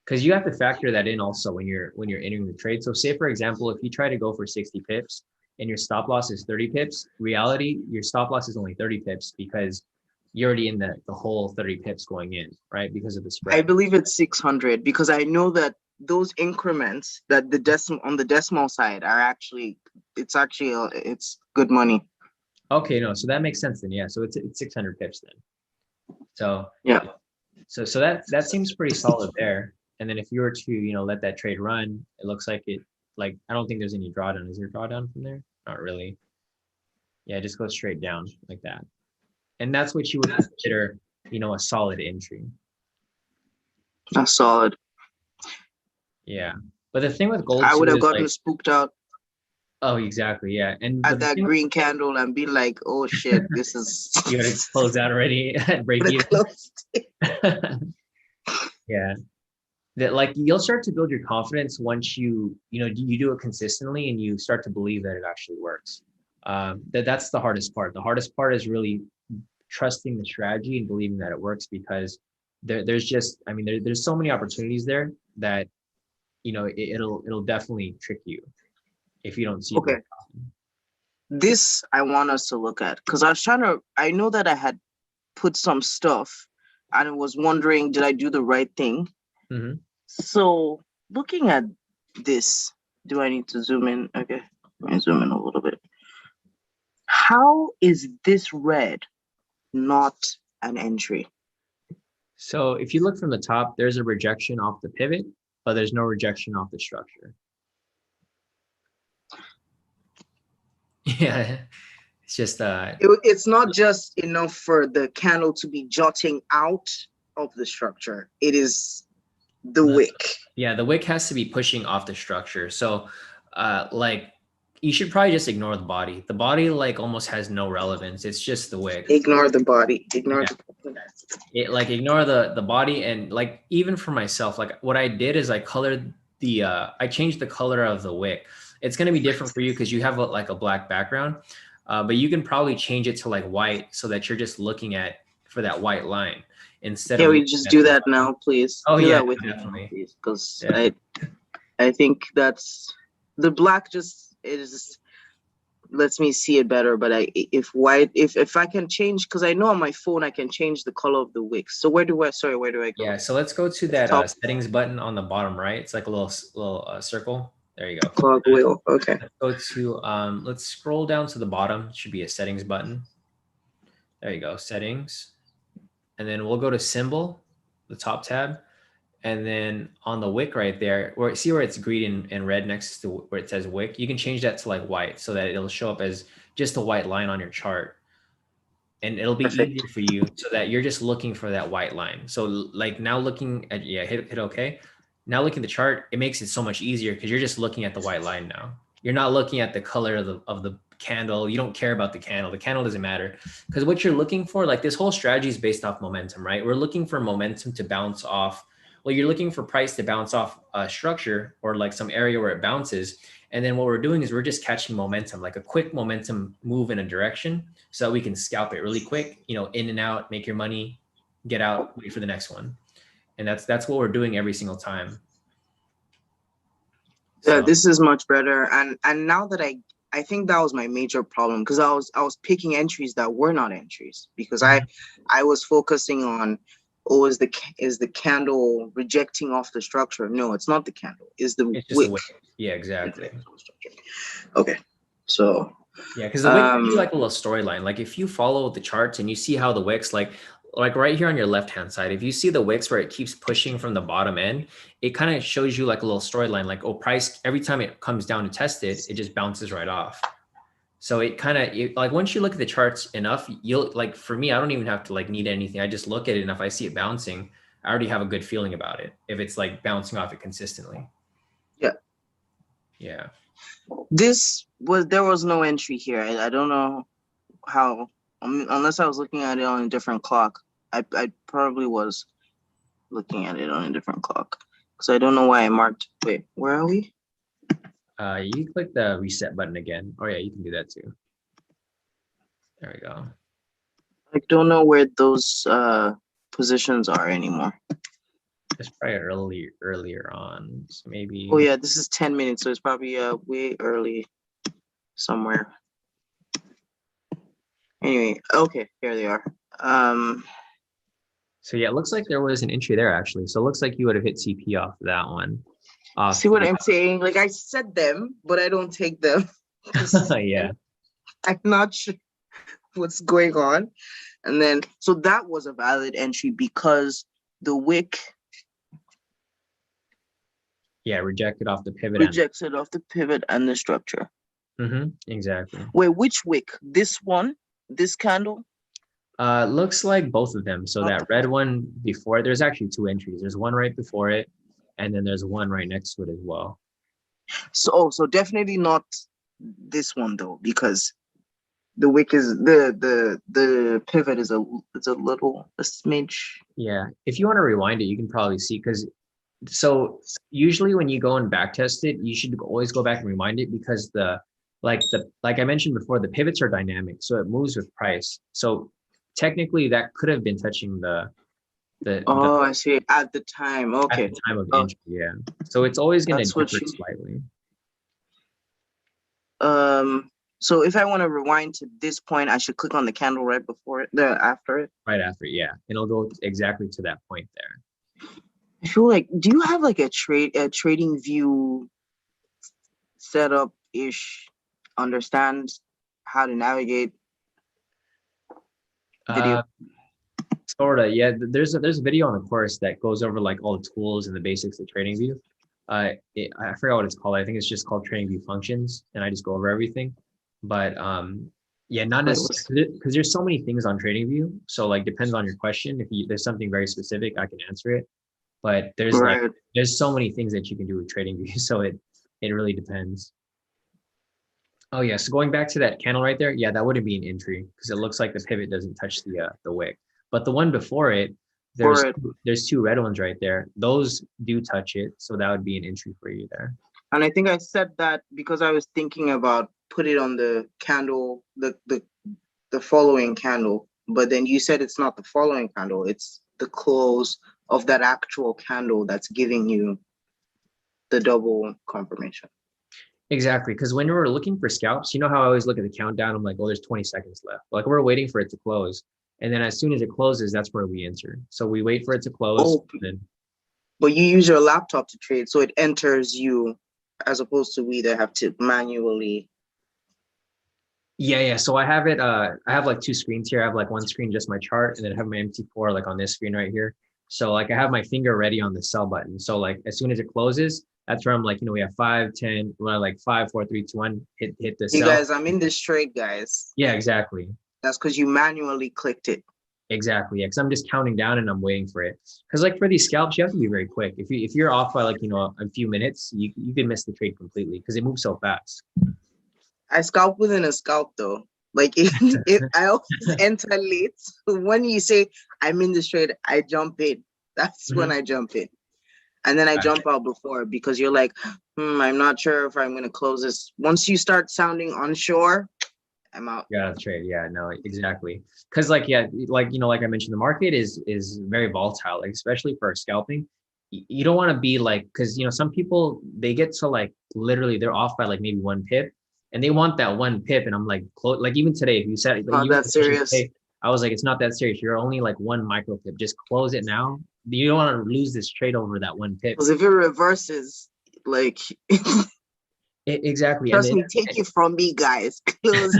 Because you have to factor that in also when you're entering the trade. So say, for example, if you try to go for 60 pips and your stop loss is 30 pips, reality, your stop loss is only 30 pips because you're already in the whole 30 pips going in, right? Because of the spread. I believe it's 600 because I know that those increments that on the decimal side are actually it's good money. Okay, no, so that makes sense then. Yeah, so it's 600 pips then. So yeah, so that seems pretty solid there. And then if you were to let that trade run, it looks like I don't think there's any drawdown. Is there drawdown from there? Not really. Yeah, it just goes straight down like that. And that's what you would consider, a solid entry. Not solid. Yeah. But the thing with gold, I would have gotten spooked out. Oh, exactly. Yeah. And at that green candle and be like, oh shit, this is you gotta close out already at break even. Yeah. That you'll start to build your confidence once you do it consistently and you start to believe that it actually works. That's the hardest part. The hardest part is really trusting the strategy and believing that it works because there's so many opportunities there that it'll definitely trick you if you don't see okay. This I want us to look at because I know that I had put some stuff and I was wondering, did I do the right thing? Mm-hmm. So looking at this, do I need to zoom in? Okay, let me zoom in a little bit. How is this red not an entry? So if you look from the top, there's a rejection off the pivot, but there's no rejection off the structure. Yeah, it's just It's not just enough for the candle to be jutting out of the structure. It is the wick. Yeah, the wick has to be pushing off the structure. So like you should probably just ignore the body. The body like almost has no relevance. It's just the wick. Ignore the body. Ignore ignore the body. And like even for myself, like what I did is I colored the I changed the color of the wick. It's going to be different for you because you have like a black background, but you can probably change it to like white so that you're just looking at for that white line instead of. Can we just do that now, please? Oh, do yeah, that with definitely. me, please, because I think that's the black just lets me see it better. But if I can change, because I know on my phone I can change the color of the wick. So where do I go? Yeah, so let's go to that settings button on the bottom right. It's like a little circle. There you go. Cog wheel. Okay. Let's go to let's scroll down to the bottom. It should be a settings button. There you go, settings. And then we'll go to symbol, the top tab. And then on the wick right there, see where it's green and red next to where it says wick, you can change that to like white so that it'll show up as just a white line on your chart. And it'll be easier for you so that you're just looking for that white line. So like now looking at, hit okay. Now looking at the chart, it makes it so much easier because you're just looking at the white line now. You're not looking at the color of the candle. You don't care about the candle. The candle doesn't matter because what you're looking for, like this whole strategy is based off momentum, right? We're looking for momentum to bounce off. Well, you're looking for price to bounce off a structure or like some area where it bounces. And then what we're doing is we're just catching momentum, like a quick momentum move in a direction so that we can scalp it really quick, in and out, make your money, get out, wait for the next one. And that's what we're doing every single time. Yeah, this is much better. And now that I think that was my major problem because I was picking entries that were not entries because I was focusing on, is the candle rejecting off the structure? No, it's not the candle. It's the wick. Yeah, exactly. Okay, so yeah, because the wick gives you like a little storyline. Like if you follow the charts and you see how the wicks like right here on your left hand side, if you see the wicks where it keeps pushing from the bottom end, it kind of shows you like a little storyline. Like, oh, price every time it comes down to test it, it just bounces right off. So it kind of like once you look at the charts enough, you'll like, for me, I don't even have to like need anything. I just look at it, and if I see it bouncing, I already have a good feeling about it. If it's like bouncing off it consistently. Yeah. There was no entry here. I don't know how, unless I was looking at it on a different clock. I probably was looking at it on a different clock because I don't know why I marked. Wait, where are we? You click the reset button again. Oh yeah, you can do that too. There we go. I don't know where those positions are anymore. It's probably earlier on, so maybe. Oh yeah, this is 10 minutes, so it's probably way early somewhere. Anyway, okay, here they are. So yeah, it looks like there was an entry there actually. So it looks like you would have hit CP off that one. See what I'm saying? Like I said them, but I don't take them. Yeah. I'm not sure what's going on. And then, so that was a valid entry because the wick. Yeah, rejected off the pivot. Rejected off the pivot and the structure. Exactly. Wait, which wick? This one? This candle? Looks like both of them. So that red one before it, there's actually two entries. There's one right before it, and then there's one right next to it as well. So definitely not this one though, because the wick is the pivot is a smidge. Yeah, if you want to rewind it, you can probably see because. So usually when you go and back test it, you should always go back and rewind it because like I mentioned before, the pivots are dynamic, so it moves with price. So technically that could have been touching I see. At the time, okay. At the time of entry, yeah. So it's always going to differ slightly. So if I want to rewind to this point, I should click on the candle right before it, after it. Right after, yeah. It'll go exactly to that point there. I feel like, do you have like a trading view setup ish? Understand how to navigate video? Sorta, yeah. There's a video on the course that goes over like all the tools and the basics of TradingView. I forgot what it's called. I think it's just called TradingView Functions, and I just go over everything. But yeah, not necessarily because there's so many things on TradingView. So like depends on your question. If there's something very specific, I can answer it. But there's Right. like there's so many things that you can do with TradingView. So it really depends. Oh yeah, so going back to that candle right there, yeah, that wouldn't be an entry because it looks like the pivot doesn't touch the wick. But the one before it, there's two red ones right there. Those do touch it, so that would be an entry for you there. And I think I said that because I was thinking about put it on the candle, the following candle, but then you said it's not the following candle, it's the close of that actual candle that's giving you the double confirmation. Exactly, because when we're looking for scalps, you know how I always look at the countdown, I'm like, oh, there's 20 seconds left. Like we're waiting for it to close. And then as soon as it closes, that's where we enter. So we wait for it to close. Then... But you use your laptop to trade, so it enters you as opposed to we that have to manually. Yeah. So I have it, I have like two screens here. I have like one screen, just my chart, and then I have my MT4 like on this screen right here. So like I have my finger ready on the sell button. So like as soon as it closes, that's where I'm like, we have 5, 10, we're like 5, 4, 3, 2, 1, hit the sell. You guys, I'm in this trade, guys. Yeah, exactly. That's because you manually clicked it. Exactly. Yeah, because I'm just counting down and I'm waiting for it. Because like for these scalps, you have to be very quick. If you're off by like a few minutes, you can miss the trade completely because it moves so fast. I scalp within a scalp though. Like if I always enter late, when you say I'm in this trade, I jump in. That's when I jump in. And then I jump out before because you're like, I'm not sure if I'm gonna close this. Once you start sounding unsure, I'm out. Yeah, that's trade. Yeah, no, exactly. Because like I mentioned, the market is very volatile, like especially for scalping. You don't want to be like, because some people, they get to like literally they're off by like maybe 1 pip, and they want that 1 pip, and I'm like, like even today, if you said Not that serious. Today, I was like, it's not that serious. You're only like 1 micro pip. Just close it now. You don't want to lose this trade over that 1 pip. Because if it reverses, like exactly. Trust me, take it from me, guys. Close.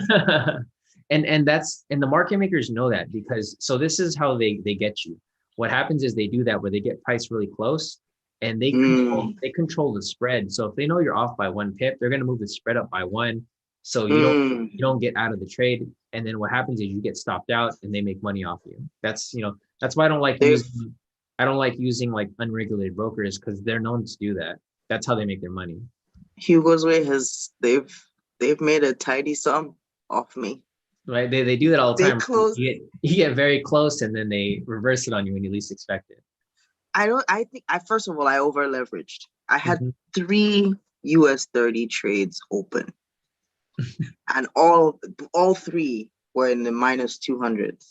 and the market makers know that, because so this is how they get you. What happens is they do that where they get priced really close, and they control the spread. So if they know you're off by 1 pip, they're going to move the spread up by 1, so you don't get out of the trade. And then what happens is you get stopped out, and they make money off you. That's that's why I don't like using like unregulated brokers, because they're known to do that. That's how they make their money. Hugo's Way they've made a tidy sum off me. Right, they do that all the time. You get very close, and then they reverse it on you when you least expect it. I think first of all, I over leveraged. I had 3 US 30 trades open, and all 3 were in the minus 200s.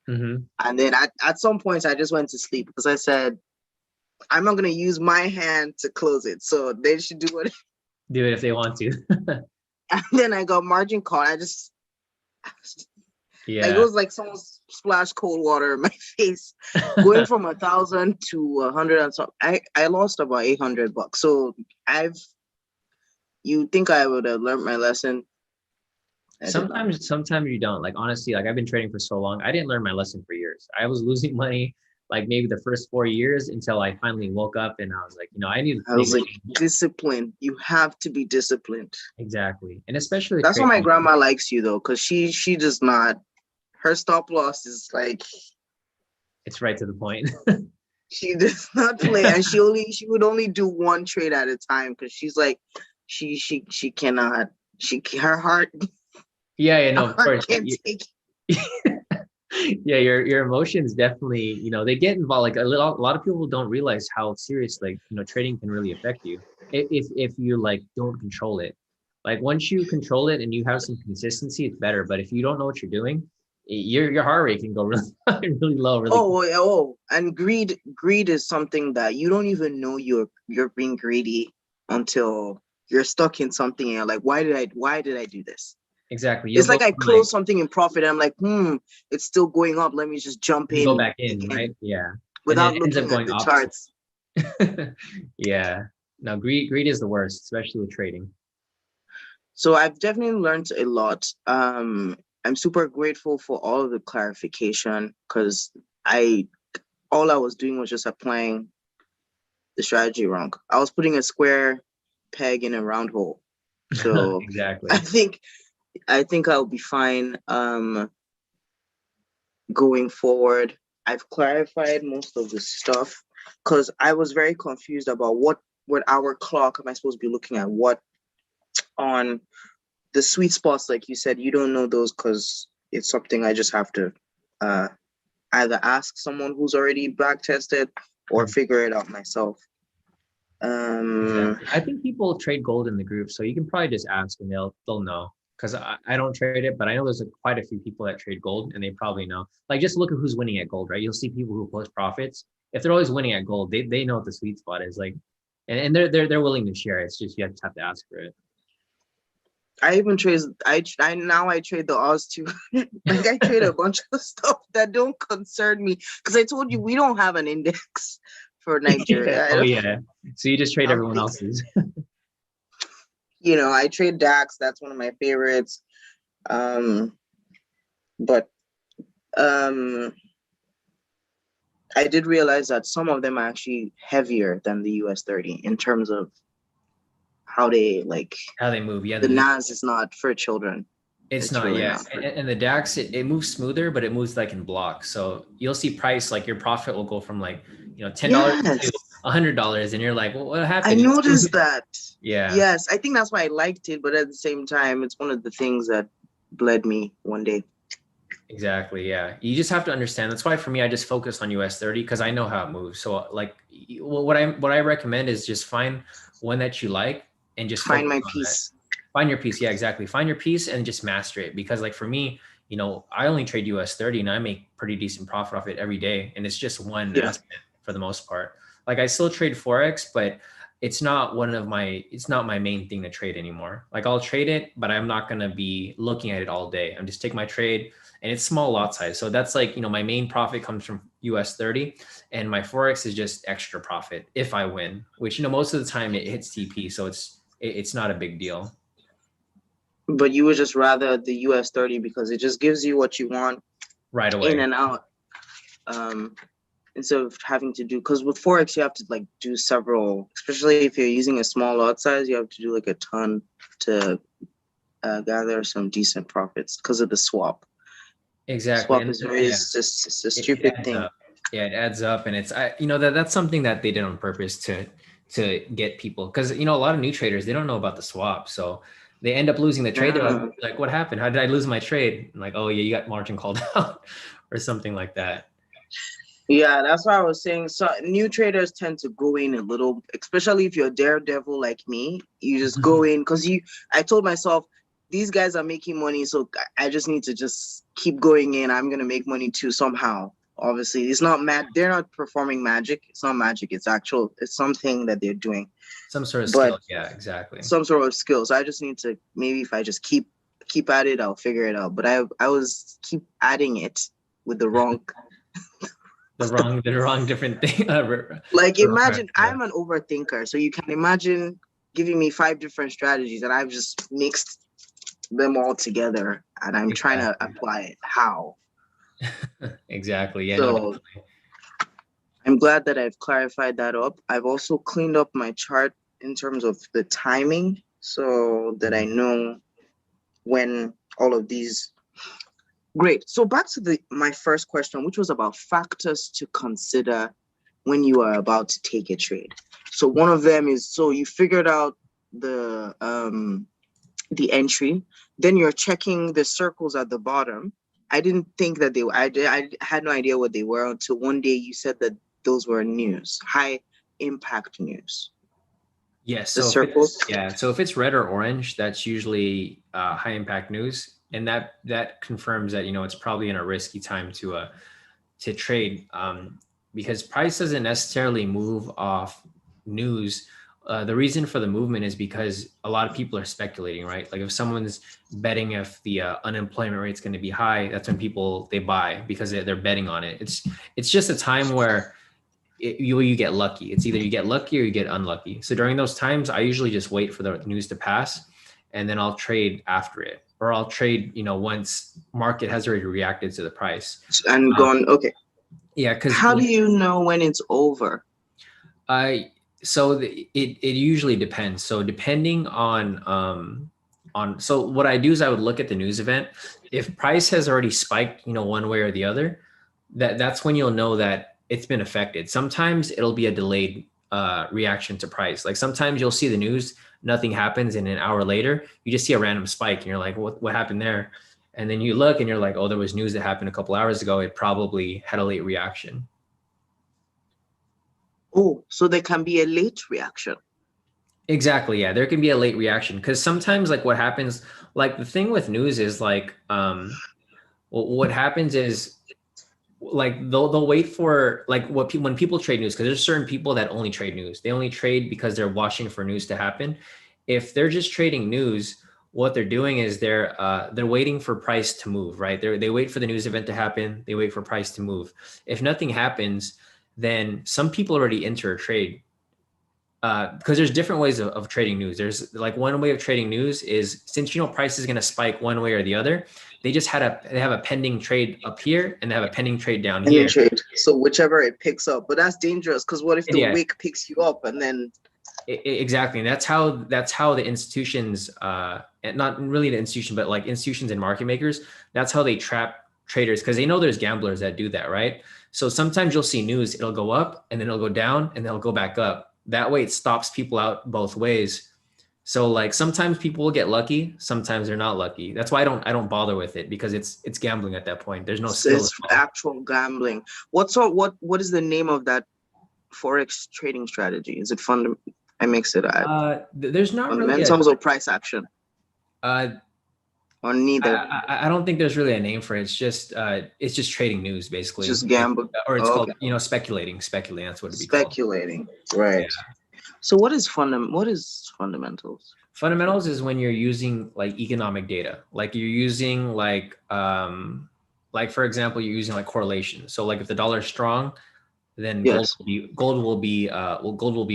And then at some points, I just went to sleep because I said, I'm not going to use my hand to close it, so they should do it if they want to. And then I got margin call. I just like, it was like someone splashed cold water in my face, going from 1,000 to 100 and so. I lost about $800. So you think I would have learned my lesson? Sometimes you don't. Like honestly, like I've been trading for so long, I didn't learn my lesson for years. I was losing money like maybe the first 4 years until I finally woke up, and I was like, I need. I was like, discipline. You have to be disciplined. Exactly, and especially that's why my grandma likes you though, because she does not. Her stop loss is like, it's right to the point. She does not play, and she would only do 1 trade at a time, because she's like, she cannot. Her heart. Yeah, no, of course. Can't take. Yeah, your emotions definitely, they get involved. Like a lot of people don't realize how serious, like, trading can really affect you if you like don't control it. Like once you control it and you have some consistency, it's better. But if you don't know what you're doing, your heart rate can go really really low. And greed is something that you don't even know you're being greedy until you're stuck in something and you're like, why did I do this? Exactly. You'll It's go like I from like, close something in profit. And I'm like, it's still going up. Let me just jump you go in back in, again right? Yeah. And then without it ends up looking at going the opposite. charts. Yeah. No, greed is the worst, especially with trading. So I've definitely learned a lot. I'm super grateful for all of the clarification because all I was doing was just applying the strategy wrong. I was putting a square peg in a round hole. So I Exactly. think I'll be fine going forward. I've clarified most of the stuff because I was very confused about what hour clock am I supposed to be looking at, what on the sweet spots, like you said, you don't know those because it's something I just have to uh, either ask someone who's already back tested or figure it out myself. Exactly. I think people trade gold in the group, so you can probably just ask and they'll know. Because I don't trade it, but I know there's quite a few people that trade gold, and they probably know. Like, just look at who's winning at gold, right? You'll see people who post profits. If they're always winning at gold, they know what the sweet spot is. Like, and they're willing to share. It's just you have to ask for it. I even trade. I trade the Oz too. Like I trade a bunch of stuff that don't concern me because I told you we don't have an index for Yeah. Oh Nigeria. yeah. So you just trade I'm everyone thinking, else's. I trade DAX. That's one of my favorites. Um, but um, I did realize that some of them are actually heavier than the US 30 in terms of how they like How they move. Yeah, the NAS is not for children. it's It's not, really yeah. not for And the DAX, it moves smoother, but it moves like in blocks. So you'll see price, like your profit will go from like, $10 to Yes, $100. And you're like, well, what I happened? noticed that. Yeah, Yes, I think that's why I liked it, but at the same time, it's one of the things that bled me one day. exactly. Yeah. You just have to understand. That's why for me, I just focus on US 30 because I know how it moves. So like what I recommend is just find one that you like and just Find focus my on that. peace. Find your piece. Yeah, exactly. Find your piece and just master it. Because like for me, I only trade US 30 and I make pretty decent profit off it every day. And it's just one Yeah. asset for the most part. Like I still trade Forex, but it's not my main thing to trade anymore. Like I'll trade it, but I'm not gonna be looking at it all day. I'm just take my trade and it's small lot size. So that's like, my main profit comes from US 30 and my Forex is just extra profit if I win, which, most of the time it hits TP. So it's not a big deal. But you would just rather the US 30 because it just gives you what you want Right in away. and out. Instead of having to do, because with Forex, you have to like do several, especially if you're using a small lot size, you have to do like a ton to gather some decent profits because of the swap. Exactly. Swap And is very, yeah, it's a it stupid adds thing. up. Yeah, it adds up. And that's something that they did on purpose to get people. Cause a lot of new traders, they don't know about the swap. So they end up losing the trade. They're Yeah. like, what happened? How did I lose my trade? I'm like, oh yeah, you got margin called out or something like that. Yeah, that's what I was saying. So new traders tend to go in a little, especially if you're a daredevil like me, you just go in because I told myself, these guys are making money, so I just need to just keep going in. I'm gonna make money too somehow. Obviously, it's not mad. They're not performing magic. It's not magic. It's actual. It's something that they're doing, Some sort of but skill. Yeah, exactly. some sort of skill. So I just need to, maybe if I just keep at it, I'll figure it out. But I was keep adding it with the wrong. The wrong different thing. Like imagine I'm an overthinker, so you can imagine giving me 5 different strategies and I've just mixed them all together and I'm trying to Exactly. apply it. How? Exactly. Yeah, no, So definitely. I'm glad that I've clarified that up. I've also cleaned up my chart in terms of the timing so that I know when all of these. Great. So back to my first question, which was about factors to consider when you are about to take a trade. So one of them is, so you figured out the entry, then you're checking the circles at the bottom. I didn't think that they were, I had no idea what they were until one day you said that those were news, high impact news. Yes. The So if circles. it's red or orange, that's usually high impact news, and that confirms that it's probably in a risky time to trade, because price doesn't necessarily move off news The reason for the movement is because a lot of people are speculating, right? Like if someone's betting if the unemployment rate is going to be high, that's when they buy because they're betting on it. It's just a time where you get lucky. It's either you get lucky or you get unlucky. So during those times, I usually just wait for the news to pass, and then I'll trade after it, or I'll trade, once market has already reacted to the price and gone. Okay. Yeah, because how do you know when it's over? It usually depends. So depending so what I do is I would look at the news event. If price has already spiked, one way or the other, that's when you'll know that it's been affected. Sometimes it'll be a delayed reaction to price. Like sometimes you'll see the news, nothing happens, and an hour later you just see a random spike, and you're like, what happened there? And then you look and you're like, oh, there was news that happened a couple hours ago. It probably had a late reaction. Oh, so there can be a late reaction. Exactly. Yeah, there can be a late reaction because sometimes, like, what happens, like the thing with news is like, what happens is like they'll wait for like when people trade news, because there's certain people that only trade news. They only trade because they're watching for news to happen. If they're just trading news, what they're doing is they're waiting for price to move, right? They wait for the news event to happen. They wait for price to move. If nothing happens, then some people already enter a trade, because there's different ways of trading news. There's like one way of trading news is, since price is going to spike one way or the other, they have a pending trade up here and they have a pending trade down here. Trade. So whichever it picks up, but that's dangerous because what if the wick picks you up and then? Exactly, and that's how the institutions, not really the institution, but like institutions and market makers, that's how they trap traders, because they know there's gamblers that do that, right? So sometimes you'll see news, it'll go up and then it'll go down and then it'll go back up. That way it stops people out both ways. So like sometimes people will get lucky, sometimes they're not lucky. That's why I don't bother with it, because it's gambling at that point. There's no skill. It's actual gambling. What is the name of that Forex trading strategy? Is it I mix it up. There's not really fundamentals or price action. Or neither. I don't think there's really a name for it. It's just trading news, basically. Just gambling, or it's called speculating. That's what it'd be called. Speculating, right? Yeah. So what is fundamentals? Fundamentals is when you're using like economic data, like you're using like for example, you're using like correlation. So like if the dollar is strong, then gold will be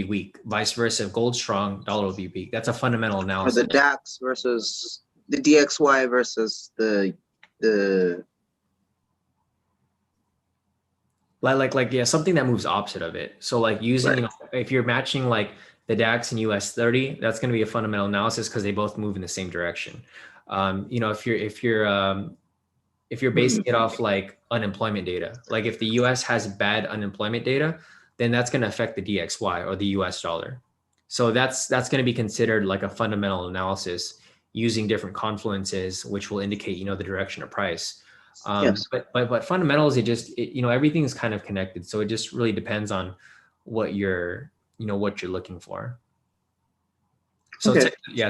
weak. Vice versa, if gold's strong, dollar will be weak. That's a fundamental analysis. Or the DAX versus the DXY versus the something that moves opposite of it. So like using, if you're matching like the DAX and US 30, that's going to be a fundamental analysis because they both move in the same direction. If you're basing it off like unemployment data, like if the US has bad unemployment data, then that's going to affect the DXY or the US dollar. So that's going to be considered like a fundamental analysis using different confluences, which will indicate, the direction of price. But fundamentals, everything is kind of connected. So it just really depends on what you're looking for. So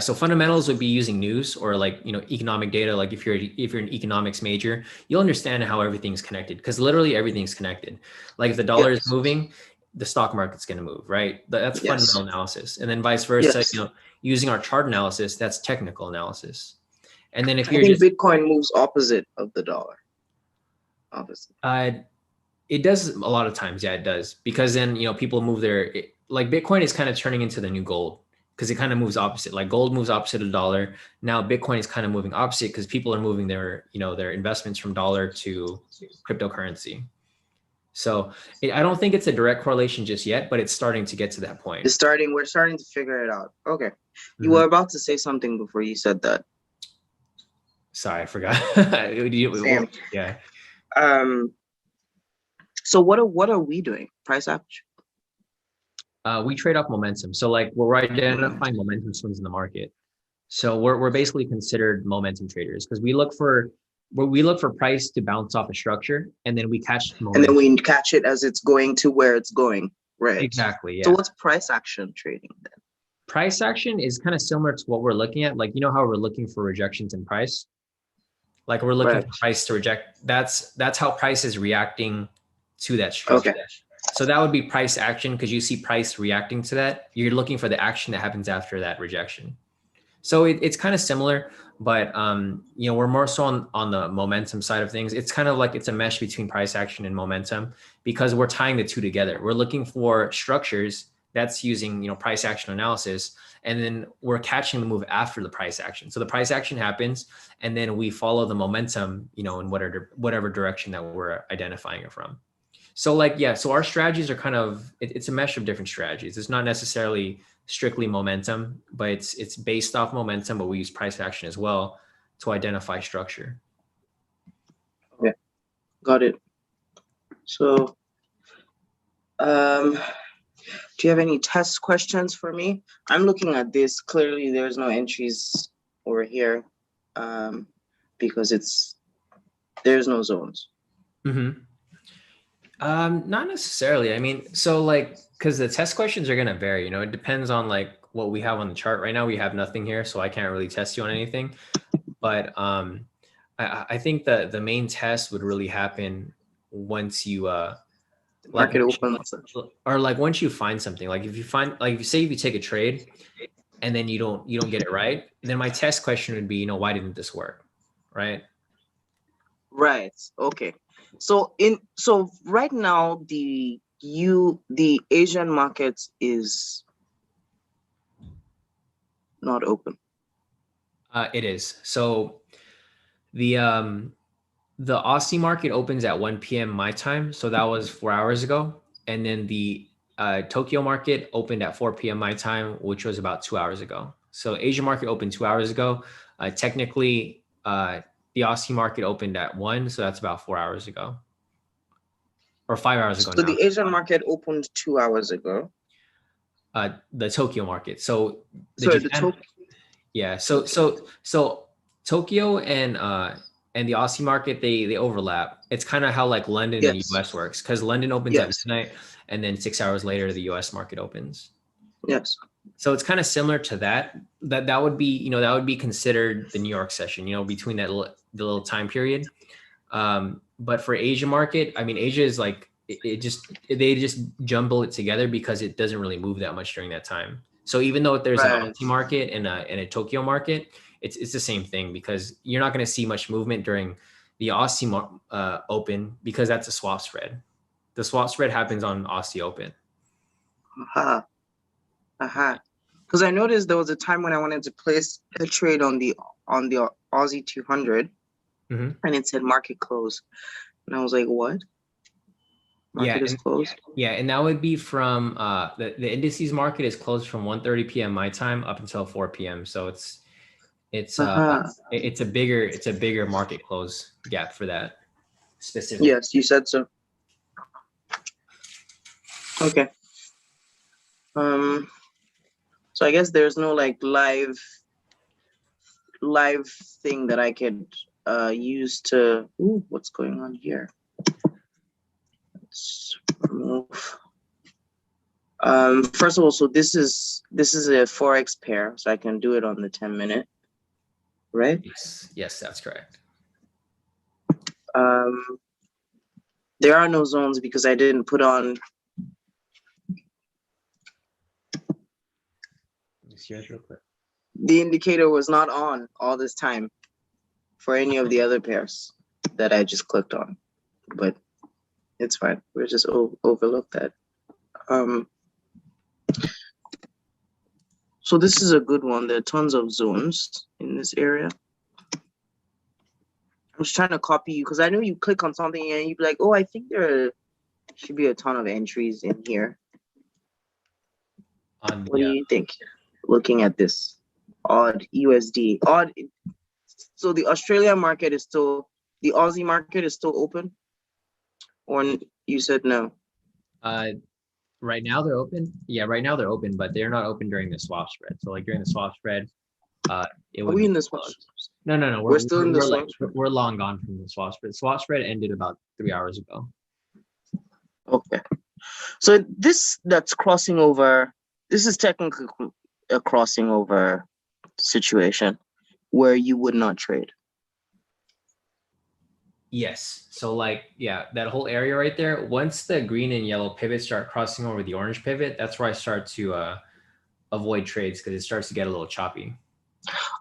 so fundamentals would be using news or like, economic data. Like if you're an economics major, you'll understand how everything's connected, because literally everything's connected. Like if the dollar is moving, the stock market's going to move, right? That's fundamental analysis. And then vice versa, using our chart analysis, that's technical analysis. And then if you're Bitcoin moves opposite of the dollar. Obviously. It does a lot of times. Yeah, it does. Because then, people move like Bitcoin is kind of turning into the new gold, because it kind of moves opposite. Like gold moves opposite of dollar. Now Bitcoin is kind of moving opposite because people are moving their investments from dollar to cryptocurrency. So I don't think it's a direct correlation just yet, but it's starting to get to that point. We're starting to figure it out. Okay. You were about to say something before you said that. Sorry, I forgot. Same. Yeah. So what are we doing? Price action? We trade off momentum. So like we're identifying momentum swings in the market. So we're basically considered momentum traders, because we look for price to bounce off a structure, and then we catch momentum. And then we catch it as it's going to where it's going. Right. Exactly. Yeah. So what's price action trading then? Price action is kind of similar to what we're looking at. Like, how we're looking for rejections in price. Like we're looking for price to reject. That's how price is reacting to that structure. Okay. So that would be price action because you see price reacting to that. You're looking for the action that happens after that rejection. So it's kind of similar, but we're more so on the momentum side of things. It's kind of like it's a mesh between price action and momentum because we're tying the two together. We're looking for structures that's using price action analysis, and then we're catching the move after the price action. So the price action happens, and then we follow the momentum, in whatever direction that we're identifying it from. So so our strategies are kind of, it's a mesh of different strategies. It's not necessarily strictly momentum, but it's based off momentum, but we use price action as well to identify structure. Okay, got it. So, do you have any test questions for me? I'm looking at this. Clearly, there's no entries over here because there's no zones. Mm-hmm. Not necessarily. I mean, so because the test questions are going to vary, it depends on what we have on the chart. Right now we have nothing here, so I can't really test you on anything. But I think that the main test would really happen once you Market opens, or once you find something. If you find, if you take a trade and then you don't get it right, then my test question would be, why didn't this work? Right. Right. Okay. So right now the Asian market is not open. It is. So the Aussie market opens at 1 p.m. my time. So that was 4 hours ago. And then the Tokyo market opened at 4 p.m. my time, which was about 2 hours ago. So Asia market opened 2 hours ago. Technically, the Aussie market opened at 1. So that's about 4 hours ago. Or 5 hours ago. So now the Asian market opened 2 hours ago. The Tokyo market. So yeah. So Tokyo and the Aussie market, they overlap. It's kind of how London and US works, because London opens at midnight and then 6 hours later the US market opens. Yes. So it's kind of similar to that. That would be, that would be considered the New York session, between the little time period. But for Asia market, I mean, Asia is they just jumble it together because it doesn't really move that much during that time. So even though there's an Aussie market and a Tokyo market, it's the same thing, because you're not going to see much movement during the Aussie open, because that's a swap spread. The swap spread happens on Aussie open. Because I noticed there was a time when I wanted to place a trade on the Aussie 200, and it said market close, and I was like, what? Market is closed? Yeah, and that would be from the indices market is closed from 1:30 p.m. my time up until 4 p.m. So it's a bigger market close gap for that specific. Yes, you said so. Okay. So I guess there's no live thing that I could use to. Ooh, what's going on here? Let's remove. First of all, so this is a Forex pair, so I can do it on the 10-minute, right? Yes, that's correct. There are no zones because I didn't put on. Real quick. The indicator was not on all this time for any of the other pairs that I just clicked on, but it's fine. We'll just overlook that. So this is a good one. There are tons of zones in this area. I was trying to copy you because I know you click on something and you'd be like, oh, I think there should be a ton of entries in here. What do you think? Looking at this odd USD, odd. So the Australian market is still, the Aussie market is still open, or you said no? Right now they're open. Yeah, right now they're open, but they're not open during the swap spread. So during the swap spread, it would. Are we in the swap? No. We're still in the swap spread. We're long gone from the swap spread. Swap spread ended about 3 hours ago. Okay. So that's crossing over. This is technically a crossing over situation where you would not trade. Yes. So like, yeah, that whole area right there, once the green and yellow pivots start crossing over the orange pivot, that's where I start to avoid trades because it starts to get a little choppy.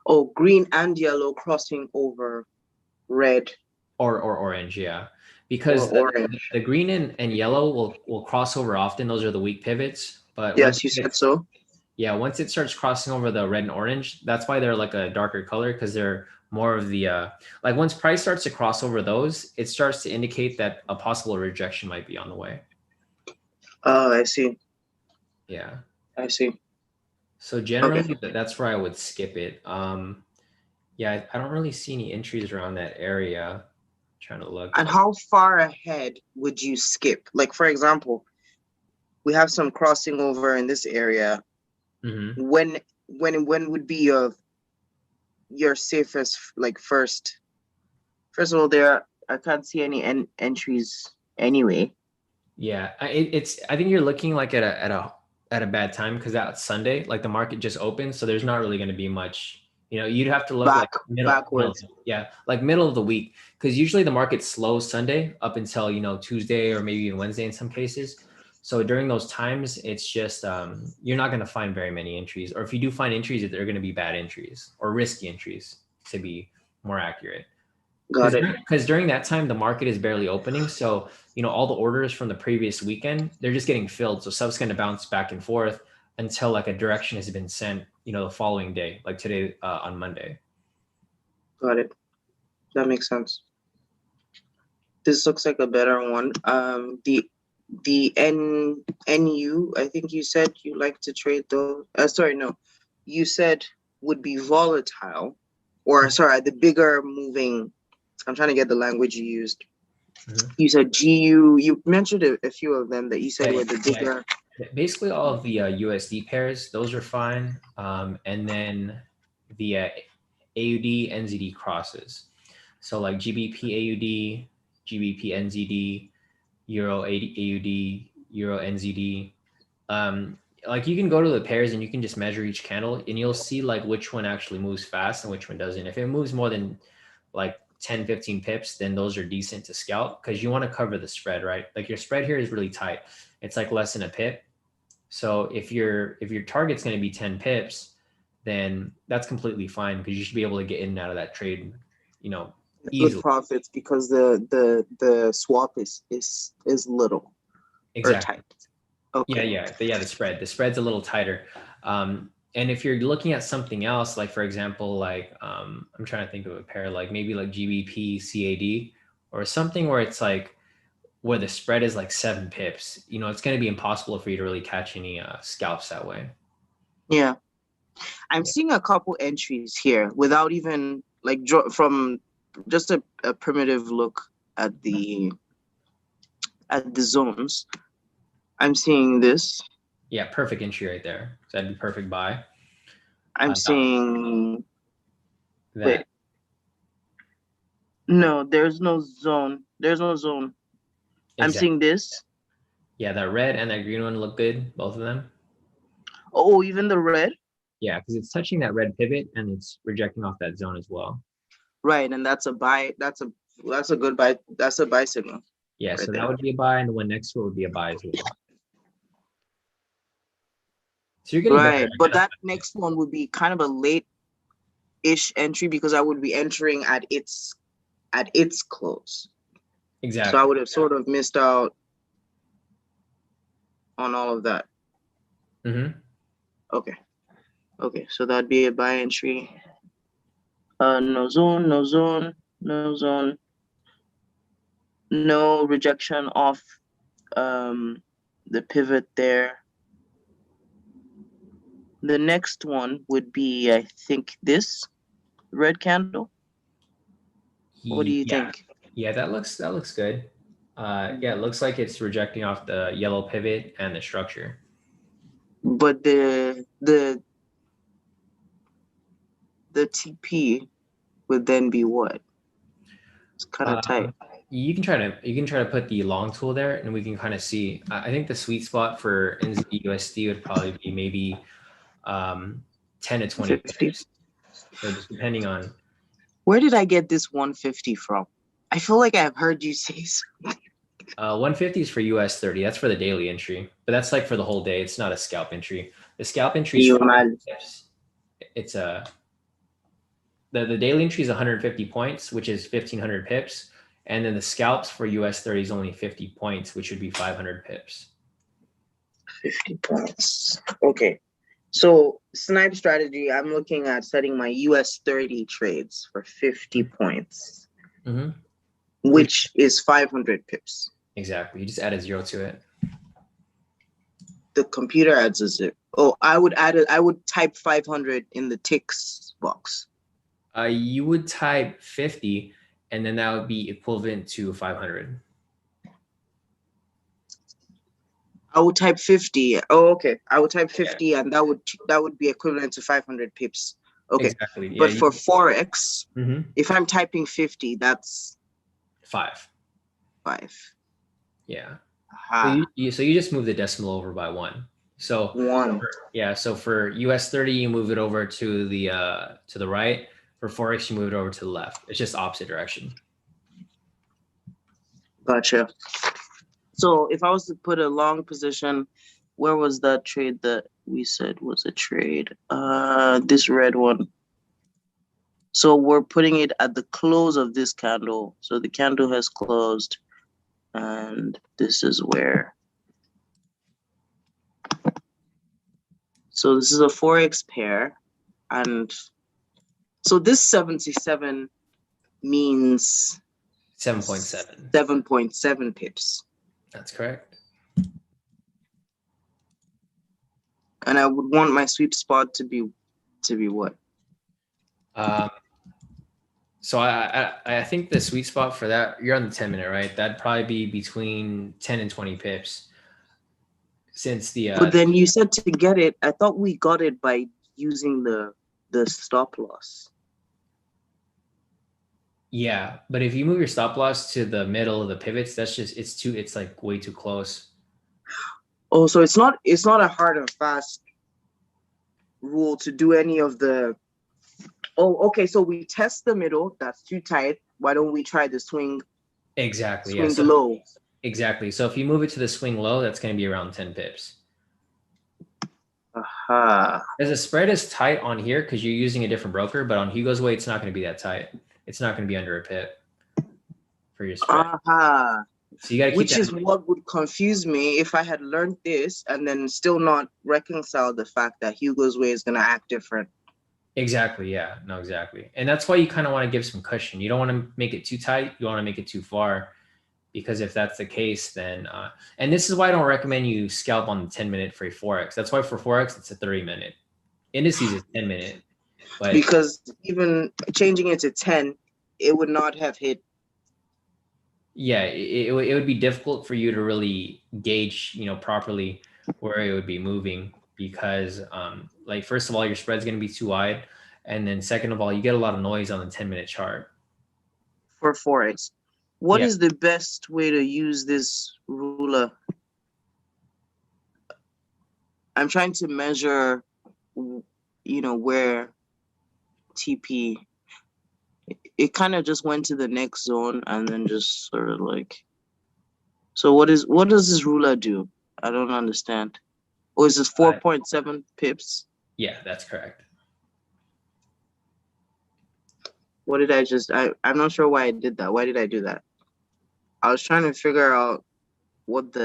Oh, green and yellow crossing over red Or orange, yeah. or Because orange. the green and yellow will cross over often. Those are the weak pivots. But once Yes, you it said gets, so. yeah, once it starts crossing over the red and orange, that's why they're like a darker color because they're more of the like once price starts to cross over those, it starts to indicate that a possible rejection might be on the way. Oh, I see. Yeah. I see. So Okay. generally that's where I would skip it. Yeah, I don't really see any entries around that area. Trying to look. And how far ahead would you skip? Like, for example, we have some crossing over in this area. Mhm. When would be your safest, like, first of all, there I can't see any entries anyway. Yeah, it's. I think you're looking like at a bad time because that's Sunday. Like the market just opened, so there's not really going to be much. You know, you'd have to look like middle. Backwards. Yeah, like middle of the week because usually the market slows Sunday up until Tuesday or maybe even Wednesday in some cases. So during those times, it's just you're not going to find very many entries, or if you do find entries, they're going to be bad entries or risky entries to be more accurate. Got it. Because during that time the market is barely opening, so all the orders from the previous weekend they're just getting filled, so sub's going to bounce back and forth until like a direction has been sent the following day, like today on Monday. Got it. That makes sense. This looks like a better one. The NU, I think you said you like to trade those. Sorry, no, you said would be volatile, or sorry, the bigger moving. I'm trying to get the language you used. Mhm. You said GU. You mentioned a few of them that you said Yeah, were the yeah. bigger. Basically all of the USD pairs, those are fine, and then the AUD NZD crosses, so like GBP AUD, GBP NZD, Euro AUD, Euro NZD. Like you can go to the pairs and you can just measure each candle and you'll see like which one actually moves fast and which one doesn't. If it moves more than like 10, 15 pips, then those are decent to scalp because you want to cover the spread, right? Like your spread here is really tight. It's like less than a pip. So if your target's going to be 10 pips, then that's completely fine because you should be able to get in and out of that trade, Good easily. profits because the swap is little or Exactly. tight. Yeah, Okay. yeah, the spread's a little tighter. And if you're looking at something else, like for example, like I'm trying to think of a pair, like maybe like GBP CAD or something where it's like where the spread is like 7 pips, it's going to be impossible for you to really catch any scalps that way. Yeah. I'm Yeah. seeing a couple entries here without even like from just a primitive look at the zones. I'm seeing this. Yeah, perfect entry right there. So that'd be perfect buy. I'm seeing That wait. No, there's no zone. There's no zone. I'm exactly. seeing this. Yeah, that red and that green one look good, both of them. Oh, even the red. Yeah, because it's touching that red pivot and it's rejecting off that zone as well. Right, and that's a buy. That's a good buy. That's a buy signal Yeah, right so that there. would be a buy, and the one next to it would be a buy as well. So you're getting better Right, but at that next one would be kind of a late-ish entry because I would be entering at its close. So I exactly. would have sort of missed out on all of that. Mm-hmm. Okay. Okay. So that'd be a buy entry. No zone, no zone, no zone, no rejection of the pivot there. The next one would be, I think, this red candle. What do you Yeah, think? yeah, that looks good. Yeah, it looks like it's rejecting off the yellow pivot and the structure. But the TP would then be what? It's kind of tight. Um, you can try to put the long tool there, and we can kind of see. I think the sweet spot for NZD USD would probably be maybe 10 to 20 50. pips. So just depending on. Where did I get this 150 from? I feel like I've heard you say something. 150 is for US 30. That's for the daily entry, but that's like for the whole day. It's not a scalp entry. The scalp entry is tips. It's the daily entry is 150 points, which is 1500 pips, and then the scalps for US 30 is only 50 points, which would be 500 pips. 50 points. Okay. So snipe strategy, I'm looking at setting my US 30 trades for 50 points, which is 500 pips. Exactly. You just add a 0 to it. The computer adds a 0. Oh, I would add it. I would type 500 in the ticks box. You would type 50, and then that would be equivalent to 500. I would type 50. Oh, okay. I would type 50, and that would be equivalent to 500 pips. Okay. Exactly. Yeah, but for Forex, if I'm typing 50, that's 5. Yeah. So you just move the decimal over by 1. So 1. So for US 30, you move it over to the right. For Forex, you move it over to the left. It's just opposite direction. Gotcha. So if I was to put a long position, where was that trade that we said was a trade? This red one. So we're putting it at the close of this candle. So the candle has closed, and this is where. So this is a Forex pair, and so this 77 means 7.7. 7.7 pips. That's correct. And I would want my sweep spot to be what? So I think the sweet spot for that, you're on the 10-minute, right? That'd probably be between 10 and 20 pips. Since the but then you said to get it, I thought we got it by using the stop loss. Yeah, but if you move your stop loss to the middle of the pivots, it's like way too close. Oh, so it's not a hard and fast rule to do any of the. Oh, okay. So we test the middle. That's too tight. Why don't we try the swing? Exactly. Swing low. Exactly. So if you move it to the swing low, that's going to be around 10 pips. As the spread is tight on here because you're using a different broker, but on Hugo's way, it's not going to be that tight. It's not going to be under a pip for your spread. So you got to keep which is what would confuse me if I had learned this and then still not reconcile the fact that Hugo's way is going to act different. Exactly. Yeah. No, exactly. And that's why you kind of want to give some cushion. You don't want to make it too tight. You don't want to make it too far, because if that's the case, then and this is why I don't recommend you scalp on the 10-minute for Forex. That's why for Forex, it's a 30-minute. Indices is 10-minute. But because even changing it to 10, it would not have hit. Yeah, it would be difficult for you to really gauge, properly where it would be moving, because like, first of all, your spread's going to be too wide. And then second of all, you get a lot of noise on the 10-minute chart. For Forex, what is the best way to use this ruler? I'm trying to measure, where TP, it kind of just went to the next zone and then just sort of like. So what does this ruler do? I don't understand. Or is this 4.7 pips? Yeah, that's correct. What did I just, I'm not sure why I did that. Why did I do that? I was trying to figure out what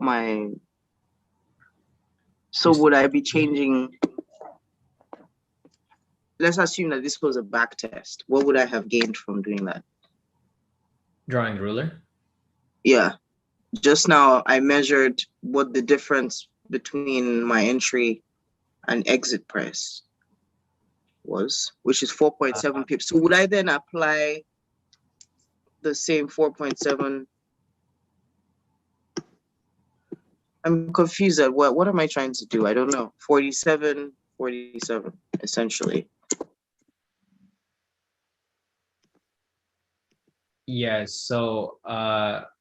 my, so would I be changing, let's assume that this was a back test. What would I have gained from doing that? Drawing the ruler? Yeah. Just now I measured what the difference between my entry and exit price was, which is 4.7 pips. So would I then apply the same 4.7? I'm confused at what am I trying to do? I don't know. 47, essentially. Yeah. So,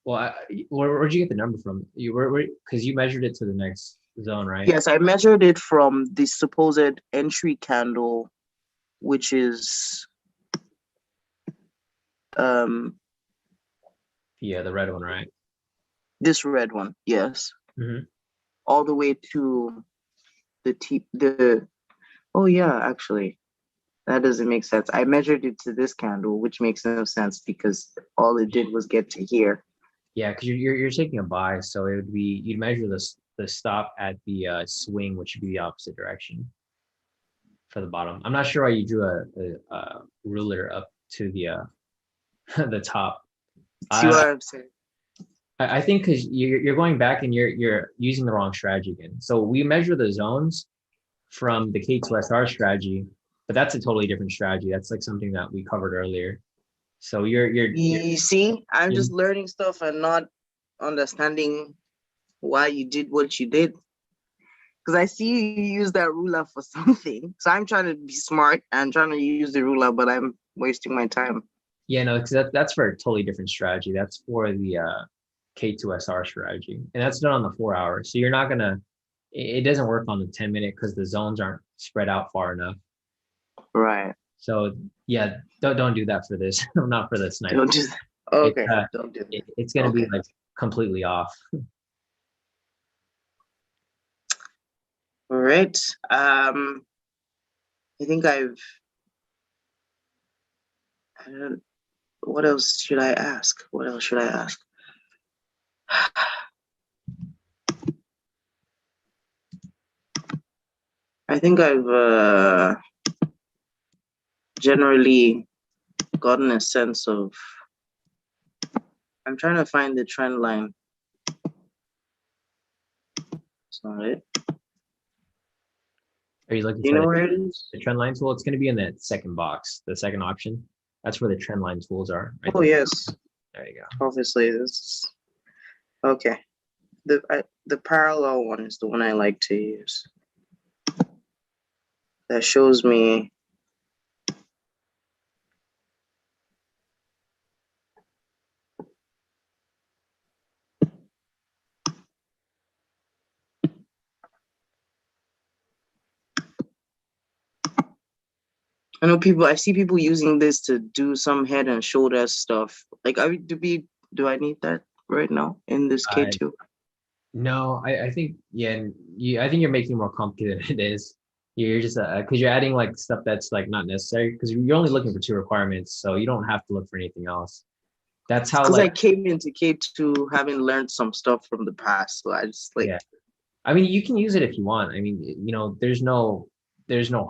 where'd you get the number from? Because you measured it to the next zone, right? Yes, I measured it from the supposed entry candle which is Yeah, the red one, right? this red one, yes. Mm-hmm. All the way to oh yeah, actually, that doesn't make sense. I measured it to this candle, which makes no sense because all it did was get to here. Yeah, because you're taking a buy, so it would be you'd measure the stop at the swing, which would be the opposite direction for the bottom. I'm not sure why you drew a ruler up to the the top. See what I'm saying? I think because you're going back and you're using the wrong strategy again. So we measure the zones from the K2SR strategy, but that's a totally different strategy. That's like something that we covered earlier. So You see, I'm just learning stuff and not understanding why you did what you did. Because I see you use that ruler for something. So I'm trying to be smart and trying to use the ruler, but I'm wasting my time. Yeah, no, because that's for a totally different strategy. That's for the K2SR strategy, and that's done on the 4 hours. So you're not gonna. It doesn't work on the 10-minute because the zones aren't spread out far enough. Right. So yeah, don't do that for this. Not for this night. Don't do that. Okay. Don't do that. It's gonna be like completely off. All right. I think what else should I ask? What else should I ask? I think I've generally gotten a sense of. I'm trying to find the trend line. It's not it. Are you looking You for know where it is? the trend line tool? It's going to be in that second box, the second option. That's where the trend line tools are. Right there. Yes. There you go. Obviously, this is okay. The parallel one is the one I like to use. That shows me. I see people using this to do some head and shoulder stuff. Like, do I need that right now in this K2? No, I think, yeah, I think you're making it more complicated than it is. You're just, because you're adding like stuff that's like not necessary because you're only looking for 2 requirements. So you don't have to look for anything else. That's how, because like, I came into K2 having learned some stuff from the past. So I just like, yeah. I mean, you can use it if you want. I mean, there's no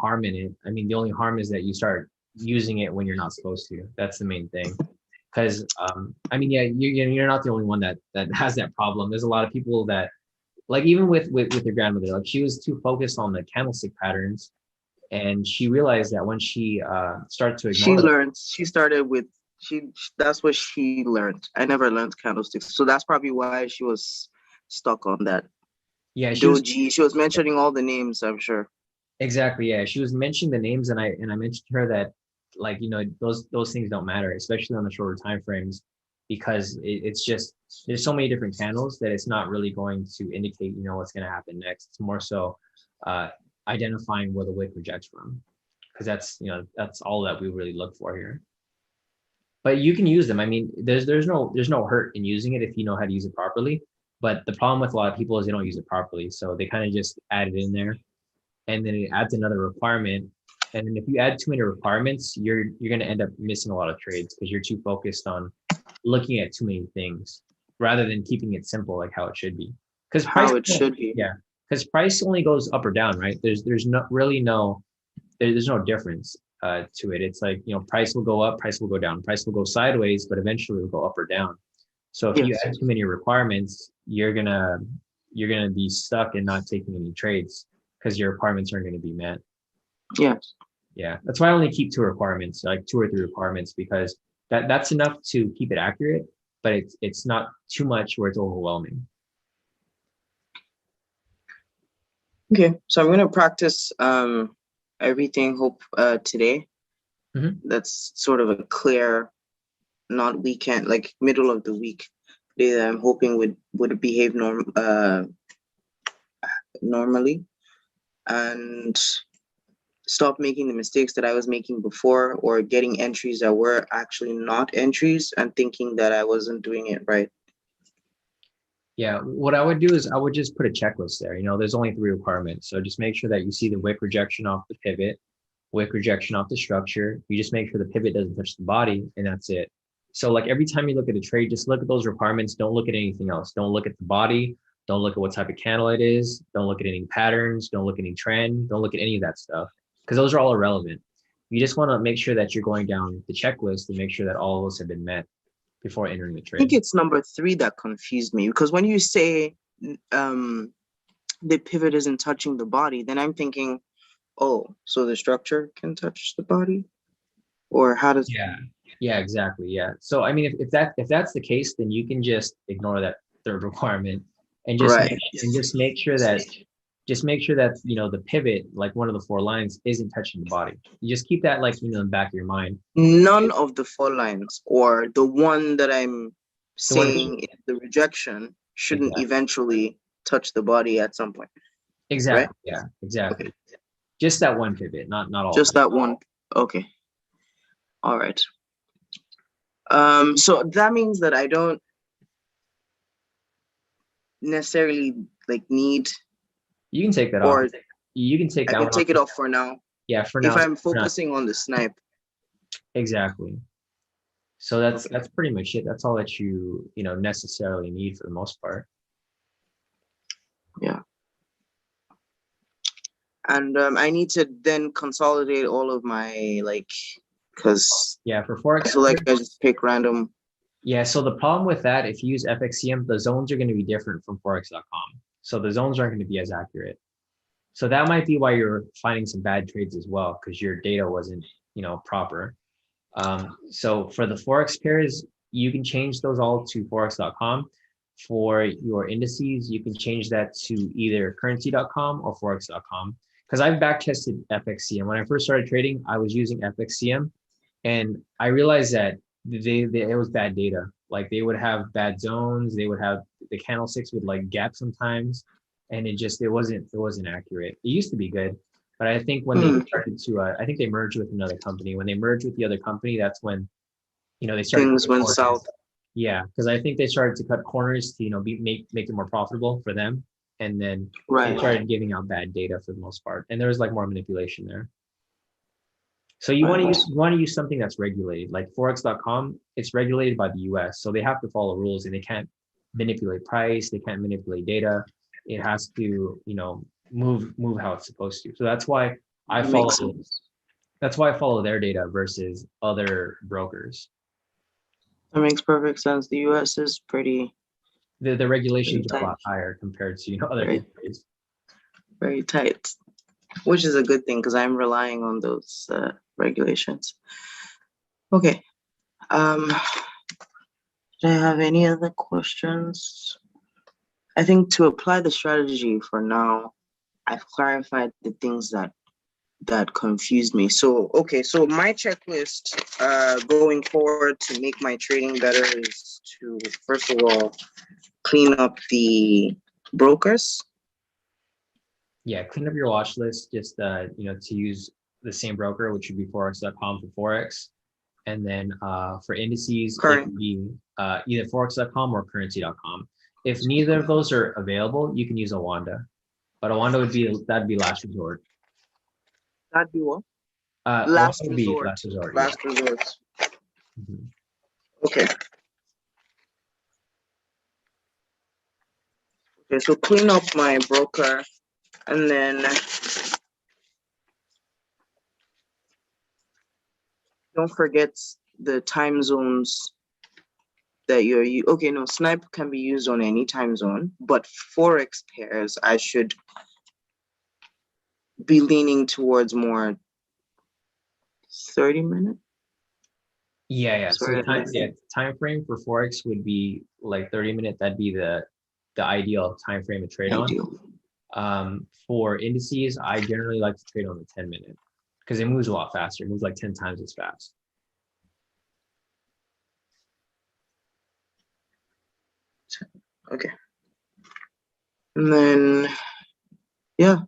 harm in it. I mean, the only harm is that you start using it when you're not supposed to. That's the main thing. Because I mean, yeah, you're not the only one that has that problem. There's a lot of people that, like, even with your grandmother, like she was too focused on the candlestick patterns, and she realized that when she started to ignore them, she started with that's what she learned. I never learned candlesticks, so that's probably why she was stuck on that. yeah, she was mentioning all the names, I'm sure. Exactly, yeah, she was mentioning the names, and I mentioned to her that, like, those things don't matter, especially on the shorter time frames, because it's just there's so many different candles that it's not really going to indicate what's going to happen next. It's more so identifying where the wick rejects from, because that's all that we really look for here. But you can use them. I mean, there's no hurt in using it if you know how to use it properly. But the problem with a lot of people is they don't use it properly, so they kind of just add it in there, and then it adds another requirement. And then if you add too many requirements, you're going to end up missing a lot of trades because you're too focused on looking at too many things rather than keeping it simple like how it should be. Because yeah, because price only goes up or down, right? There's no really there's no difference to it. It's like price will go up, price will go down, price will go sideways, but eventually it'll go up or down. So if you add too many requirements, you're gonna be stuck and not taking any trades because your requirements aren't going to be met. Yeah, that's why I only keep 2 requirements, like 2 or 3 requirements, because that's enough to keep it accurate, but it's not too much where it's overwhelming. Okay, so I'm gonna practice everything today. Mm-hmm. That's sort of a clear, not weekend, like middle of the week day that I'm hoping would behave normally, and stop making the mistakes that I was making before, or getting entries that were actually not entries and thinking that I wasn't doing it right. Yeah, what I would do is I would just put a checklist there. There's only 3 requirements. So just make sure that you see the wick rejection off the pivot, wick rejection off the structure. You just make sure the pivot doesn't touch the body, and that's it. So like every time you look at a trade, just look at those requirements. Don't look at anything else. Don't look at the body. Don't look at what type of candle it is. Don't look at any patterns. Don't look at any trend. Don't look at any of that stuff, because those are all irrelevant. You just want to make sure that you're going down the checklist and make sure that all of those have been met before entering the I think trade. it's number 3 that confused me, because when you say the pivot isn't touching the body, then I'm thinking, oh, so the structure can touch the body, or how does? Yeah, exactly. Yeah. So I mean, if that's the case, then you can just ignore that 3rd requirement and Right. just make sure that the pivot, like one of the 4 lines, isn't touching the body. You just keep that like in the back of your mind. None of the 4 lines, or the one that I'm The one saying is the rejection, shouldn't exactly. eventually touch the body at some point. Exactly. Right? Yeah, Okay. exactly. Just that one pivot, not all. Just that one. Okay. All right. So that means that I don't necessarily like need, You can take that off. or You can take I that can one off. take it off for now Yeah, for if now. I'm focusing on the snipe. Exactly. So Okay. that's pretty much it. That's all that you necessarily need for the most part. Yeah. And I need to then consolidate all of my because Yeah, for I Forex. feel like I just pick random. Yeah, so the problem with that, if you use FXCM, the zones are going to be different from Forex.com. So the zones aren't going to be as accurate. So that might be why you're finding some bad trades as well, because your data wasn't, proper. So for the Forex pairs, you can change those all to Forex.com. For your indices, you can change that to either currency.com or Forex.com. Because I've back tested FXCM. When I first started trading, I was using FXCM, and I realized that it was bad data. Like they would have bad zones. They would have the candlesticks would like gap sometimes, and it wasn't accurate. It used to be good, but I think when they started to, I think they merged with another company. When they merged with the other company, that's when they started Things cutting went corners. south. Yeah, because I think they started to cut corners to make it more profitable for them, and then they started giving out bad data for the most part, and there was like more manipulation there. So you want to use something that's regulated, like Forex.com. It's regulated by the U.S., so they have to follow rules, and they can't manipulate price. They can't manipulate data. It has to, move how it's supposed to. So that's why I follow. That's why I follow their data versus other brokers. That makes perfect sense. The US is pretty The regulations are a tight. lot higher compared to other Very, countries. very tight, which is a good thing because I'm relying on those regulations. Okay. Do I have any other questions? I think to apply the strategy for now, I've clarified the things that confused me. So, okay, so my checklist going forward to make my trading better is to, first of all, clean up the brokers. Yeah, clean up your watch list. Just to use the same broker, which would be Forex.com for Forex, and then for indices, it would be either Forex.com or Currency.com. If neither of those are available, you can use Awanda, but Awanda that'd be last resort. That'd be what? Last resort. Last resort. Mm-hmm. Okay. Okay, so clean up my broker, and then don't forget the time zones that okay, no, snipe can be used on any time zone, but Forex pairs, I should be leaning towards more 30 minute. Yeah. So time frame for Forex would be like 30-minute. That'd be the ideal time frame to trade on. For indices, I generally like to trade on the 10-minute because it moves a lot faster. It moves like 10 times as fast. Okay. And then, yeah,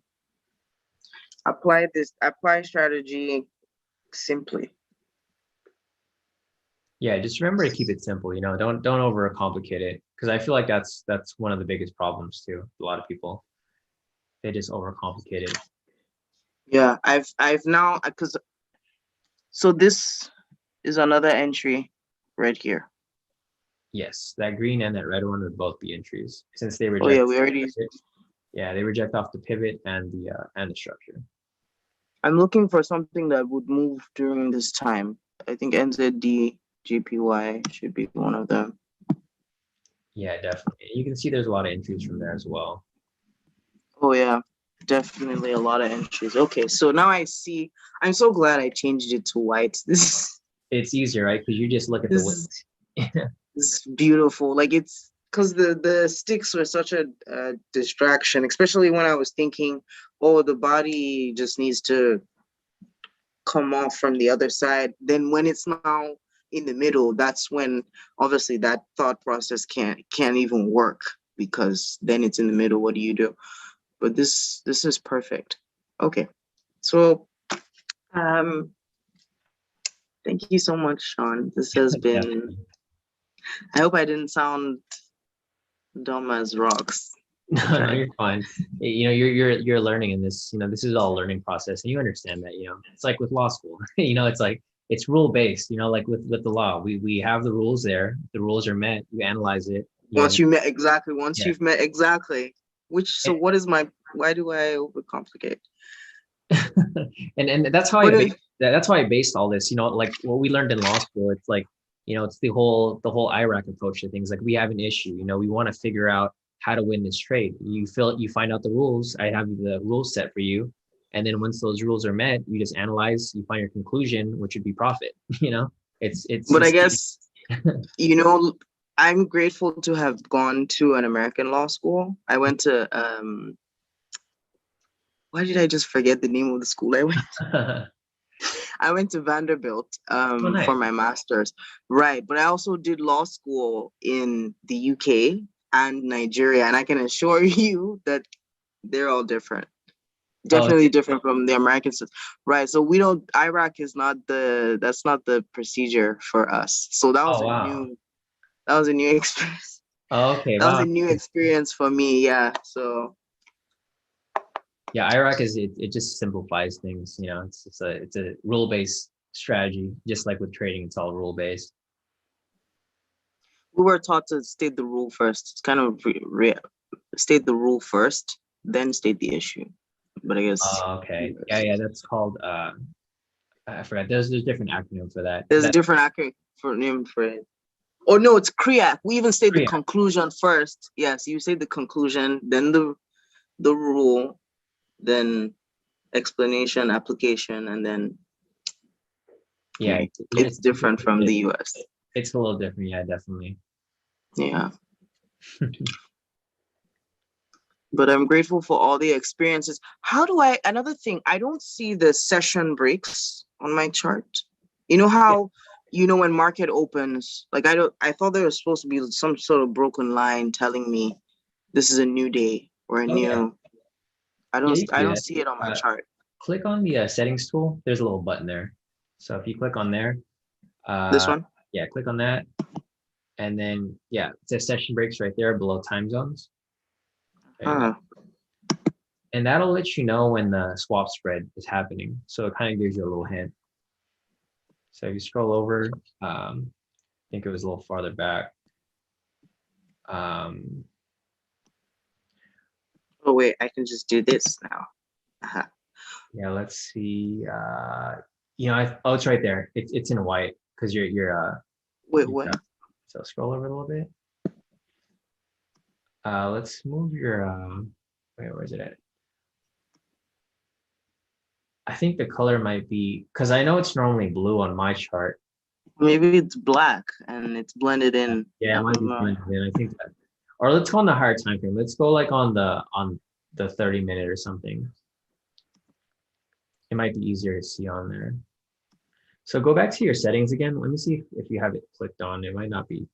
apply strategy simply. Yeah, just remember to keep it simple. Don't overcomplicate it, because I feel like that's one of the biggest problems too. A lot of people, they just overcomplicate it. Yeah, I've now, because so this is another entry right here. Yes, that green and that red one would both be entries, since they reject. Oh yeah, we already. Yeah, they reject off the pivot and the structure. I'm looking for something that would move during this time. I think NZD GPY should be one of them. Yeah, definitely. You can see there's a lot of entries from there as well. Oh yeah, definitely a lot of entries. Okay, so now I see. I'm so glad I changed it to white. It's easier, right? Because you just look at the this is beautiful. Like, it's because the sticks were such a distraction, especially when I was thinking, oh, the body just needs to come off from the other side. Then when it's now in the middle, that's when obviously that thought process can't even work, because then it's in the middle. What do you do? But this is perfect. Okay, so thank you so much, Shawn. This has been. I hope I didn't sound dumb as rocks. No, you're fine. You're learning in this. This is all a learning process, and you understand that. It's like with law school. It's like it's rule based. Like with the law, we have the rules there. The rules are met. You analyze it. Once you met exactly. Once Yeah. you've met exactly. So what is my? Why do I overcomplicate? and that's how that's why I based all this. Like what we learned in law school. It's like it's the whole IRAC approach to things. Like we have an issue. We want to figure out how to win this trade. You find out the rules. I have the rules set for you, and then once those rules are met, you just analyze. You find your conclusion, which would be profit. It's. But I guess I'm grateful to have gone to an American law school. I went to why did I just forget the name of the school I went to? I went to Vanderbilt nice. for my master's. Right. But I also did law school in the UK and Nigeria. And I can assure you that they're all different. Definitely different from the American system. Right. So Iraq is that's not the procedure for us. So that was that was a new experience. Oh, okay. That was a new experience for me. Yeah. So yeah, IRAC it just simplifies things. It's a rule based strategy, just like with trading. It's all rule based. We were taught to state the rule first. It's kind of state the rule first, then state the issue. But I guess. Okay. Yeah. That's called. I forgot. There's a different acronym for that. There's a different acronym for it. Oh no, it's CREAC. We even state the conclusion first. Yes, you say the conclusion, then the rule, then explanation, application, and then. Yeah, it's different from the US. It's a little different. Yeah, definitely. Yeah. But I'm grateful for all the experiences. Another thing, I don't see the session breaks on my chart. You know how, when market opens, like I thought there was supposed to be some sort of broken line telling me this is a new day or a new. I don't see it on my chart. Click on the settings tool. There's a little button there. So if you click on there, this one? Yeah, click on that. And then, it says session breaks right there below time zones. Okay. And that'll let you know when the swap spread is happening. So it kind of gives you a little hint. So if you scroll over, I think it was a little farther back. Oh, wait, I can just do this now. Yeah, let's see. It's right there. It's in white because you're wait, what? So scroll over a little bit. Let's move your where is it at? I think the color might be, because I know it's normally blue on my chart. Maybe it's black and it's blended in. Yeah, it might be blended in. I think that. Or let's go on the higher time frame. Let's go like on the 30-minute or something. It might be easier to see on there. So go back to your settings again. Let me see if you have it clicked on. It might not be.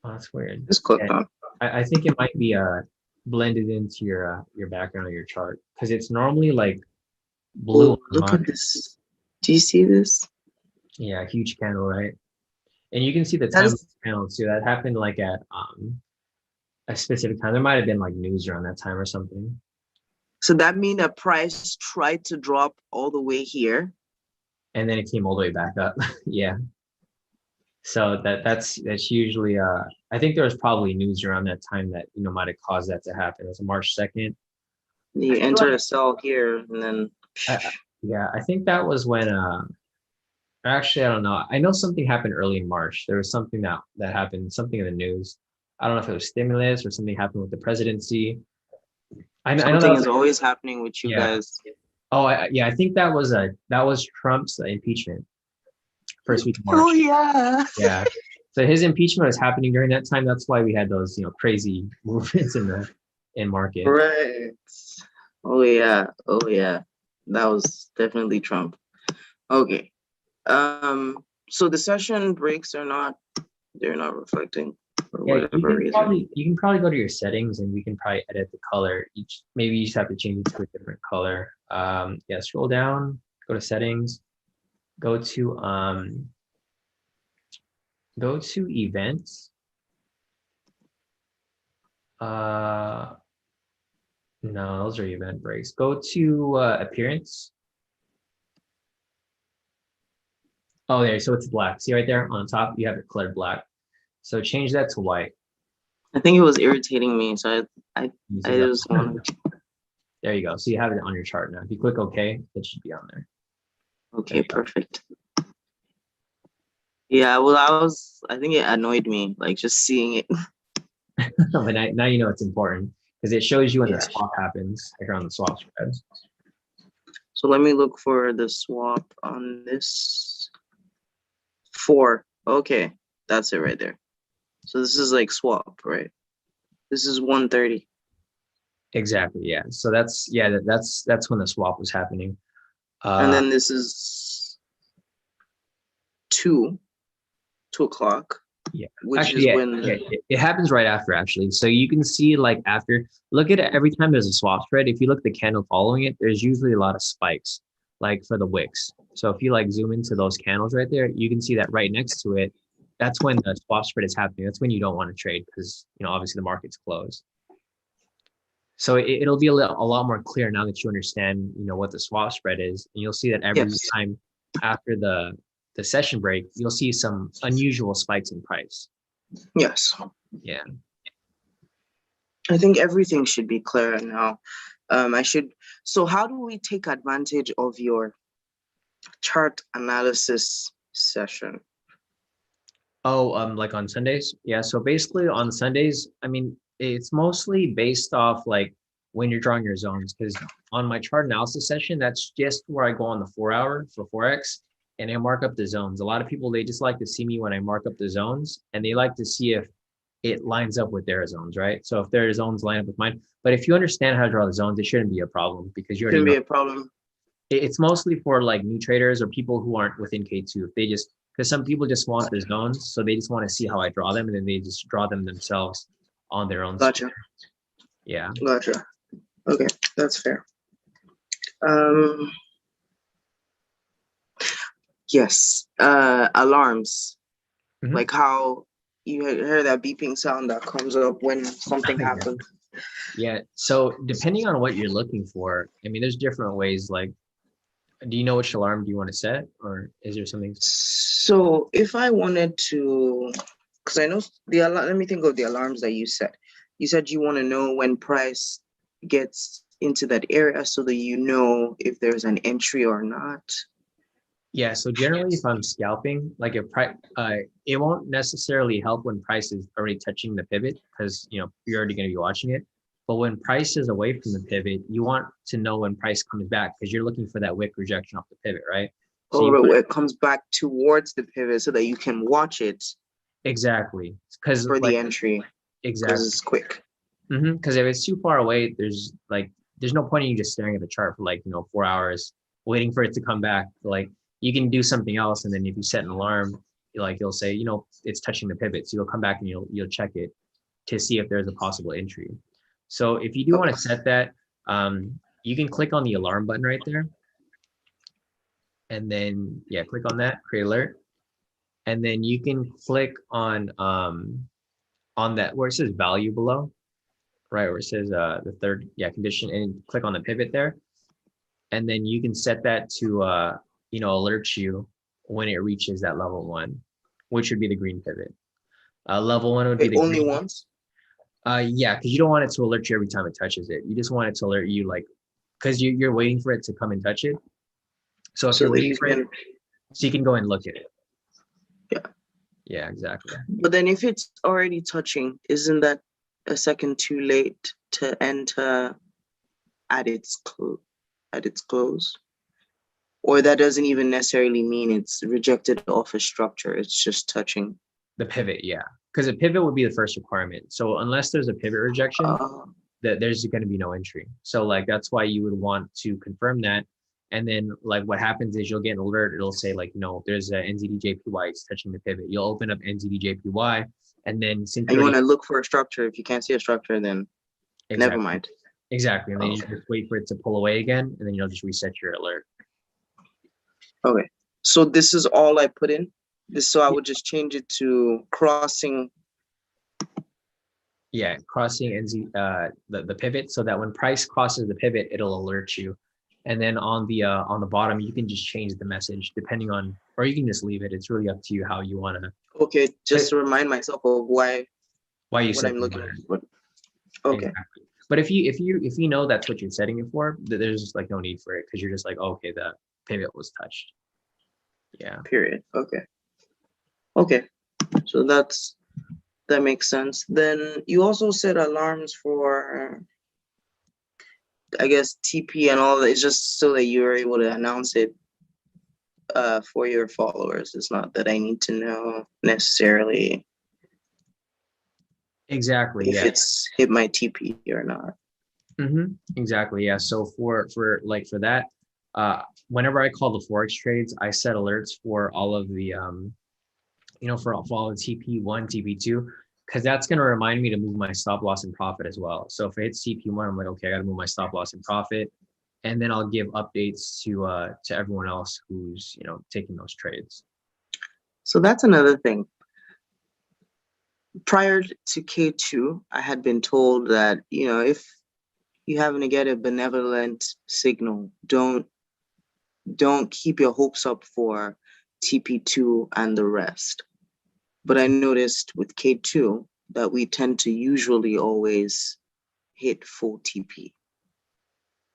Oh, that's weird. It's clicked on. I think it might be blend it into your background of your chart because it's normally like blue Oh, on look mine. at this. Do you see this? Yeah, huge candle, right? And you can see the That time of is, the candle too. That happened like at a specific time. There might have been like news around that time or something. so that means a price tried to drop all the way here. And then it came all the way back up. Yeah. So that's usually I think there was probably news around that time that might have caused that to happen. It was March 2nd. You I feel enter like a sell here and then yeah, I think that was when actually I don't know. I know something happened early in March. There was something that happened, something in the news. I don't know if it was stimulus or something happened with the presidency. I know that something was is like always happening with you yeah. guys. Oh, yeah, I think that was Trump's impeachment first week of Oh March. yeah. Yeah. So his impeachment was happening during that time. That's why we had those, crazy movements in market. Right. Oh yeah. Oh yeah. That was definitely Trump. Okay. So the session breaks are not they're not reflecting for Yeah, whatever reason. you can probably go to your settings and we can probably edit the color. Maybe you just have to change it to a different color. Yeah, scroll down, go to settings, go to events. Uh no, those are event breaks. Go to appearance. Oh, there. So it's black. See right there on top, you have it colored black. So change that to white. I think it was irritating me, so You I see that? just want to. There you go. So you have it on your chart now. If you click OK, it should be on there. There Okay, you go. perfect. Yeah, well, I think it annoyed me, like just seeing it. But now you know it's important because it shows you when the Yeah. swap happens, like around the swap spread. So let me look for the swap on this 4. Okay, that's it right there. So this is like swap, right? This is 130. Exactly. Yeah. So that's that's when the swap was happening. And Uh, then this is 2 o'clock, yeah. which Actually, is yeah, when it happens right after actually. So you can see like after look at it every time there's a swap spread. If you look at the candle following it, there's usually a lot of spikes, like for the wicks. So if you like zoom into those candles right there, you can see that right next to it. That's when the swap spread is happening. That's when you don't want to trade because obviously the market's closed. So it'll be a lot more clear now that you understand, what the swap spread is, and you'll see that every yes, time after the session break, you'll see some unusual spikes in price. yes. Yeah. I think everything should be clear now. I should. So how do we take advantage of your chart analysis session? Oh, like on Sundays? Yeah. So basically on Sundays, I mean, it's mostly based off like when you're drawing your zones. Because on my chart analysis session, that's just where I go on the 4 hour for Forex and I mark up the zones. A lot of people, they just like to see me when I mark up the zones and they like to see if it lines up with their zones, right? So if their zones line up with mine, but if you understand how to draw the zones, it shouldn't be a problem because you already Shouldn't know be a problem. it's mostly for like new traders or people who aren't within K2. If they just because some people just want the zones, so they just want to see how I draw them, and then they just draw them themselves on their own Gotcha. screen. Yeah. Gotcha. Okay, that's fair. Um, yes. Alarms, Mhm. like how you hear that beeping sound that comes up when something Yeah. happens. Yeah. So depending on what you're looking for, I mean, there's different ways. Like, do you know which alarm do you want to set, or is there something? So if I wanted to, because I know the alarm, let me think of the alarms that you set. You said you want to know when price gets into that area so that you know if there's an entry or not. Yeah. So generally, if I'm scalping, like if price, it won't necessarily help when price is already touching the pivot because you're already going to be watching it. But when price is away from the pivot, you want to know when price comes back because you're looking for that wick rejection off the pivot, right? So you Or want it comes back towards the pivot so that you can watch it exactly because for the like entry because exactly it's quick. because if it's too far away, there's no point in you just staring at the chart for like 4 hours waiting for it to come back. Like you can do something else, and then if you set an alarm, you'll say it's touching the pivot, so you'll come back and you'll check it to see if there's a possible entry. So if you do want to set that, you can click on the alarm button right there. And then, yeah, click on that, create alert. And then you can click on that where it says value below, right? Where it says the third, condition, and click on the pivot there. And then you can set that to, alert you when it reaches that level 1, which would be the green pivot. Level 1 would be the only green. once? Yeah, because you don't want it to alert you every time it touches it. You just want it to alert you because you're waiting for it to come and touch it. So if you're waiting for it, so you can go and look at it. Yeah. Yeah, exactly. But then if it's already touching, isn't that a second too late to enter at its close? Or that doesn't even necessarily mean it's rejected off a structure. It's just touching. The pivot, yeah. Because a pivot would be the first requirement. So unless there's a pivot rejection, there's going to be no entry. So that's why you would want to confirm that. And then what happens is you'll get an alert. It'll say there's a NZDJPY, it's touching the pivot. You'll open up NZDJPY, and then since you want to look for a structure. If you can't see a structure, then never mind. Exactly. And then you just wait for it to pull away again, and then you'll just reset your alert. Okay. So this is all I put in. So I would just change it to crossing. Yeah, crossing the pivot, so that when price crosses the pivot, it'll alert you. And then on the bottom, you can just change the message depending on, or you can just leave it. It's really up to you how you want to. Okay, just to remind myself of why you what I'm looking at. Okay. Exactly. But if you know that's what you're setting it for, there's just no need for it, because you're just okay, the pivot was touched. Yeah. Period. Okay. Okay. So that makes sense. Then you also set alarms for, I guess, TP and all that. It's just so that you're able to announce it for your followers. It's not that I need to know necessarily exactly if it's hit my TP or not. Exactly. Yeah. So for that, whenever I call the Forex trades, I set alerts for all of the for all the TP1, TP2, because that's going to remind me to move my stop loss and profit as well. So if it hits TP1, I'm like, okay, I got to move my stop loss and profit, and then I'll give updates to everyone else who's taking those trades. So that's another thing. Prior to K2, I had been told that if you happen to get a benevolent signal, don't keep your hopes up for TP2 and the rest. But I noticed with K2 that we tend to usually always hit full TP.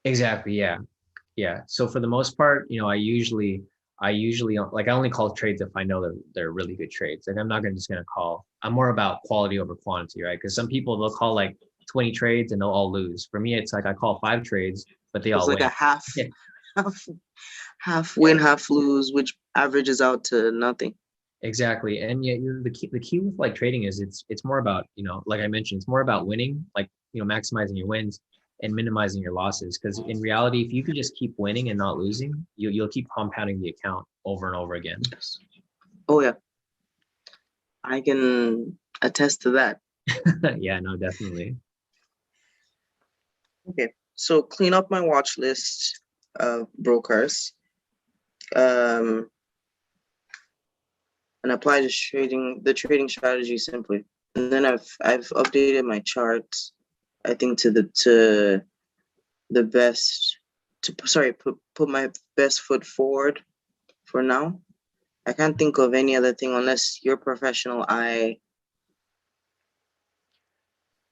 Exactly. Yeah. Yeah. So for the most part, I usually I only call trades if I know that they're really good trades. And I'm not just going to call. I'm more about quality over quantity, right? Because some people, they'll call 20 trades and they'll all lose. For me, it's I call 5 trades, but they all win. It's a half win, half lose, which averages out to nothing. Exactly. And yet the key with trading is it's more about, like I mentioned, it's more about winning, maximizing your wins and minimizing your losses. Because in reality, if you can just keep winning and not losing, you'll keep compounding the account over and over again. Oh yeah, I can attest to that. Yeah, no, definitely. Okay, so clean up my watch list of brokers, and apply the trading strategy simply. And then I've updated my charts, I think, to the best, put my best foot forward for now. I can't think of any other thing unless your professional eye.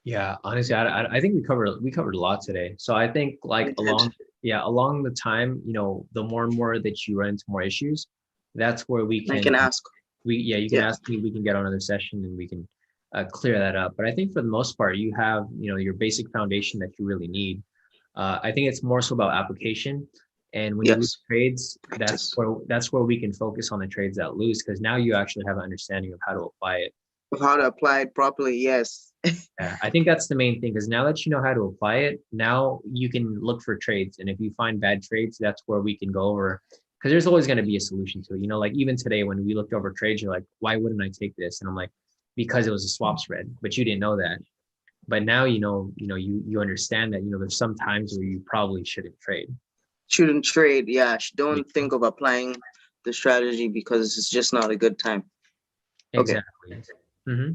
Yeah, honestly, I think we covered a lot today. So I think along the time, the more and more that you run into more issues, that's where we can. I can ask. You can ask me. We can get on another session and we can clear that up. But I think for the most part, you have your basic foundation that you really need. I think it's more so about application. And when you lose trades, that's where we can focus on the trades that lose, because now you actually have an understanding of how to apply it. Of how to apply it properly, yes. Yeah, I think that's the main thing, because now that you know how to apply it, now you can look for trades. And if you find bad trades, that's where we can go over, because there's always going to be a solution to it. Even today when we looked over trades, you're like, why wouldn't I take this? And I'm like, because it was a swap spread, but you didn't know that. But now you understand that there's some times where you probably shouldn't trade. Shouldn't trade. Yeah, don't think of applying the strategy because it's just not a good time. Exactly. Okay. Mm-hmm.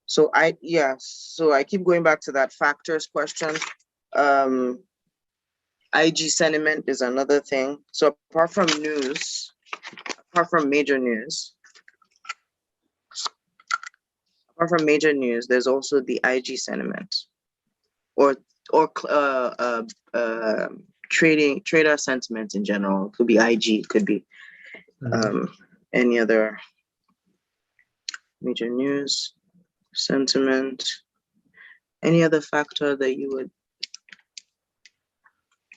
So I keep going back to that factors question. IG sentiment is another thing. So apart from major news, there's also the IG sentiment, or trader sentiment in general. It could be IG, it could be any other major news, sentiment, any other factor that you would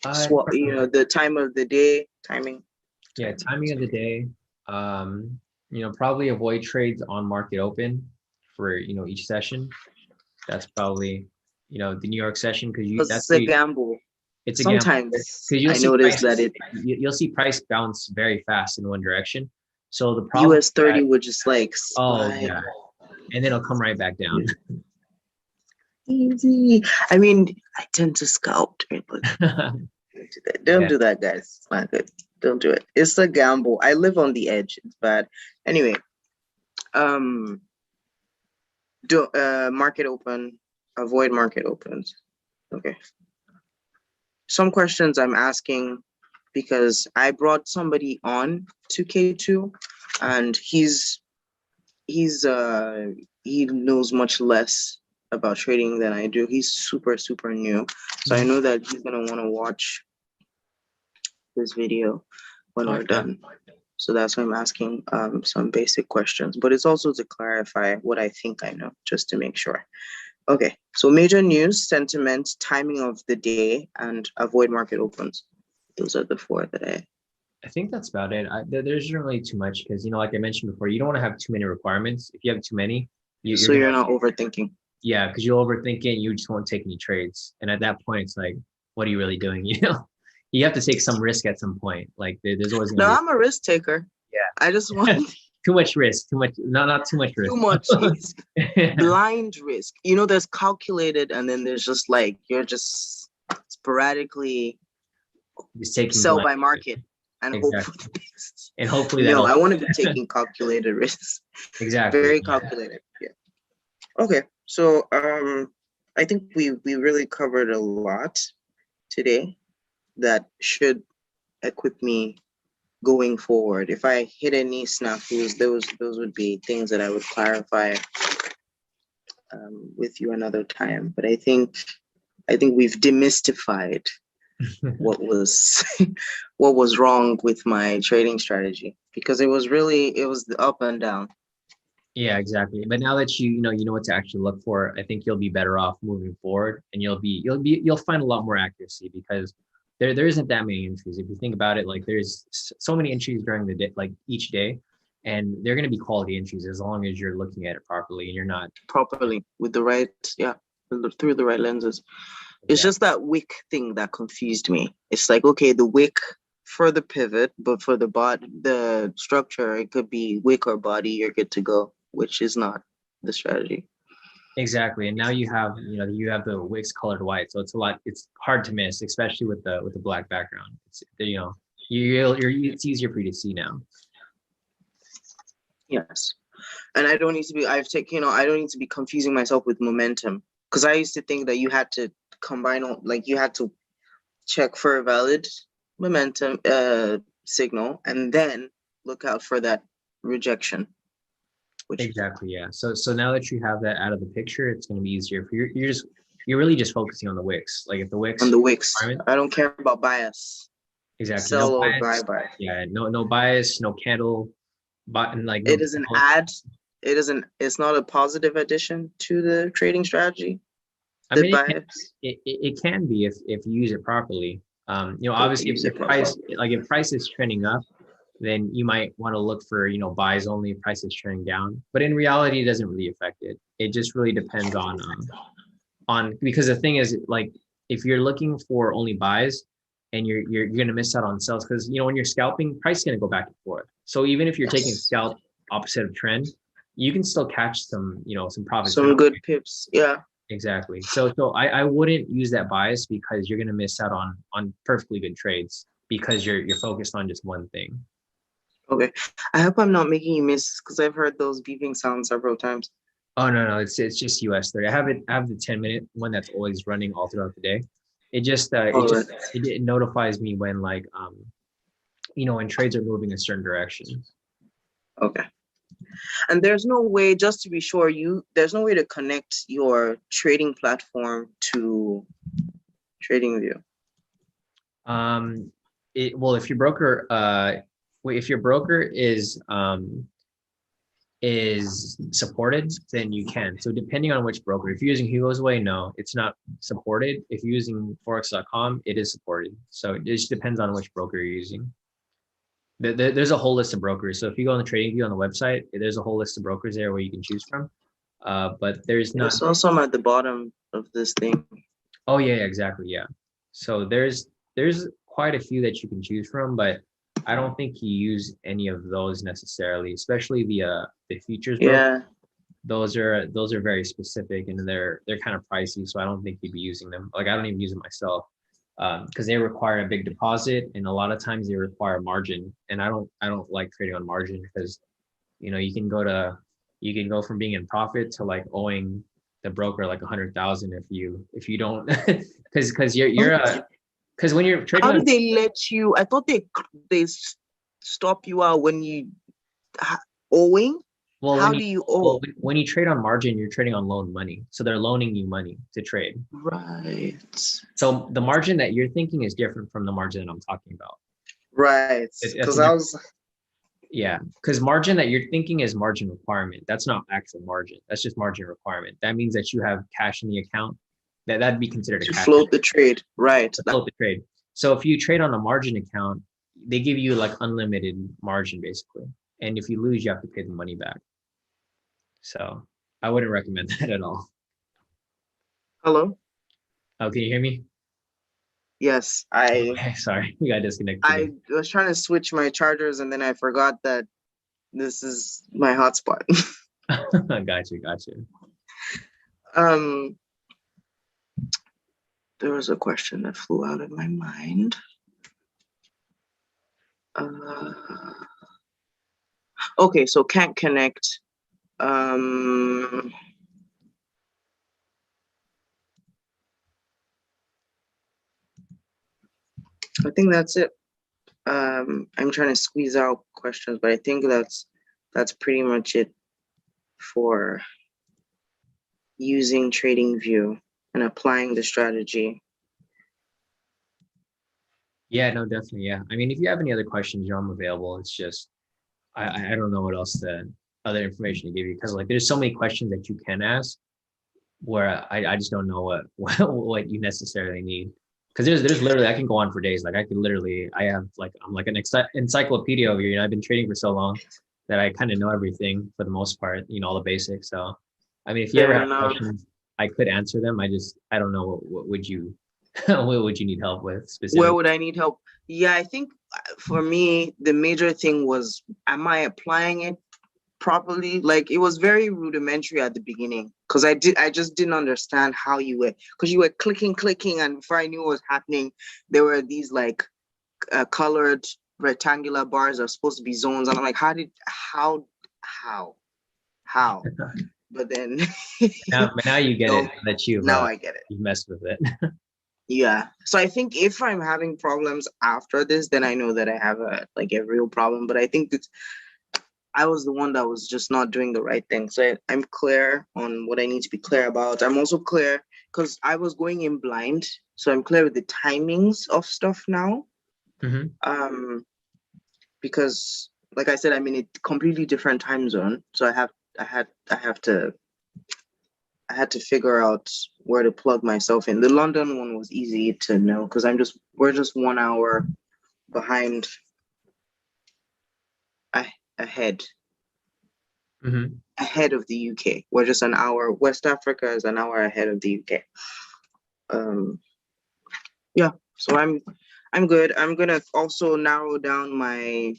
the time of the day, timing. Yeah, timing of the day. Probably avoid trades on market open for each session. That's probably the New York session because that's a gamble. It's a sometimes because I noticed that you'll see price bounce very fast in one direction. So the problem US 30 would just like slide. Yeah, and then it'll come right back down. Easy. I mean, I tend to scalp. Don't do that, guys. It's not good. Don't do it. It's a gamble. I live on the edge. It's bad. Anyway, market open. Avoid market opens. Okay. Some questions I'm asking because I brought somebody on to K2, and he knows much less about trading than I do. He's super new, so I know that he's gonna want to watch this video when we're done. So that's why I'm asking some basic questions, but it's also to clarify what I think I know, just to make sure. Okay, so major news, sentiment, timing of the day, and avoid market opens. Those are the four that I think that's about it. There's really too much because, like I mentioned before, you don't want to have too many requirements. If you have too many, you're not overthinking. Yeah, because you'll overthink it and you just won't take any trades. And at that point, it's like, what are you really doing? You have to take some risk at some point. Like there's always I'm a risk taker. Yeah, I just want too much risk. Not too much risk. Too much risk. Blind risk. There's calculated, and then there's just like you're just sporadically just taking sell by market and hopefully no, I want to be taking calculated risks. Exactly. Very calculated. Yeah. Okay. So I think we really covered a lot today that should equip me going forward. If I hit any snafus, those would be things that I would clarify with you another time. But I think we've demystified what was wrong with my trading strategy, because it was the up and down. Yeah, exactly. But now that you know what to actually look for, I think you'll be better off moving forward, and you'll find a lot more accuracy because there isn't that many entries. If you think about it, like there's so many entries during the day, like each day, and they're going to be quality entries as long as you're looking at it properly and you're not properly with the right, through the right lenses. It's just that wick thing that confused me. It's like, okay, the wick for the pivot, but for the structure, it could be wick or body, you're good to go, which is not the strategy. Exactly. And now you have the wicks colored white. So it's hard to miss, especially with the black background. It's it's easier for you to see now. Yes. And I don't need to be confusing myself with momentum, because I used to think that you had to combine, like you had to check for a valid momentum signal and then look out for that rejection. Exactly. Yeah. So now that you have that out of the picture, it's going to be easier for you. You're really just focusing on the wicks. Like if the wicks. On the wicks. I don't care about bias. Exactly. Sell or buy. Yeah. No bias. No candle. Button like. It doesn't add. It doesn't. It's not a positive addition to the trading strategy. I mean, it can be if you use it properly. Obviously if price is trending up, then you might want to look for, buys only if price is trending down. But in reality, it doesn't really affect it. It just really depends on because the thing is, like, if you're looking for only buys and you're going to miss out on sells, because, when you're scalping, price is going to go back and forth. So even if you're taking scalp opposite of trend, you can still catch some, some profits. Some good pips. Yeah. Exactly. So I wouldn't use that bias because you're gonna miss out on perfectly good trades because you're focused on just one thing. Okay. I hope I'm not making you miss because I've heard those beeping sounds several times. Oh no, it's just US 30. I have the 10-minute one that's always running all throughout the day. It notifies me when like when trades are moving a certain direction. Okay. And there's no way, just to be sure, there's no way to connect your trading platform to TradingView. Well, if your broker is supported, then you can. So depending on which broker, if you're using Hugo's Way, no, it's not supported. If you're using Forex.com, it is supported. So it just depends on which broker you're using. There's a whole list of brokers. So if you go on the TradingView on the website, there's a whole list of brokers there where you can choose from. But there's not. There's also at the bottom of this thing. Oh yeah, exactly. Yeah. So there's quite a few that you can choose from, but I don't think you use any of those necessarily, especially the futures broker. Yeah. Those are very specific and they're kind of pricey, so I don't think you'd be using them. Like I don't even use them myself because they require a big deposit and a lot of times they require margin, and I don't like trading on margin because you can go from being in profit to like owing the broker like 100,000 if you don't because because when you're trading. How do they let you? I thought they stop you out when you owing. Well, how do you owe? Well, when you trade on margin, you're trading on loan money, so they're loaning you money to trade. Right. So the margin that you're thinking is different from the margin that I'm talking about. Right. Because because margin that you're thinking is margin requirement. That's not actual margin. That's just margin requirement. That means that you have cash in the account. That'd be considered to float the trade. Right. To float the trade. So if you trade on a margin account, they give you like unlimited margin basically. And if you lose, you have to pay the money back. So I wouldn't recommend that at all. Hello? Oh, can you hear me? Yes, Okay, sorry, we got disconnected. I was trying to switch my chargers and then I forgot that this is my hotspot. Gotcha. There was a question that flew out of my mind. Okay, so can't connect. I think that's it. I'm trying to squeeze out questions, but I think that's pretty much it for using TradingView and applying the strategy. Yeah, no, definitely. Yeah. I mean, if you have any other questions, I'm available. It's just, I don't know what else other information to give you. Cause like, there's so many questions that you can ask where I just don't know what you necessarily need. Cause there's literally, I can go on for days. Like I'm like an encyclopedia over here. I've been trading for so long that I kind of know everything for the most part, all the basics. So, I mean, if you ever have questions, I could answer them. I don't know what would you what would you need help with specifically? Where would I need help? Yeah, I think for me, the major thing was, am I applying it properly? Like it was very rudimentary at the beginning because I just didn't understand how you were, because you were clicking, and before I knew what was happening, there were these like colored rectangular bars that are supposed to be zones. And I'm like, how? But then now you get it that I get it. You've messed with it. Yeah. So I think if I'm having problems after this, then I know that I have a real problem. But I think that I was the one that was just not doing the right thing. So I'm clear on what I need to be clear about. I'm also clear because I was going in blind. So I'm clear with the timings of stuff now. Mm-hmm. Because like I said, I'm in a completely different time zone. So I had to figure out where to plug myself in. The London one was easy to know because we're just 1 hour behind ahead. Mm-hmm. Ahead of the UK. We're just an hour. West Africa is an hour ahead of the UK. Yeah, so I'm good. I'm gonna also narrow down my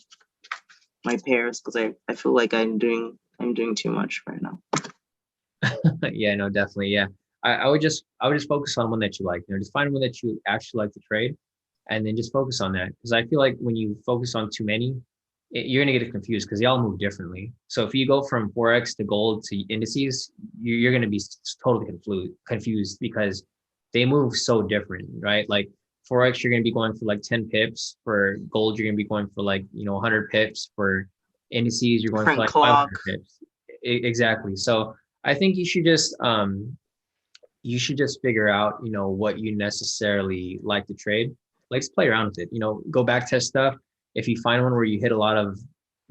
pairs because I feel like I'm doing I'm doing too much right now. Yeah, no, definitely. Yeah. I would just focus on one that you like, just find one that you actually like to trade and then just focus on that. Because I feel like when you focus on too many, you're going to get confused because they all move differently. So if you go from Forex to gold to indices, you're going to be totally confused because they move so different, right? Like Forex, you're going to be going for like 10 pips. For gold, you're going to be going for like, 100 pips. For indices, you're going for Different like clock. 500 pips. Exactly. So I think you should just figure out, what you necessarily like to trade. Let's play around with it. Go back test stuff. If you find one where you hit a lot of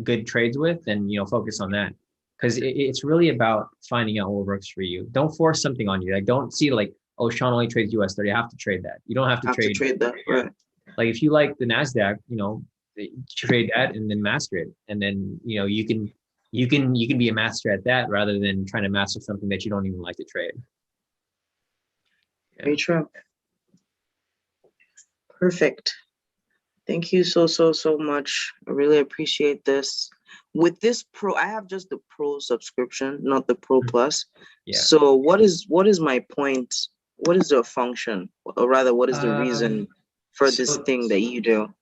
good trades with, then focus on that. Because it's really about finding out what works for you. Don't force something on you. Like don't see like, oh, Shawn only trades US 30. I have to trade that. You don't have to I have to trade. trade that, right? Like if you like the NASDAQ, trade that and then master it. And then, you can be a master at that rather than trying to master something that you don't even like to trade. Very true. Perfect. Thank you so much. I really appreciate this. With this pro, I have just the pro subscription, not the pro plus. Yeah. So what is my point? What is the function, or rather, what is the reason for this thing that you do?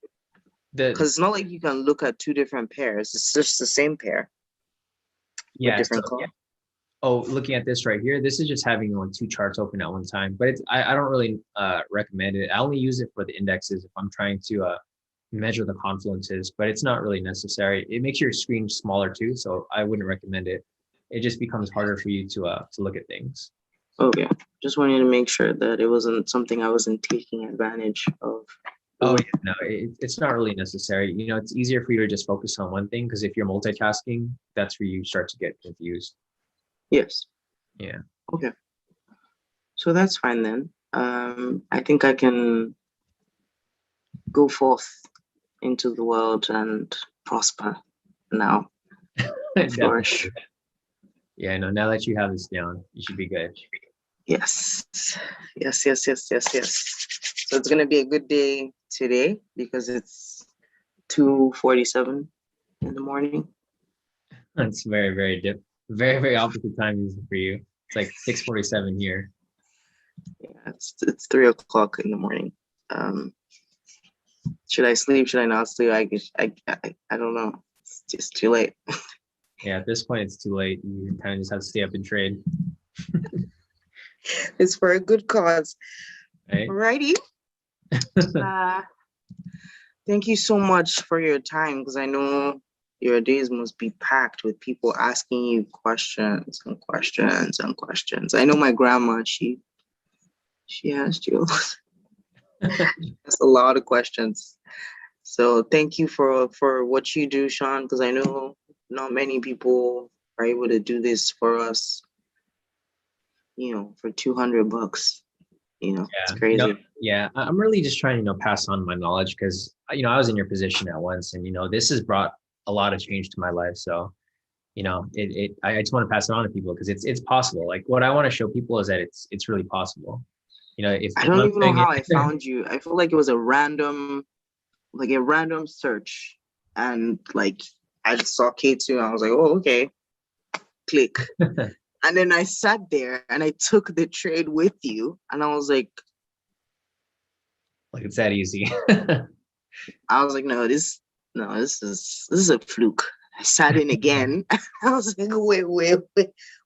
Because it's not like you can look at two different pairs. It's just the same pair. Yeah. Different color. Oh, looking at this right here, this is just having two charts open at one time, but I don't really recommend it. I only use it for the indexes if I'm trying to measure the confluences, but it's not really necessary. It makes your screen smaller too, so I wouldn't recommend it. It just becomes harder for you to look at things. Okay, just wanted to make sure that it wasn't something I wasn't taking advantage of. Oh yeah, no, it's not really necessary. It's easier for you to just focus on one thing because if you're multitasking, that's where you start to get confused. Yes. Yeah. Okay. So that's fine then. I think I can go forth into the world and prosper now. Flourish. Yeah, no, now that you have this down, you should be good. Yes. So it's gonna be a good day today because it's 2:47 in the morning. That's very, very very, very opposite time for you. It's like 6:47 here. Yeah, it's 3:00 in the morning. Should I sleep? Should I not sleep? I don't know. It's just too late. Yeah, at this point, it's too late. You kind of just have to stay up and trade. It's for a good cause. Right? Alrighty. Thank you so much for your time because I know your days must be packed with people asking you questions and questions and questions. I know my grandma, she asked you that's a lot of questions. So thank you for what you do, Shawn, because I know not many people are able to do this for us, for $200. It's crazy. Yeah, I'm really just trying to pass on my knowledge because I was in your position at once, and this has brought a lot of change to my life. So I just want to pass it on to people because it's possible. Like what I want to show people is that it's really possible. If I don't even know how I found you. I feel like it was a random search, and like I just saw K2 and I was like, oh, okay, click. And then I sat there and I took the trade with you, and I was like it's that easy. I was like, no, this is a fluke. I sat in again. I was like, wait,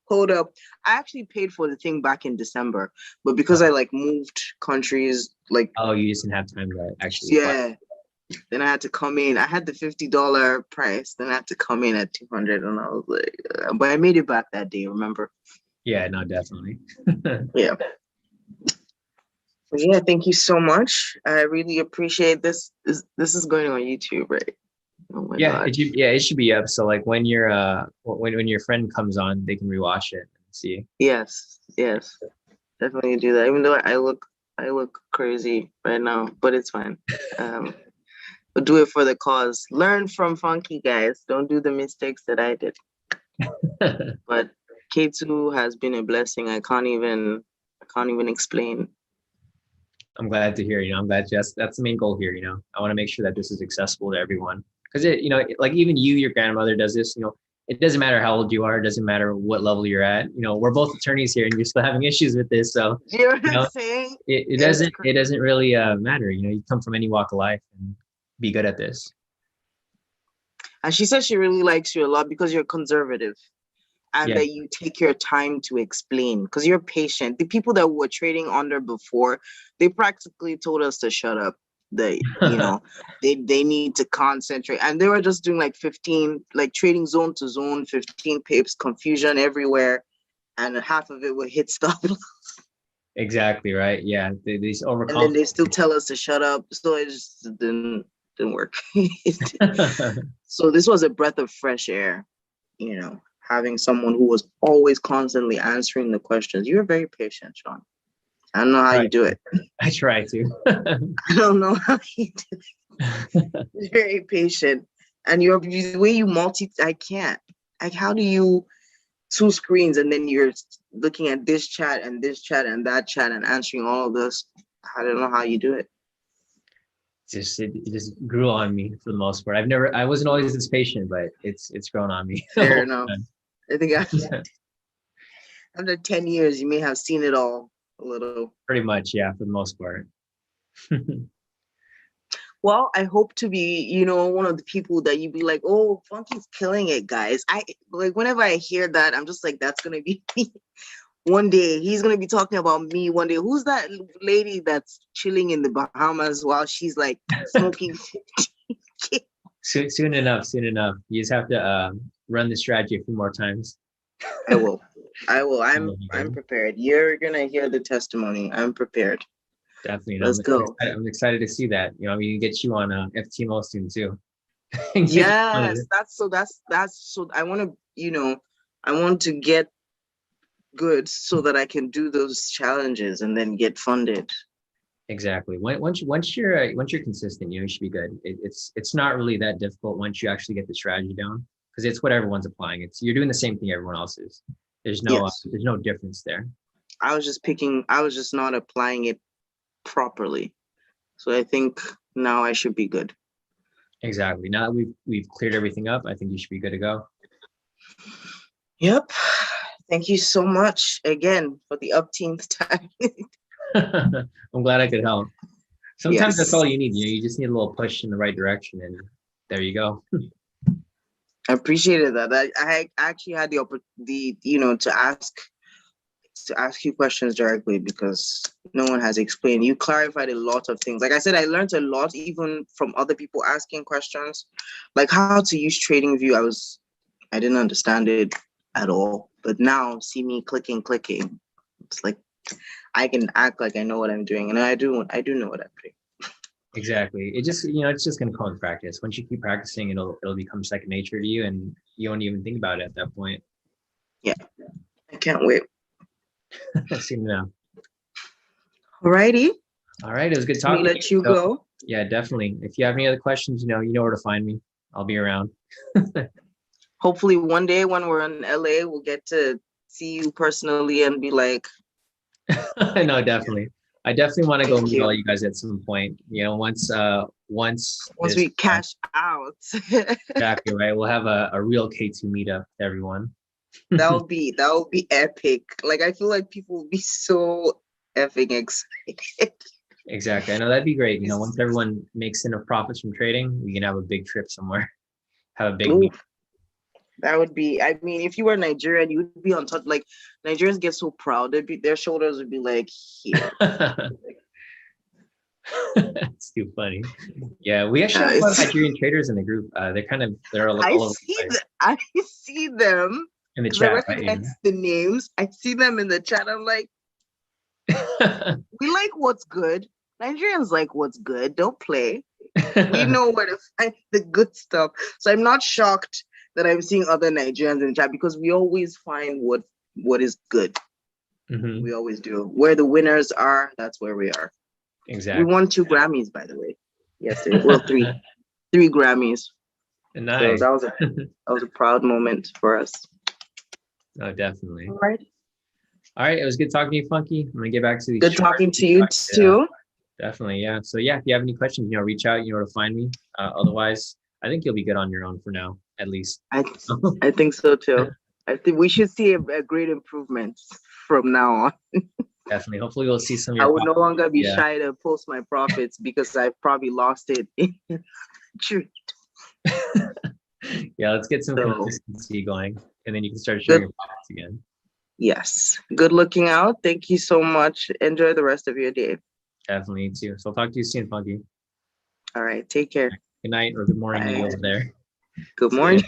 hold up. I actually paid for the thing back in December, but because I moved countries, oh, you just didn't have time to actually apply. Then I had to come in. I had the $50 price. Then I had to come in at 200, and I was like, but I made it back that day. Remember? Yeah, no, definitely. Yeah. Yeah, thank you so much. I really appreciate this. This is going on YouTube, right? Oh my God. It should be up. So when your when your friend comes on, they can rewatch it and see. Yes, definitely do that. Even though I look crazy right now, but it's fine. But do it for the cause. Learn from Funky, guys. Don't do the mistakes that I did. But K2 has been a blessing. I can't even explain. I'm glad to hear. I'm glad that's the main goal here. I want to make sure that this is accessible to everyone because like even your grandmother does this. it doesn't matter how old you are. It doesn't matter what level you're at. You know, we're both attorneys here, and you're still having issues with this. So, You know what you I'm know, saying? it doesn't really matter. You know, you come from any walk of life and be good at this. And she says she really likes you a lot because you're conservative and Yeah. that you take your time to explain because you're patient. The people that were trading under before, they practically told us to shut up. They, you know, they need to concentrate. And they were just doing like 15, like trading zone to zone, 15 pips, confusion everywhere. And half of it would hit stop. Exactly right. Yeah, these And then they overconfident. still tell us to shut up. So it just didn't work. So this was a breath of fresh air, you know, having someone who was always constantly answering the questions. You're very patient, Shawn. I don't know how you do it. I try to. I don't know how you do it. You're very patient. And the way you I can't. Like, how do you two screens and then you're looking at this chat and that chat and answering all of this? I don't know how you do it. It just grew on me for the most part. I wasn't always this patient, but it's grown on me. Fair enough. I think after 10 years, you may have seen it all a little. Pretty much, yeah, for the most part. Well, I hope to be, you know, one of the people that you'd be like, oh, Funky's killing it, guys. I like whenever I hear that, I'm just like, that's gonna be me. One day he's gonna be talking about me. One day, who's that lady that's chilling in the Bahamas while she's like smoking? Soon enough. You just have to run the strategy a few more times. I will. I'm prepared. You're gonna hear the testimony. I'm prepared. Definitely. Let's go. I'm excited to see that. You know, I mean, get you on FTMO soon too. Yes, that's so. I want to, you know, I want to get good so that I can do those challenges and then get funded. Exactly. Once you're consistent, you know, you should be good. It's not really that difficult once you actually get the strategy down because it's what everyone's applying. You're doing the same thing everyone else is. There's no difference there. I was just not applying it properly. So I think now I should be good. Exactly. Now that we've cleared everything up, I think you should be good to go. Yep. Thank you so much again for the upteenth time. I'm glad I could help. Sometimes that's all you need. You know, you just need a little push in the right direction, and there you go. I appreciated that. I actually had the you know, to ask you questions directly because no one has explained. You clarified a lot of things. Like I said, I learned a lot even from other people asking questions, like how to use TradingView. I didn't understand it at all, but now see me clicking. It's like I can act like I know what I'm doing, and I do know what I'm doing. Exactly. It just, you know, it's just going to come with practice. Once you keep practicing, it'll become second nature to you, and you won't even think about it at that point. Yeah, I can't wait. See you now. Alrighty. All right. It was good talking. Let you go. Yeah, definitely. If you have any other questions, you know where to find me. I'll be around. Hopefully one day when we're in LA, we'll get to see you personally and be like, no, definitely. I definitely want to go meet all you guys at some point. You know, once we cash out. Exactly right. We'll have a real K2 meetup, everyone. that would be epic. Like I feel like people will be so effing excited. Exactly. I know that'd be great. You know, once everyone makes enough profits from trading, we can have a big trip somewhere. Have a big meetup. That would be, I mean, if you were Nigerian, you would be on top. Like Nigerians get so proud. Their shoulders would be like here. That's too funny. Yeah, we actually have a lot of Nigerian traders in the group. They're all over the place. I see them in the chat. I recognize the names. I see them in the chat. I'm like, we like what's good. Nigerians like what's good. Don't play. We know where to find the good stuff. So I'm not shocked that I'm seeing other Nigerians in the chat because we always find what is good. Mm-hmm. We always do. Where the winners are, that's where we are. Exactly. We won 2 Grammys, by the way. Yesterday. Well, 3 Grammys. Nice. So that was a proud moment for us. Oh, definitely. All right. It was good talking to you, Funky. I'm gonna get back to these. Good talking to you too. Definitely, yeah. So yeah, if you have any questions, reach out. You know where to find me. Otherwise, I think you'll be good on your own for now, at least. I think so too. I think we should see a great improvement from now on. Definitely. Hopefully we'll see some of I your would no longer be yeah. shy to post my profits because I've probably lost it. True. Yeah, let's get some So, consistency going, and then you can start showing your profits again. Yes. Good looking out. Thank you so much. Enjoy the rest of your day. Definitely too. So I'll talk to you soon, Funky. All right. Take care. Good night or good morning to you Bye. over there. Good morning.